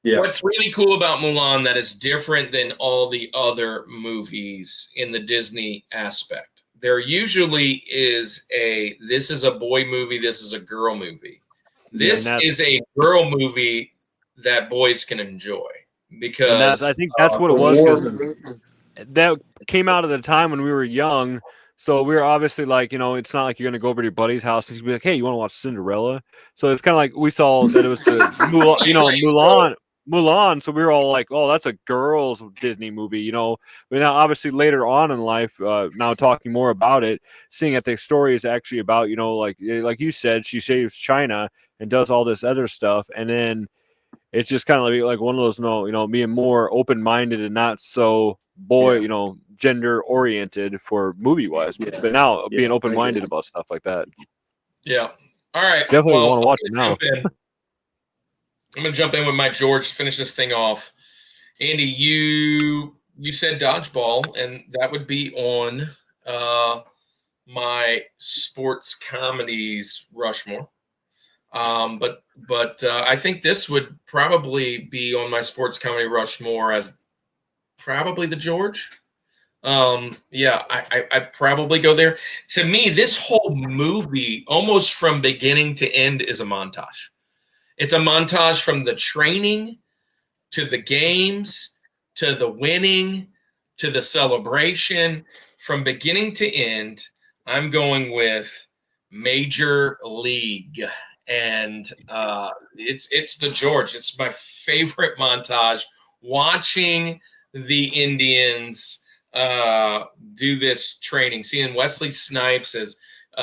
Yeah. What's really cool about Mulan that is different than all the other movies in the Disney aspect. There usually is this is a boy movie, this is a girl movie. This is a girl movie that boys can enjoy. Because I think that's what it was. Because that came out at the time when we were young, so we were obviously like, it's not like you're gonna go over to your buddy's house and be like, "Hey, you want to watch Cinderella?" So it's kind of like we saw that it was the Mulan. So we were all like, "Oh, that's a girls' Disney movie," But now, obviously, later on in life, now talking more about it, seeing that the story is actually about, like you said, she saves China and does all this other stuff, and then. It's just kind of like one of those, being more open-minded and not so gender oriented for movie-wise. Yeah. But now being open-minded about stuff like that. Yeah. All right. Definitely want to watch it now. I'm going to jump in with my George to finish this thing off. Andy, you said dodgeball, and that would be on my sports comedies Rushmore. But I think this would probably be on my sports comedy Rushmore as probably the George. I probably go there. To me, this whole movie, almost from beginning to end, is a montage. It's a montage from the training to the games to the winning to the celebration from beginning to end, I'm going with Major League. And it's the George. It's my favorite montage. Watching the Indians do this training, seeing Wesley Snipes as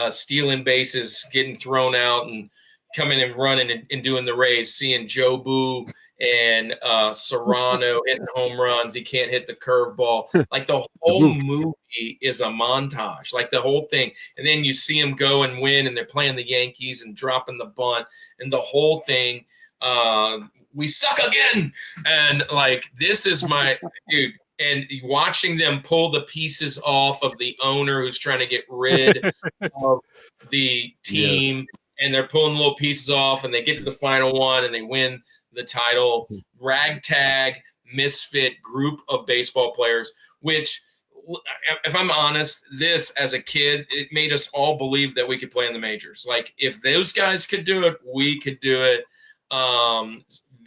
stealing bases, getting thrown out, and coming and running and doing the Rays, seeing Joe Boo and Serrano hitting home runs. He can't hit the curveball. Like the whole movie is a montage, like the whole thing. And then you see him go and win, and they're playing the Yankees and dropping the bunt, and the whole thing. We suck again, and like this is my dude. And watching them pull the pieces off of the owner who's trying to get rid of the team, yes. And they're pulling little pieces off, and they get to the final one, and they win the title. Ragtag, misfit group of baseball players, which, if I'm honest, this as a kid, it made us all believe that we could play in the majors. Like, if those guys could do it, we could do it.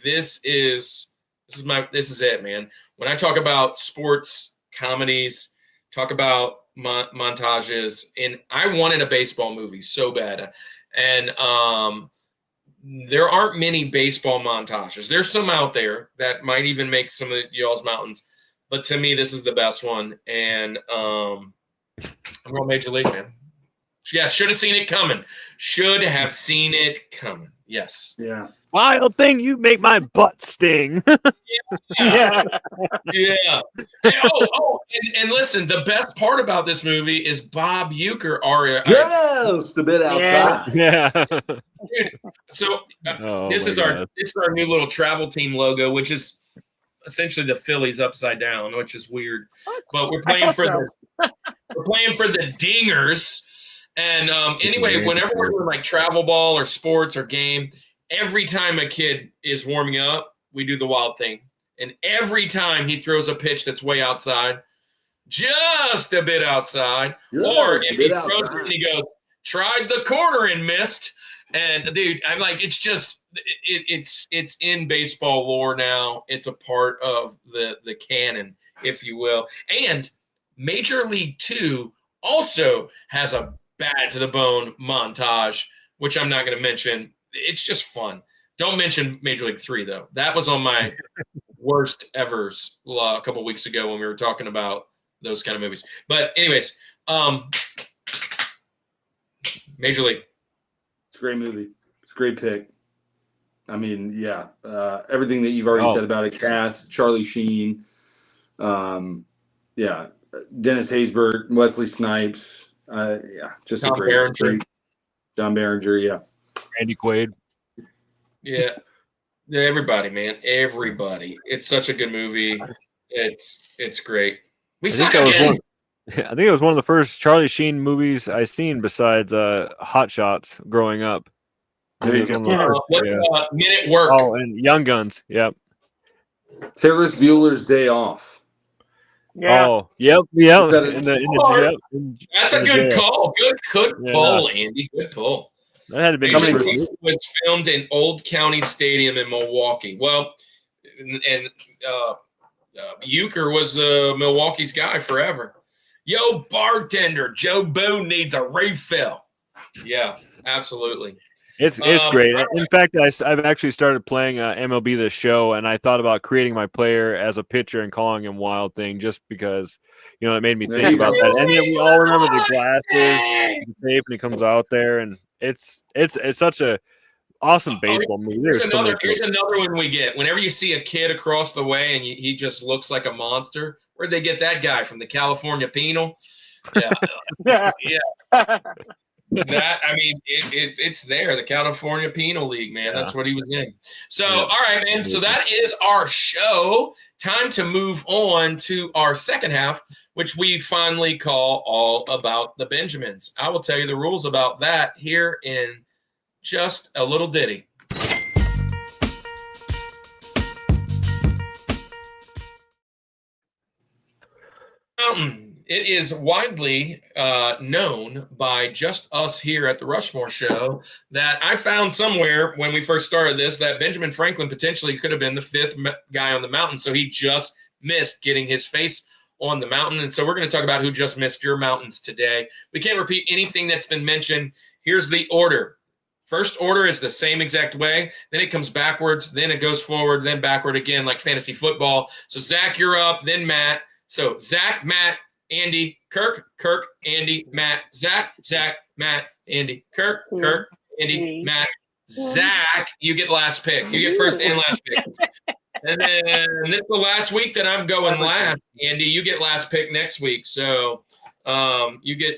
This is it, man. When I talk about sports comedies, talk about montages, and I wanted a baseball movie so bad. And there aren't many baseball montages. There's some out there that might even make some of y'all's mountains. But to me, this is the best one. And I'm going Major League, man. Yeah, should have seen it coming. Should have seen it coming. Yes. Yeah. Wild thing, you make my butt sting. Yeah. Yeah. And listen, the best part about this movie is Bob Uecker. Just a bit outside. Yeah. Dude, so this is our new little travel team logo, which is essentially the Phillies upside down, which is weird. But we're playing for the Dingers. And anyway, whenever we're doing like travel ball or sports or game, every time a kid is warming up, we do the wild thing. And every time he throws a pitch that's way outside, just a bit outside, or if he throws it and he goes, tried the corner and missed. And dude, I'm like, it's just, it's in baseball lore now. It's a part of the canon, if you will. And Major League 2 also has a bad to the bone montage, which I'm not going to mention. It's just fun. Don't mention Major League 3, though. That was on my worst evers a couple weeks ago when we were talking about those kind of movies. But anyways, Major League. It's a great movie. It's a great pick. I mean, yeah. Everything that you've already said about it, cast, Charlie Sheen, yeah, Dennis Haysbert, Wesley Snipes, yeah, just Tom a great John Berenger, yeah. Randy Quaid. Yeah. Everybody, man. Everybody. It's such a good movie. It's great. We suck again. I think it was one of the first Charlie Sheen movies I seen besides Hot Shots growing up. Minute Work. Oh, and Young Guns. Yep. Ferris Bueller's Day Off. Yeah. Oh, yep. Yeah. That's a good call. Good pull, Andy. Good pull. That had to be was filmed in Old County Stadium in Milwaukee. Well, and Uecker was Milwaukee's guy forever. Yo, bartender, Joe Boo needs a refill. Yeah, absolutely. It's great. In fact, I've actually started playing MLB The Show, and I thought about creating my player as a pitcher and calling him Wild Thing just because, it made me think about that. And then we all remember the glasses, the tape, and he comes out there, and it's such a awesome baseball movie. Here's another one we get. Whenever you see a kid across the way and he just looks like a monster, where'd they get that guy from? The California Penal? Yeah. Yeah. That, I mean, it's there. The California Penal League, man. That's what he was in. So, all right, man. So that is our show. Time to move on to our second half, which we finally call All About the Benjamins. I will tell you the rules about that here in just a little ditty. It is widely known by just us here at the Rushmore Show that I found somewhere when we first started this that Benjamin Franklin potentially could have been the fifth guy on the mountain. So he just missed getting his face on the mountain. And so we're going to talk about who just missed your mountains today. We can't repeat anything that's been mentioned. Here's the order. First order is the same exact way. Then it comes backwards. Then it goes forward, then backward again, like fantasy football. So Zach, you're up, then Matt. So Zach, Matt, Andy, Kirk, Andy, Matt, Zach, Matt, Andy, Kirk, Andy, Matt, Zach. You get last pick. You get first and last pick. And then this is the last week that I'm going last. Andy, you get last pick next week. So you get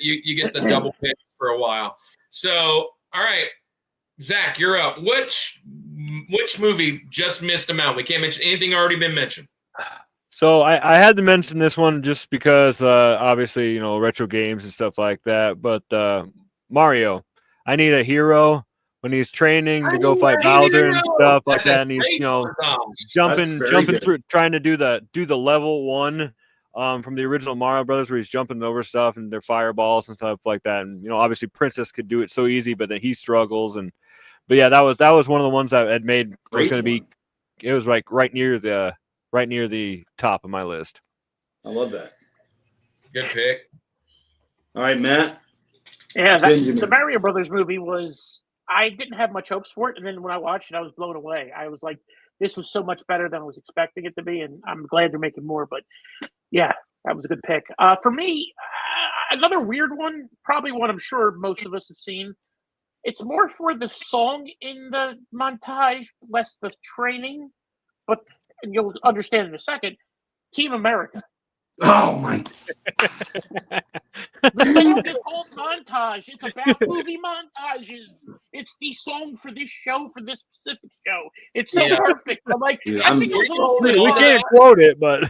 the double pick for a while. So all right, Zach, you're up. Which movie just missed a mountain? We can't mention anything already been mentioned. So I had to mention this one just because obviously, retro games and stuff like that. But Mario, I need a hero when he's training to go fight Bowser and stuff like that. And he's, jumping through, trying to do the level 1 from the original Mario Brothers, where he's jumping over stuff and their fireballs and stuff like that. And obviously Princess could do it so easy, but then he struggles. But yeah, that was one of the ones that had made was going to be. It was like right near the top of my list. I love that. Good pick. All right, Matt. Yeah, the Mario Brothers movie was. I didn't have much hopes for it, and then when I watched it, I was blown away. I was like, "This was so much better than I was expecting it to be," and I'm glad they're making more. But yeah, that was a good pick. For me, another weird one, probably one I'm sure most of us have seen. It's more for the song in the montage, less the training, but. And you'll understand in a second, Team America. Oh, my. The song is called Montage. It's about movie montages. It's the song for this show, for this specific show. It's so perfect. I'm like, Dude, I think it was a little bit we can't quote it, but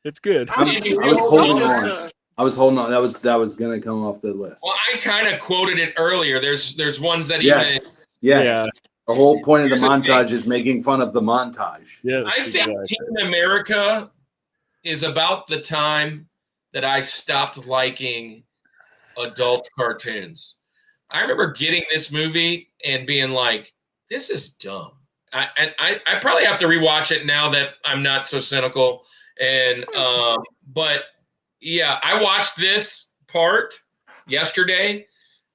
it's good. I was holding on. I was holding on. That was going to come off the list. Well, I kind of quoted it earlier. There's ones that Yes. Yeah. The whole point of the montage is making fun of the montage. Yes, I think Team America is about the time that I stopped liking adult cartoons. I remember getting this movie and being like, this is dumb. I probably have to rewatch it now that I'm not so cynical. And but yeah, I watched this part yesterday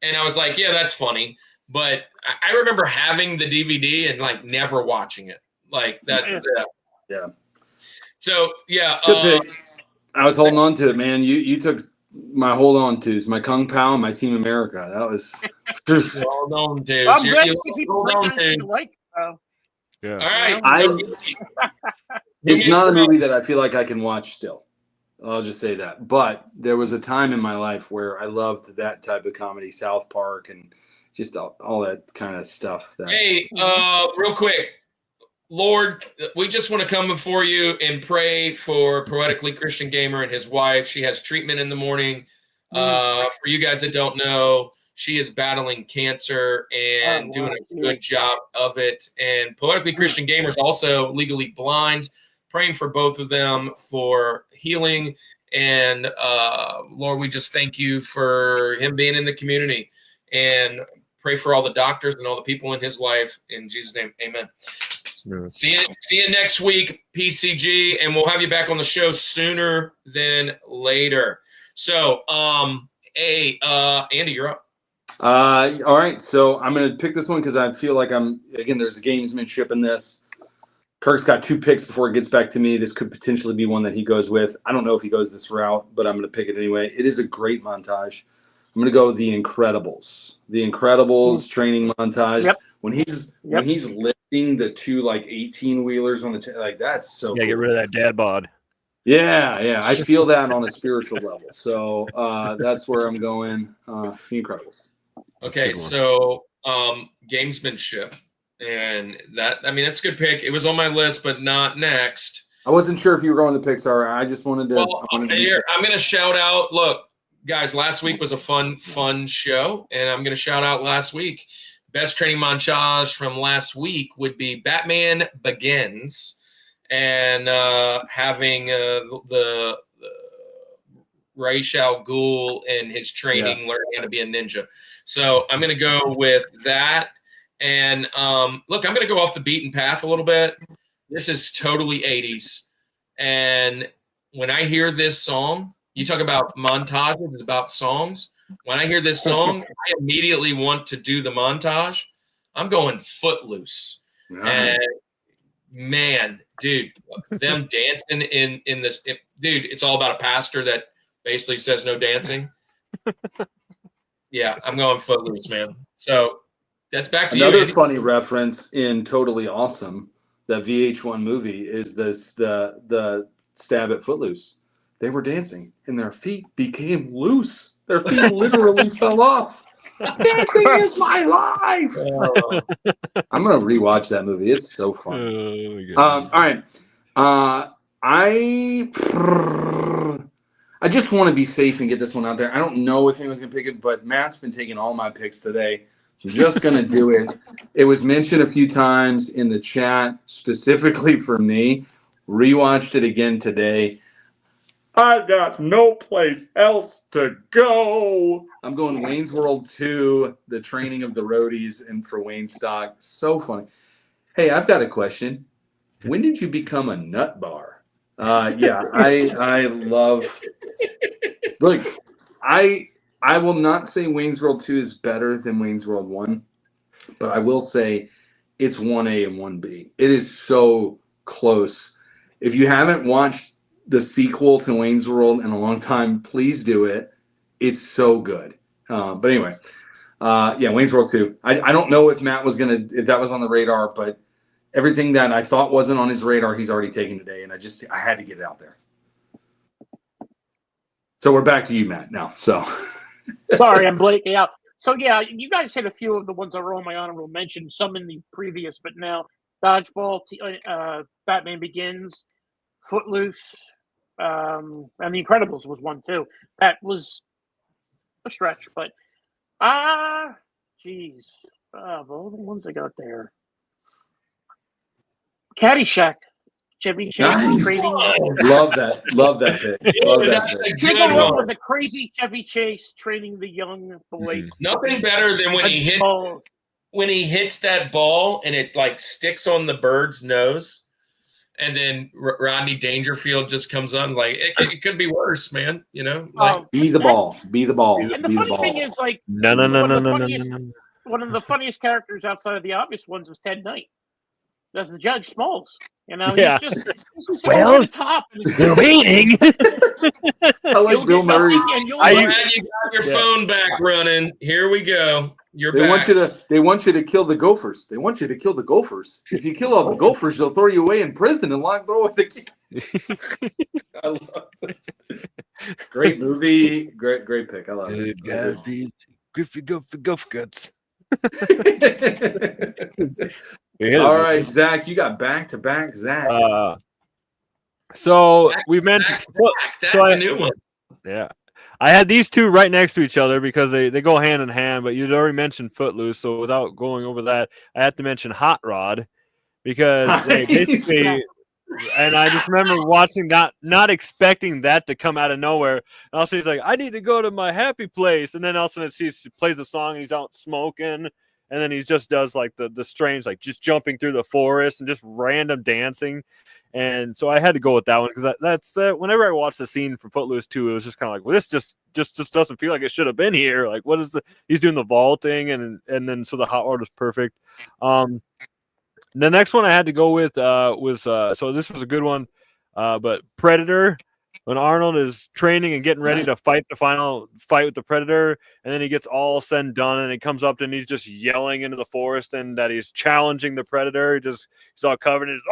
and I was like, yeah, that's funny. But I remember having the DVD and like never watching it like that. Yeah. So yeah, I was holding on to it, man. You took my hold on tos, my Kung Pao, my Team America. That was. Hold on, dude. I'm glad to see people like. Yeah. All right. It's not a movie that I feel like I can watch still. I'll just say that. But there was a time in my life where I loved that type of comedy, South Park, and just all that kind of stuff. Hey, real quick, Lord, we just want to come before you and pray for Poetically Christian Gamer and his wife. She has treatment in the morning. For you guys that don't know, she is battling cancer and doing a good job of it. And Poetically Christian Gamer is also legally blind. Praying for both of them for healing. And Lord, we just thank you for him being in the community. And pray for all the doctors and all the people in his life. In Jesus' name, amen. Yeah. See you next week, PCG, and we'll have you back on the show sooner than later. So, Andy, you're up. All right, so I'm going to pick this one because I feel like there's a gamesmanship in this. Kirk's got 2 picks before it gets back to me. This could potentially be one that he goes with. I don't know if he goes this route, but I'm going to pick it anyway. It is a great montage. I'm going to go with The Incredibles. The Incredibles training montage. Yep. When he's lifting the 2 like 18-wheelers on the that's so. Yeah, cool. get rid of that dad bod. Yeah, I feel that on a spiritual level. So that's where I'm going. The Incredibles. Okay, so gamesmanship, and that's a good pick. It was on my list, but not next. I wasn't sure if you were going to Pixar. I just wanted to. Well, I'm going to shout out. Look, guys, last week was a fun show, and I'm going to shout out last week. Best training montage from last week would be Batman Begins, and having the Ra's al Ghul and his training learning how to be a ninja. So I'm going to go with that. And look, I'm going to go off the beaten path a little bit. This is totally 80s. And when I hear this song, you talk about montages, it's about songs. When I hear this song, I immediately want to do the montage. I'm going Footloose. Nice. And man, dude, them dancing in this, dude, it's all about a pastor that basically says no dancing. Yeah, I'm going Footloose, man. So that's back to Another you. Andy. funny reference in Totally Awesome, that VH1 movie, is the stab at Footloose. They were dancing and their feet became loose. Their feet literally fell off. Dancing is my life. I'm gonna rewatch that movie. It's so funny. All right. I just want to be safe and get this one out there. I don't know if anyone's gonna pick it, but Matt's been taking all my picks today. So I'm just gonna do it. It was mentioned a few times in the chat, specifically for me. Rewatched it again today. I got no place else to go. I'm going Wayne's World 2, the training of the roadies, and for Wayne Stock. So funny. Hey, I've got a question. When did you become a nut bar? Yeah, I love. Look, I will not say Wayne's World 2 is better than Wayne's World 1, but I will say it's 1A and 1B. It is so close. If you haven't watched the sequel to Wayne's World in a long time, please do it. It's so good. But anyway, yeah, Wayne's World 2. I don't know if Matt was if that was on the radar, but everything that I thought wasn't on his radar, he's already taken today, and I had to get it out there. So we're back to you, Matt, now. So Sorry, I'm blanking out. So yeah, you guys said a few of the ones that were on my honorable mention, some in the previous, but now Dodgeball, Batman Begins, Footloose, and The Incredibles was one too. That was a stretch, but geez, of all the ones I got there, Caddyshack, Chevy Chase Nice. training. Love that pick. Love that pick. Can't go wrong with the crazy Chevy Chase training the young boy. Nothing better than when he hits that ball and it like sticks on the bird's nose, and then Rodney Dangerfield just comes on like it could be worse, man. You know, like Be the ball. Be the ball. And the Be the funny ball. thing is, like, No. one of the funniest characters outside of the obvious ones was Ted Knight. That's the Judge Smalls. You know, Yeah. he's just Well, over the top. We're waiting. I like Bill Murray. glad you got your phone back running. Here we go. You're back. They want you to kill the Gophers. They want you to kill the Gophers. If you kill all the Gophers, they'll throw you away in prison and lock throw the key. I love it. Great movie. Great pick. I love it. Good for Gopher guts. All right, Zach, you got back-to-back Zach. So we mentioned That's so the new one. Yeah. I had these two right next to each other because they go hand in hand, but you'd already mentioned Footloose, so without going over that, I have to mention Hot Rod because they basically and I just remember watching that, not expecting that to come out of nowhere. And all of a sudden he's like, I need to go to my happy place. And then all of a sudden he plays the song and he's out smoking. And then he just does like the strange, like just jumping through the forest and just random dancing. And so I had to go with that one because that's whenever I watched the scene from Footloose 2, it was just kind of like, well, this just doesn't feel like it should have been here. Like, what is he's doing the vaulting and then so the Hot Rod was perfect. The next one I had to go with was so this was a good one, but Predator, when Arnold is training and getting ready to fight the final fight with the Predator, and then he gets all said and done, and he comes up and he's just yelling into the forest and that he's challenging the Predator. He's all covered in his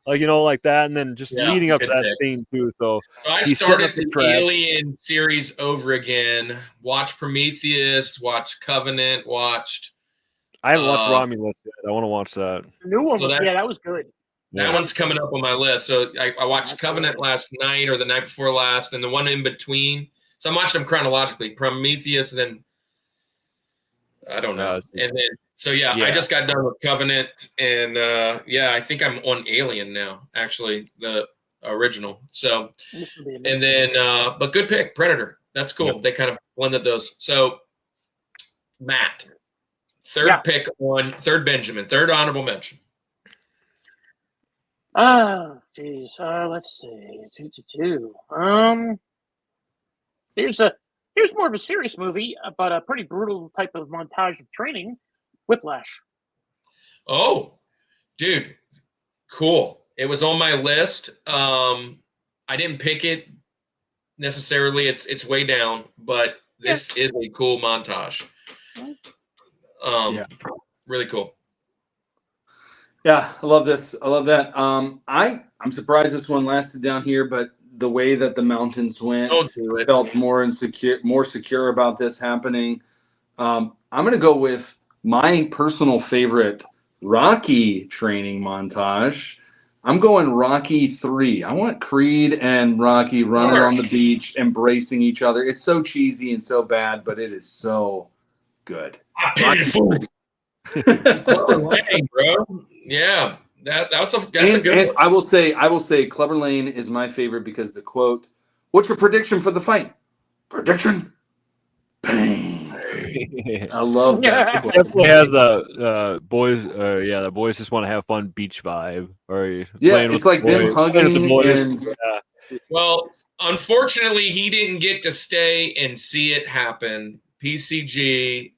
like like that, and then just leading up to that scene too. So I started the Alien series over again. Watched Prometheus, watched Covenant, watched. I haven't watched Romulus yet. I want to watch that. The new one, that was good. That one's coming up on my list. So I watched Covenant last night or the night before last, and the one in between. So I'm watching them chronologically. Prometheus, and then I don't know. And then I just got done with Covenant, and I think I'm on Alien now, actually, the original. So and then but good pick, Predator. That's cool. Yep. They kind of blended those. So Matt. Third pick on third Benjamin, third honorable mention. geez. Let's see. Here's more of a serious movie, but a pretty brutal type of montage of training. Whiplash. Oh, dude, cool. It was on my list. I didn't pick it necessarily. It's way down, but this is a cool montage. Really cool. Yeah, I love this. I love that. I'm surprised this one lasted down here, but the way that the mountains went, Don't do it. felt more secure about this happening. I'm gonna go with my personal favorite Rocky training montage. I'm going Rocky 3. I want Creed and Rocky running on the beach, embracing each other. It's so cheesy and so bad, but it is so good. Dang, bro. Yeah, that's a good one. I will say Clubber Lane is my favorite because the quote, "What's your prediction for the fight?" Prediction? Bang. I love that. It definitely has a boys. The boys just want to have fun beach vibe. Or It's like them hugging the boys. and Well, unfortunately, he didn't get to stay and see it happen. PCG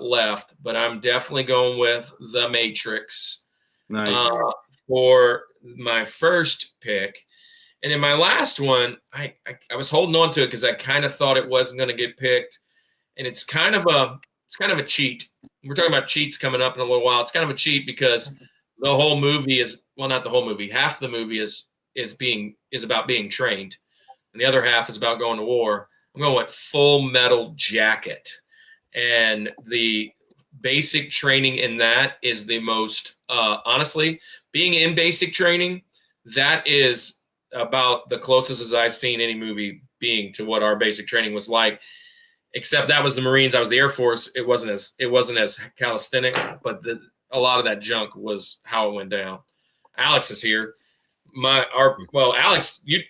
left, but I'm definitely going with The Matrix nice. for my first pick. And in my last one, I was holding on to it because I kind of thought it wasn't going to get picked. And it's kind of a cheat. We're talking about cheats coming up in a little while. It's kind of a cheat because the whole movie is, well, not the whole movie. Half the movie is about being trained, and the other half is about going to war. I'm going with Full Metal Jacket, and the basic training in that is the most honestly, being in basic training, that is about the closest as I've seen any movie being to what our basic training was like. Except that was the Marines. I was the Air Force. It wasn't as calisthenic, but a lot of that junk was how it went down. Alex is here. Alex, you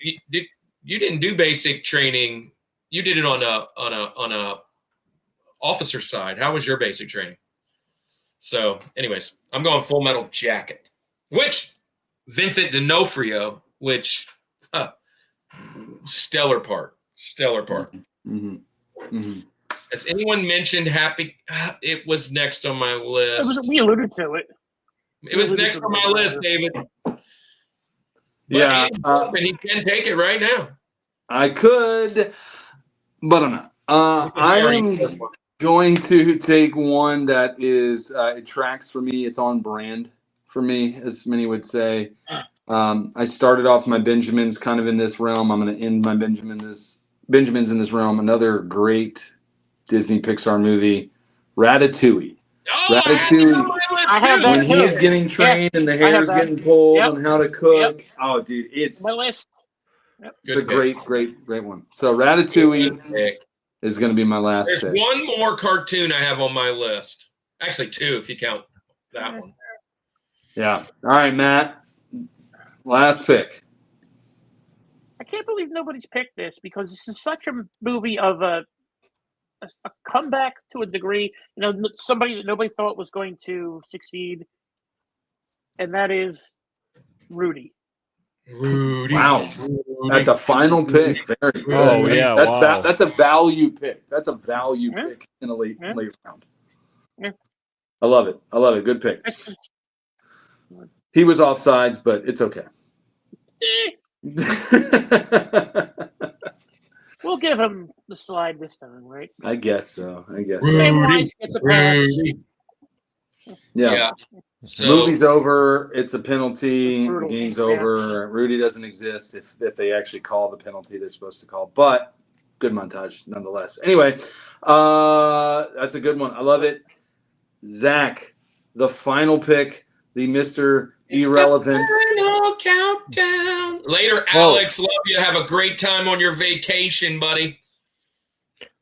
didn't do basic training. You did it on a officer side. How was your basic training? So, anyways, I'm going Full Metal Jacket, which Vincent D'Onofrio, which stellar part. Mm-hmm. Mm-hmm. Has anyone mentioned Happy? It was next on my list. We alluded to it. It was next on my list, David. But Yeah, and he can take it right now. I could, but I'm not. I'm going to take one that is it tracks for me. It's on brand for me, as many would say. I started off my Benjamins kind of in this realm. I'm going to end my Benjamins in this realm. Another great Disney Pixar movie, Ratatouille. Oh, Ratatouille. I have that When too. he's getting trained and the hair is getting pulled on how to cook. Yep. Oh, dude, it's My list. Yep. it's a great one. So Ratatouille is going to be my last There's pick. one more cartoon I have on my list. Actually, two if you count that one. Yeah. All right, Matt. Last pick. I can't believe nobody's picked this because this is such a movie of a comeback to a degree. You know, somebody that nobody thought was going to succeed, and that is Rudy. Wow. At the final pick. Very good. Oh, yeah, wow. That's a value pick. That's a value pick in a late round. Yeah. I love it. Good pick. This is, He was offsides, but it's okay. we'll give him the slide this time, right? I guess so. Same Wines gets a pass. Yeah. So, Movie's over. It's a penalty. Brutal. The game's Yeah. over. Rudy doesn't exist if they actually call the penalty they're supposed to call. But good montage nonetheless. Anyway, that's a good one. I love it. Zach, the final pick, the Mr. Irrelevant. Final countdown. Later, Alex. Love you. Have a great time on your vacation, buddy.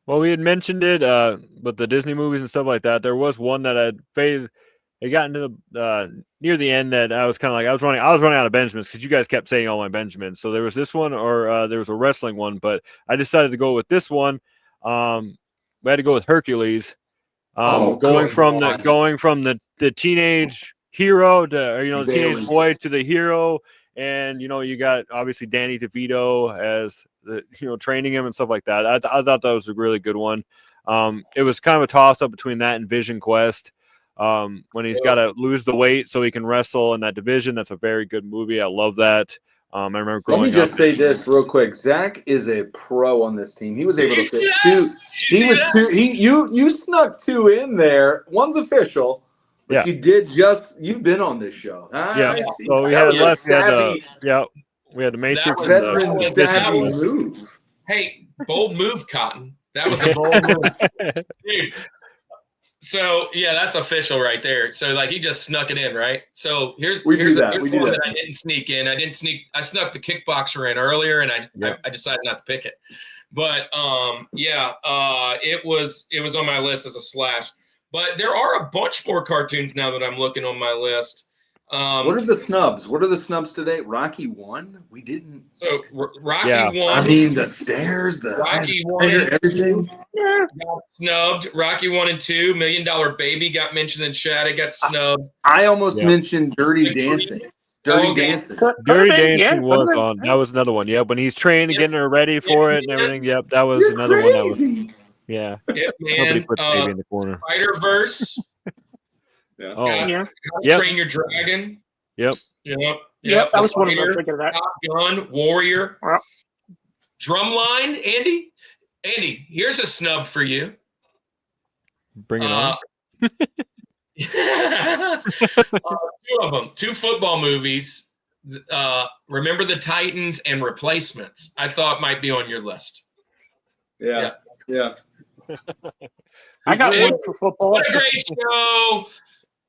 Well, we had mentioned it, but the Disney movies and stuff like that. There was one that had faded. It got into the near the end that I was kind of like I was running out of Benjamins because you guys kept saying all my Benjamins. So there was this one, or there was a wrestling one, but I decided to go with this one. We had to go with Hercules. Going from the teenage hero to the teenage boy to the hero, And you got obviously Danny DeVito as the training him and stuff like that. I thought that was a really good one. It was kind of a toss up between that and Vision Quest. When he's got to lose the weight so he can wrestle in that division. That's a very good movie. I love that. I remember growing up. Let me just say this real quick. Zach is a pro on this team. He was able to fit see two. that? He was two. You snuck two in there. One's official. But Yeah. you've been on this show. Yeah. I see. So we That had was a left. We had savvy, we had the Matrix. was- and veteran that savvy was- move. Hey, bold move, Cotton. That was a bold move. Dude. So yeah, that's official right there. So like he just snuck it in, right? So here's We do that. here's We do one that. that I didn't sneak in. I snuck the kickboxer in earlier, and I decided not to pick it. But it was on my list as a slash. But there are a bunch more cartoons now that I'm looking on my list. What are the snubs? What are the snubs today? Rocky 1? We didn't. So Rocky Yeah. 1. I mean, the stairs, the Rocky 1 and everything. got snubbed. Rocky 1 and 2, $1 Million Baby got mentioned in chat. It got snubbed. I almost mentioned Dirty Dancing. Dirty Okay. Dancing. Dirty Could've been, Dancing was could've been. on. That was another one. Yep. When he's training, Yep. getting her ready for it and everything. Yep. That was You're another one that was. crazy. Yeah. Yep, Nobody man. put the baby in the corner. Spider-Verse. Yeah. Oh. got Yeah. Yep. Train Your Dragon. Yep. Yep, that was one of them. I was Fighter, thinking of that. Top Gun, Warrior. Yep. Drumline, Andy. Andy, here's a snub for you. Bring it on. Two of them. Two football movies. Remember the Titans and Replacements. I thought might be on your list. Yeah. I got one for football. What a great show.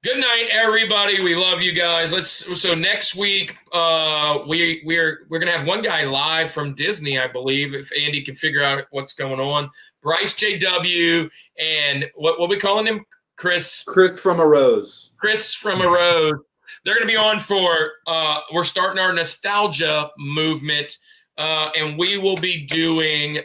Good night, everybody. We love you guys. So next week, we're gonna have one guy live from Disney, I believe, if Andy can figure out what's going on. Bryce JW and what we calling him? Chris from a Rose. Chris from a Road. They're going to be on for, we're starting our nostalgia movement, and we will be doing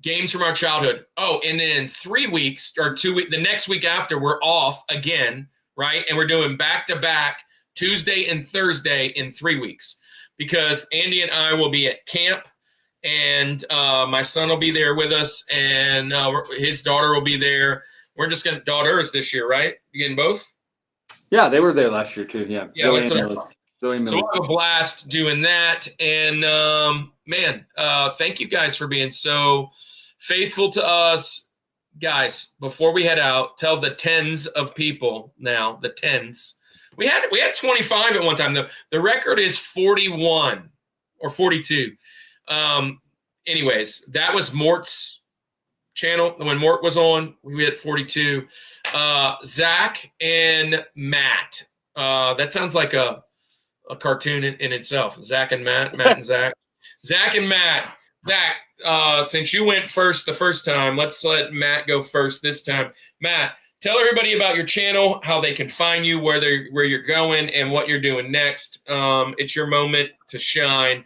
games from our childhood. Oh, and then in 3 weeks or 2 weeks, the next week after, we're off again, right? And we're doing back-to-back Tuesday and Thursday in 3 weeks because Andy and I will be at camp. And my son will be there with us, and his daughter will be there. We're just going to – daughters this year, right? You getting both? Yeah, they were there last year too. Yeah. Yeah, Zoe that's and what Millie. So we'll have a blast doing that. And, thank you guys for being so faithful to us. Guys, before we head out, tell the tens of people now, the tens. We had 25 at one time. The record is 41 or 42. Anyways, that was Mort's channel. When Mort was on, we had 42. Zach and Matt. That sounds like a cartoon in itself. Zach and Matt and Zach. Zach and Matt. Zach, since you went first the first time, let's let Matt go first this time. Matt, tell everybody about your channel, how they can find you, where you're going, and what you're doing next. It's your moment to shine.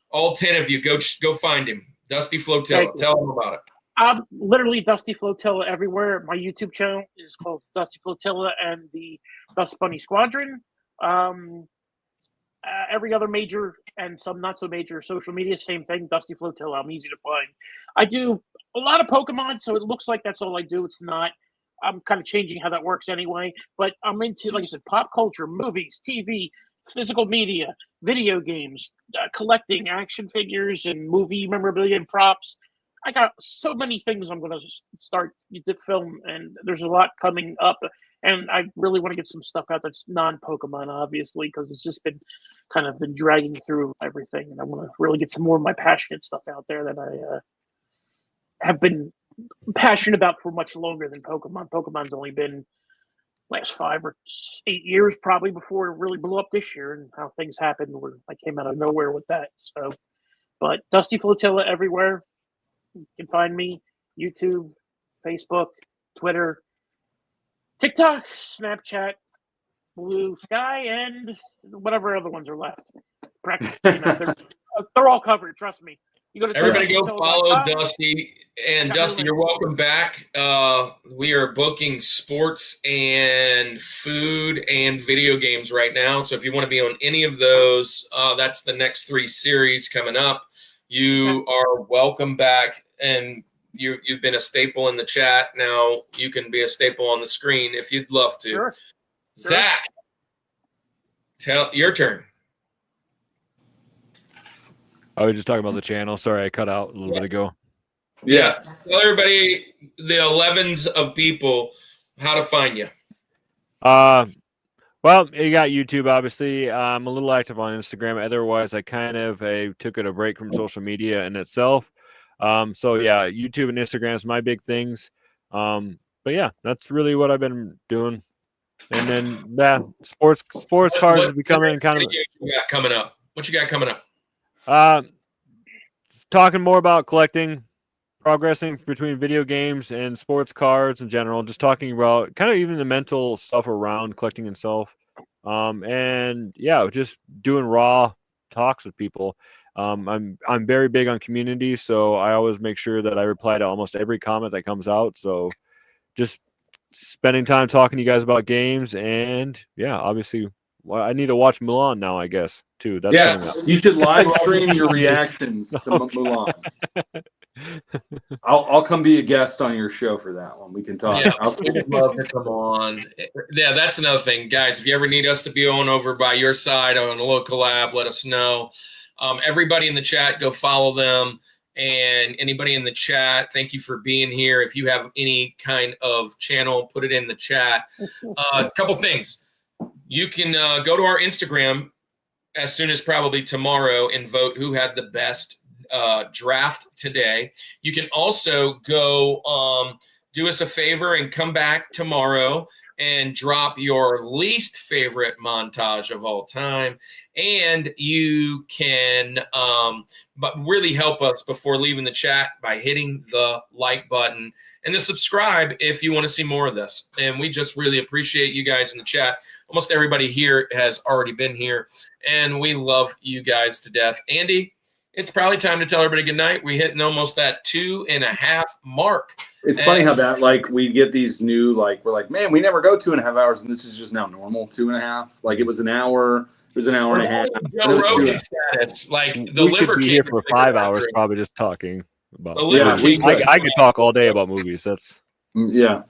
All 10 of you, go find him. Dusty Flotilla. Tell him about it. I'm literally Dusty Flotilla everywhere. My YouTube channel is called Dusty Flotilla and the Dust Bunny Squadron. Every other major and some not so major social media, same thing, Dusty Flotilla. I'm easy to find. I do a lot of Pokemon, so it looks like that's all I do. It's not. I'm kind of changing how that works anyway. But I'm into, like I said, pop culture, movies, TV, physical media, video games, collecting action figures and movie memorabilia and props. I got so many things I'm going to start to film, and there's a lot coming up. And I really want to get some stuff out that's non-Pokemon, obviously, because it's just been dragging through everything. And I want to really get some more of my passionate stuff out there that I have been passionate about for much longer than Pokemon. Pokemon's only been last 5 or 8 years probably before it really blew up this year, and how things happened where I came out of nowhere with that. So, but Dusty Flotilla everywhere. You can find me YouTube, Facebook, Twitter, TikTok, Snapchat, Blue Sky, and whatever other ones are left. Practically, they're all covered. Trust me. You go to Everybody go follow TrainingMontages.com. Dusty. And Got Dusty, no you're links. welcome back. We are booking sports and food and video games right now. So if you want to be on any of those, that's the next 3 series coming up. You are welcome back. And you've been a staple in the chat. Now you can be a staple on the screen if you'd love to. Sure. Zach, your turn. I was just talking about the channel. Sorry, I cut out a little bit ago. Yeah. Tell everybody, the 11s of people, how to find you. Well, you got YouTube, obviously. I'm a little active on Instagram. Otherwise, I kind of took it a break from social media in itself. So yeah, YouTube and Instagram is my big things. But yeah, that's really what I've been doing. And then sports cars is becoming kind of. What you got coming up? What you got coming up? Talking more about collecting, progressing between video games and sports cards in general. Just talking about kind of even the mental stuff around collecting itself. And yeah, just doing raw talks with people. I'm very big on community, so I always make sure that I reply to almost every comment that comes out. So just spending time talking to you guys about games, and yeah, obviously, well, I need to watch Mulan now, I guess, too. That's coming up. You should live stream your reactions to Mulan. I'll come be a guest on your show for that one. We can talk. Yeah, I'd love to come on. Yeah, that's another thing, guys. If you ever need us to be on over by your side on a little collab, let us know. Everybody in the chat, go follow them. And anybody in the chat, thank you for being here. If you have any kind of channel, put it in the chat. A couple things. You can go to our Instagram as soon as probably tomorrow and vote who had the best draft today. You can also go do us a favor and come back tomorrow and drop your least favorite montage of all time. And you can but really help us before leaving the chat by hitting the like button and the subscribe if you want to see more of this. And we just really appreciate you guys in the chat. Almost everybody here has already been here, and we love you guys to death. Andy, it's probably time to tell everybody good night. We're hitting almost that 2.5 mark. It's funny how that, like, we get these new, like, we're like, man, we never go 2.5 hours, and this is just now normal 2.5. Like, it was an hour. It was an hour and a half. Joe Rogan status, like the we liver could be here for 5 hours, probably just talking about. The liver king. I could talk all day about movies. That's yeah.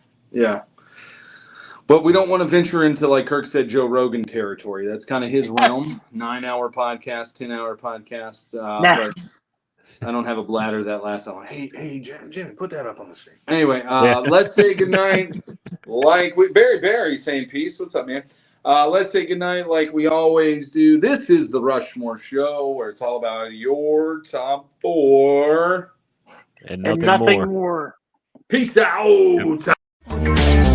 But we don't want to venture into, like Kirk said, Joe Rogan territory. That's kind of his realm. 9-hour podcast, 10-hour podcasts. But I don't have a bladder that lasts. I'm like, hey, Jimmy, put that up on the screen. Anyway, let's say goodnight. Like Barry saying peace. What's up, man? Let's say goodnight like we always do. This is the Rushmore Show, where it's all about your top 4. and nothing more. Peace out. Yep.